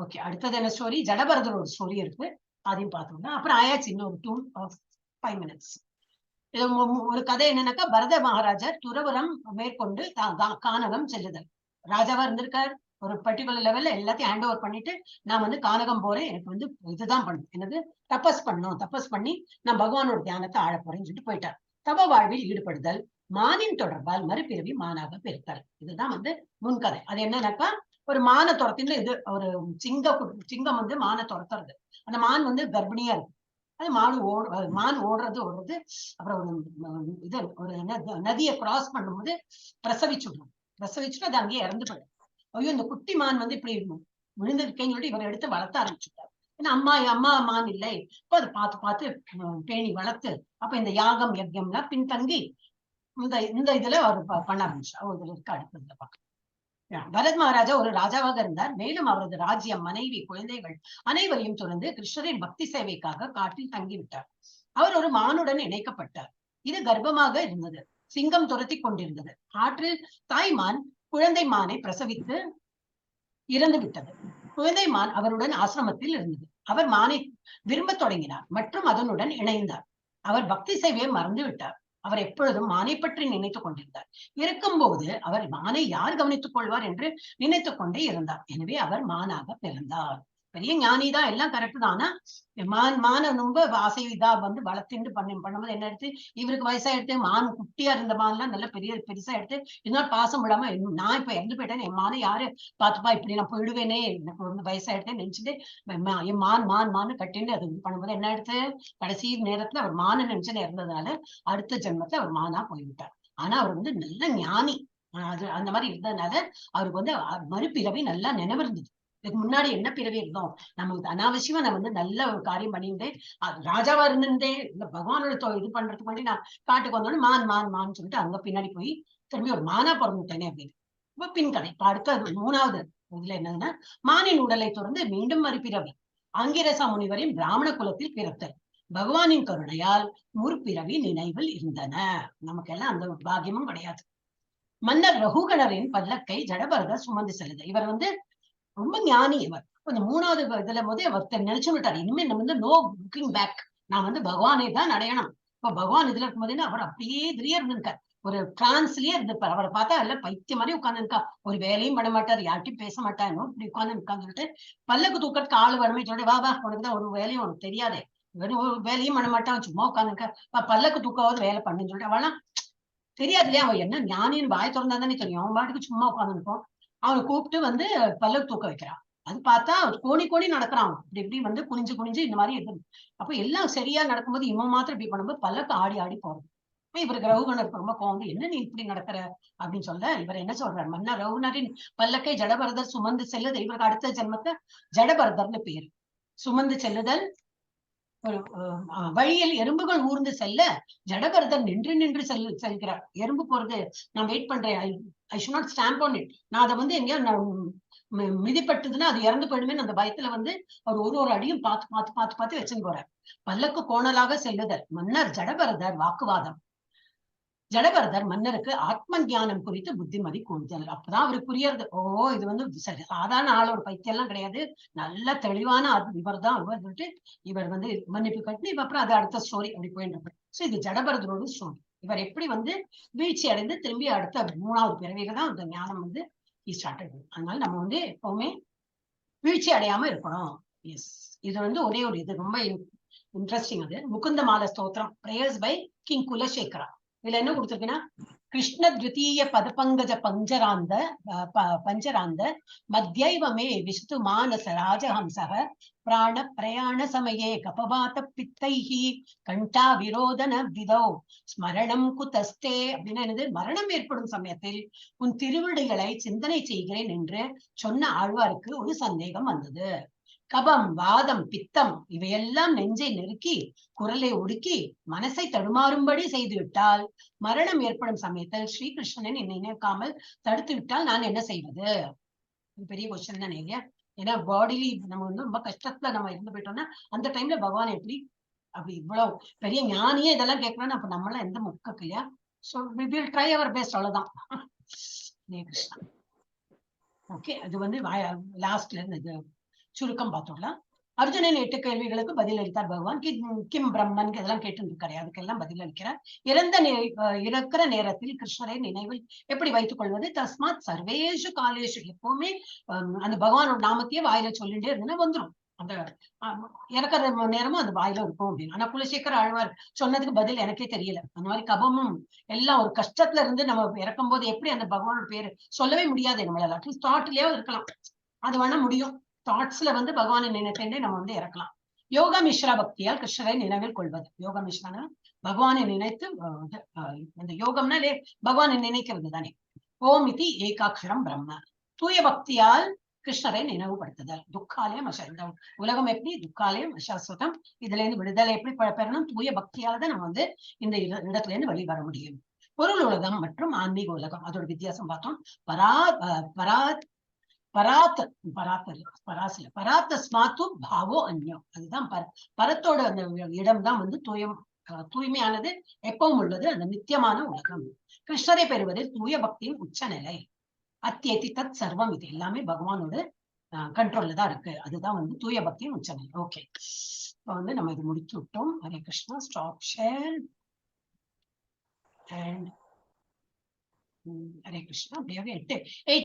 ஓகே, அடுத்தது என்ன ஸ்டோரி, ஜடபரதரோட ஸ்டோரி இருக்கு, அதையும் பார்த்தோம்னா அப்புறம் ஆயாச்சு இன்னொரு 2-5 minutes. இது ஒரு கதை என்னன்னாக்கா, பரத மகாராஜர் துறவரம் மேற்கொண்டு கானகம் செல்லுதல். ராஜாவா இருந்திருக்கார், ஒரு பர்டிகுலர் லெவல்ல எல்லாத்தையும் ஹேண்ட் ஓவர் பண்ணிட்டு நான் வந்து கானகம் போறேன், எனக்கு வந்து இதுதான் பண்ணும், எனக்கு தபஸ் பண்ணணும், தபஸ் பண்ணி நான் பகவானோட தியானத்தை ஆழ போறேன்னு சொல்லிட்டு போயிட்டார். தப வாழ்வில் ஈடுபடுதல், மானின் தொடர்பால் மறுபிறவி மானாக பெருத்தல், இதுதான் வந்து முன்கதை. அது என்னன்னாக்கா, ஒரு மான துரத்தின்னு இது ஒரு சிங்கம் வந்து மான துரத்துறது. அந்த மான் வந்து கர்ப்பிணியா இருக்கு, அது மான் ஓடுறது அப்புறம் இது ஒரு நதியை கிராஸ் பண்ணும்போது பிரசவிச்சுட்டு அது அங்கேயே இறந்து போயிடும். ஐயோ இந்த குட்டி மான் வந்து இப்படி விழுந்திருக்கேன்னு சொல்லி இவர் எடுத்து வளர்த்த ஆரம்பிச்சுட்டார். ஏன்னா அம்மா மான் இல்லை, இப்போ அதை பார்த்து பேணி வளர்த்து அப்ப இந்த யாகம் யஜ்யம்லாம் பின்தங்கி இந்த இதுல அவர் பண்ண ஆரம்பிச்சா. இதுல இருக்க அடுத்ததுல பார்க்க, பரத் மகாராஜா ஒரு ராஜாவாக இருந்தார். மேலும் அவரது ராஜ்யம், மனைவி, குழந்தைகள் அனைவரையும் தொடர்ந்து கிருஷ்ணரின் பக்தி சேவைக்காக காட்டில் தங்கிவிட்டார். அவர் ஒரு மானுடன் இணைக்கப்பட்டார். இது கர்ப்பமாக இருந்தது, சிங்கம் துரத்தி கொண்டிருந்தது. ஆற்றில் தாய்மான் குழந்தை மானை பிரசவித்து இறந்து விட்டது. குழந்தை மான் அவருடன் ஆசிரமத்தில் இருந்தது. அவர் மானை விரும்ப தொடங்கினார் மற்றும் அதனுடன் இணைந்தார். அவர் பக்தி சேவையை மறந்து விட்டார். அவர் எப்பொழுதும் மானை பற்றி நினைத்துக் கொண்டிருந்தார். இருக்கும்போது அவர் மானை யார் கவனித்துக் கொள்வார் என்று நினைத்துக் கொண்டே இருந்தார். எனவே அவர் மானாக பிறந்தார். பெரிய ஞானிதான், எல்லாம் கரெக்ட் தான். ஆனா மான ரொம்ப ஆசை இதா வந்து வளர்த்துட்டு பண்ணும்போது என்ன எடுத்து, இவருக்கு வயசா எடுத்து மான் குட்டியா இருந்த மான்லாம் நல்ல பெருசா எடுத்து இன்னொரு பாசம் விடாம, நான் இப்ப இறந்து போயிட்டேன், என் மானை யாரு பாத்துப்பா, இப்படி நான் போயிடுவேனே, எனக்கு வந்து வயசா எடுத்து நினைச்சுட்டு என் மான் கட்டின்னு அது பண்ணும்போது என்ன எடுத்து, கடைசி நேரத்துல அவர் மான நினைச்சுன்னு இருந்ததுனால அடுத்த ஜென்மத்துல அவர் மானா போய்விட்டார். ஆனா அவர் வந்து நல்ல ஞானி, அது அந்த மாதிரி இருந்ததுனால அவருக்கு வந்து மறுபிறவி நல்லா நினைவு இருந்தது. இதுக்கு முன்னாடி என்ன பிறவி இருந்தோம், நம்ம அனாவசியமா நான் வந்து நல்ல ஒரு காரியம் பண்ணிட்டு ராஜாவா இருந்துட்டே இந்த பகவானோட இது பண்றதுக்கு முன்னாடி நான் காட்டுக்கு வந்தோடனே மான் சொல்லிட்டு அங்க பின்னாடி போய் திரும்பி ஒரு மானா பிறந்துட்டேனே அப்படின்னு. இப்ப பின்கதை இப்ப அடுத்த 3வது இதுல என்னன்னா, மானின் உடலை தொடர்ந்து மீண்டும் மறுபிறவி. ஆங்கிரச முனிவரின் பிராமண குலத்தில் பிறத்தல். பகவானின் கருணையால் முற்பிறவி நினைவில் இருந்தன. நமக்கெல்லாம் அந்த பாக்கியமும் கிடையாது. மன்னர் ரகுகணரின் பல்லக்கை ஜடபரதர் சுமந்து செல்லுது. இவர் வந்து ரொம்ப ஞானி. இவர் கொஞ்சம் 3வது இதுல போது அவர் நினைச்சு விட்டார், இனிமே நம்ம வந்து நோ லுக்கிங் பேக், நான் வந்து பகவானை தான் அடையணும். இப்ப பகவான் இதுல இருக்கும்போது அவர் அப்படியே இதுலயே இருந்திருக்கார், ஒரு டிரான்ஸ்லயே இருந்திருப்பார். அவரை பார்த்தா எல்லாம் பைத்திய மாதிரி உட்கார்ந்துருக்கா, ஒரு வேலையும் பண்ண மாட்டார், யார்ட்டையும் பேச மாட்டாரு, இப்படி உட்கார்ந்து சொல்லிட்டு பல்லக்கு தூக்கத்துக்கு ஆளு வரமே சொல்லிட்டு, வா உனக்குதான் ஒரு வேலையும் உனக்கு தெரியாதே, ஒரு வேலையும் பண்ண மாட்டான், சும்மா உட்காந்துருக்க, பல்லக்கு தூக்காவது வேலை பண்ணுன்னு சொல்லிட்டு, அவெல்லாம் தெரியாது இல்லையா, அவன் என்ன ஞானின்னு வாய் திறந்தா தானே தெரியும், அவன் பாட்டுக்கு சும்மா உட்காந்துருப்போம். அவனை கூப்பிட்டு வந்து பல்லக்கு தூக்க வைக்கிறான். அது பார்த்தா கோணி நடக்கிறான், இப்படி வந்து குனிஞ்சு இந்த மாதிரி இருக்கு. அப்ப எல்லாம் சரியா நடக்கும்போது இவன் மாத்திரம் இப்படி பண்ணும்போது பல்லக்கு ஆடி போறது. இவருக்கு ரகுகணருக்கு ரொம்ப கோவம், என்ன நீ இப்படி நடக்கிற அப்படின்னு சொல்ல, இவர் என்ன சொல்றாரு, மன்னர் ரகுகணரின் பல்லக்கை ஜடபரதர் சுமந்து செல்லுது. இவருக்கு அடுத்த ஜென்மத்தை ஜடபரதர்னு பேரு. சுமந்து செல்லுதல். வழியில் எறும்புகள் ஊர்ந்து செல்ல ஜடபரதர் நின்று செல்கிறார். எறும்பு போறது நான் வெயிட் பண்றேன், I should not stamp on it, நான் அதை வந்து எங்கேயோ மிதிப்பட்டதுன்னா அது இறந்து போயிடுமே அந்த பயத்துல வந்து அவர் ஒரு அடியும் பார்த்து வச்சுன்னு போறார். பல்லக்கு கோணலாக செல்லுதல். மன்னர் ஜடபரதர் வாக்குவாதம். ஜடபரதர் மன்னருக்கு ஆத்ம ஞானம் குறித்து புத்திமதி கூறுதல். அப்பதான் அவருக்கு புரியறது, ஓ இது வந்து சரி சாதாரண ஆளோட பைத்தியம் எல்லாம் கிடையாது, நல்ல தெளிவான இவர் தான் இவர் வந்து மன்னிப்பு கட்டி அப்புறம் அது அடுத்த ஸ்டோரி அப்படி போயிட்டு இருக்கு. சோ இது ஜடபரதரோட ஸ்டோரி. இவர் எப்படி வந்து வீழ்ச்சி அடைந்து திரும்பி அடுத்த 3வது பிறவியில தான் அந்த ஞானம் வந்து ஸ்டார்ட். அதனால நம்ம வந்து எப்பவுமே வீழ்ச்சி அடையாம இருக்கணும். எஸ், இது வந்து ஒரே ஒரு இது ரொம்ப இன்ட்ரெஸ்டிங். அது முகுந்தமால ஸ்தோத்திரம், பிரேயர்ஸ் பை கிங் குலசேகரா. இதுல என்ன கொடுத்திருக்குன்னா, கிருஷ்ண த்விதீய பதபங்கஜ பஞ்சராந்த மத்தியைவமே விஷ்ணு மானச ராஜஹம்சக பிராண பிரயாண சமயே கபவாத பித்தைஹி கண்டா விரோதன விதோ ஸ்மரணம் குதஸ்தே. அப்படின்னா என்னது, மரணம் ஏற்படும் சமயத்தில் உன் திருவிடைகளை சிந்தனை செய்கிறேன் என்று சொன்ன ஆழ்வாருக்கு ஒரு சந்தேகம் வந்தது. கபம், வாதம், பித்தம் இவையெல்லாம் நெஞ்சை நெருக்கி குரலை ஒடுக்கி மனசை தடுமாறும்படி செய்துவிட்டால் மரணம் ஏற்படும் சமயத்தில் ஸ்ரீகிருஷ்ணனை நினைக்காமல் தடுத்து விட்டால் நான் என்ன செய்வது? பெரிய கொஸ்டின் தானே இல்லையா? ஏன்னா பாடிலி நம்ம வந்து ரொம்ப கஷ்டத்துல நம்ம இருந்து போயிட்டோம்னா அந்த டைம்ல பகவான் எப்படி அப்படி இவ்வளவு பெரிய ஞானியே இதெல்லாம் கேட்கணும்னு அப்ப நம்மளாம் எந்த முக்கக்கு இல்லையா? So we will try our best, அவ்வளவுதான். கிருஷ்ணா. ஓகே, அது வந்து லாஸ்ட்ல இருந்து சுருக்கம் பார்த்தோம்லாம். அர்ஜுனன் 8 கேள்விகளுக்கு பதில் அளித்தார் பகவான். கிம் பிரம்மன் இதெல்லாம் கேட்டு இருக்காரு, அதுக்கெல்லாம் பதில் அளிக்கிறார். இறக்கிற நேரத்தில் கிருஷ்ணரை நினைவில் எப்படி வைத்துக் கொள்வது? தஸ்மாத் சர்வேஷு காலேஷு, எப்பவுமே அந்த பகவானோட நாமத்தையே வாயில சொல்லிட்டே இருந்தேன்னா வந்துடும். அந்த இறக்குற நேரமும் அந்த வாயில இருக்கும் அப்படின்னு. ஆனா குலசேகர ஆழ்வார் சொன்னதுக்கு பதில் எனக்கே தெரியல. அந்த மாதிரி கபமும் எல்லாம் ஒரு கஷ்டத்துல இருந்து நம்ம இறக்கும் போது எப்படி அந்த பகவானோட பேரு சொல்லவே முடியாது நம்மளால. அட்லீஸ்ட் தாட்லயே இருக்கலாம், அது வேணா முடியும். தாட்ஸ்ல வந்து பகவானை நினைத்தே நம்ம வந்து இறக்கலாம். யோக மிஸ்ரா பக்தியால் கிருஷ்ணரை நினைவில் கொள்வது. யோக மிஸ்ரான பகவானை நினைத்து, இந்த யோகம்னாலே பகவானை நினைக்கிறது தானே. ஓம் இதி ஏகாட்சரம் பிரம்ம. தூய பக்தியால் கிருஷ்ணரை நினைவுபடுத்துதல். துக்காலயம் இந்த உலகம் எப்படி துக்காலயம் அசாஸ்வதம், இதுல இருந்து விடுதலை எப்படி பெறணும்? தூய பக்தியால தான் நம்ம வந்து இந்த இடத்துல இருந்து வெளிவர முடியும். பொருள் உலகம் மற்றும் ஆன்மீக உலகம், அதோட வித்தியாசம் பார்த்தோம். பராத்தஸ்மாத்து பாவோ அந்யம். அதுதான் பரத்தோட அந்த இடம் தான் வந்து தூய்மையானது, எப்பவும் உள்ளது, அந்த நித்தியமான உலகம். கிருஷ்ணரை பெறுவதில் தூய பக்தியின் உச்ச நிலை. அத்தியதி தத் சர்வம், இது எல்லாமே பகவானோட கண்ட்ரோல்ல தான் இருக்கு. அதுதான் வந்து தூய பக்தியின் உச்ச நிலை. ஓகே, இப்போ வந்து நம்ம இது முடித்து விட்டோம். Hare Krishna. Stop share and Hare Krishna. அப்படியே 8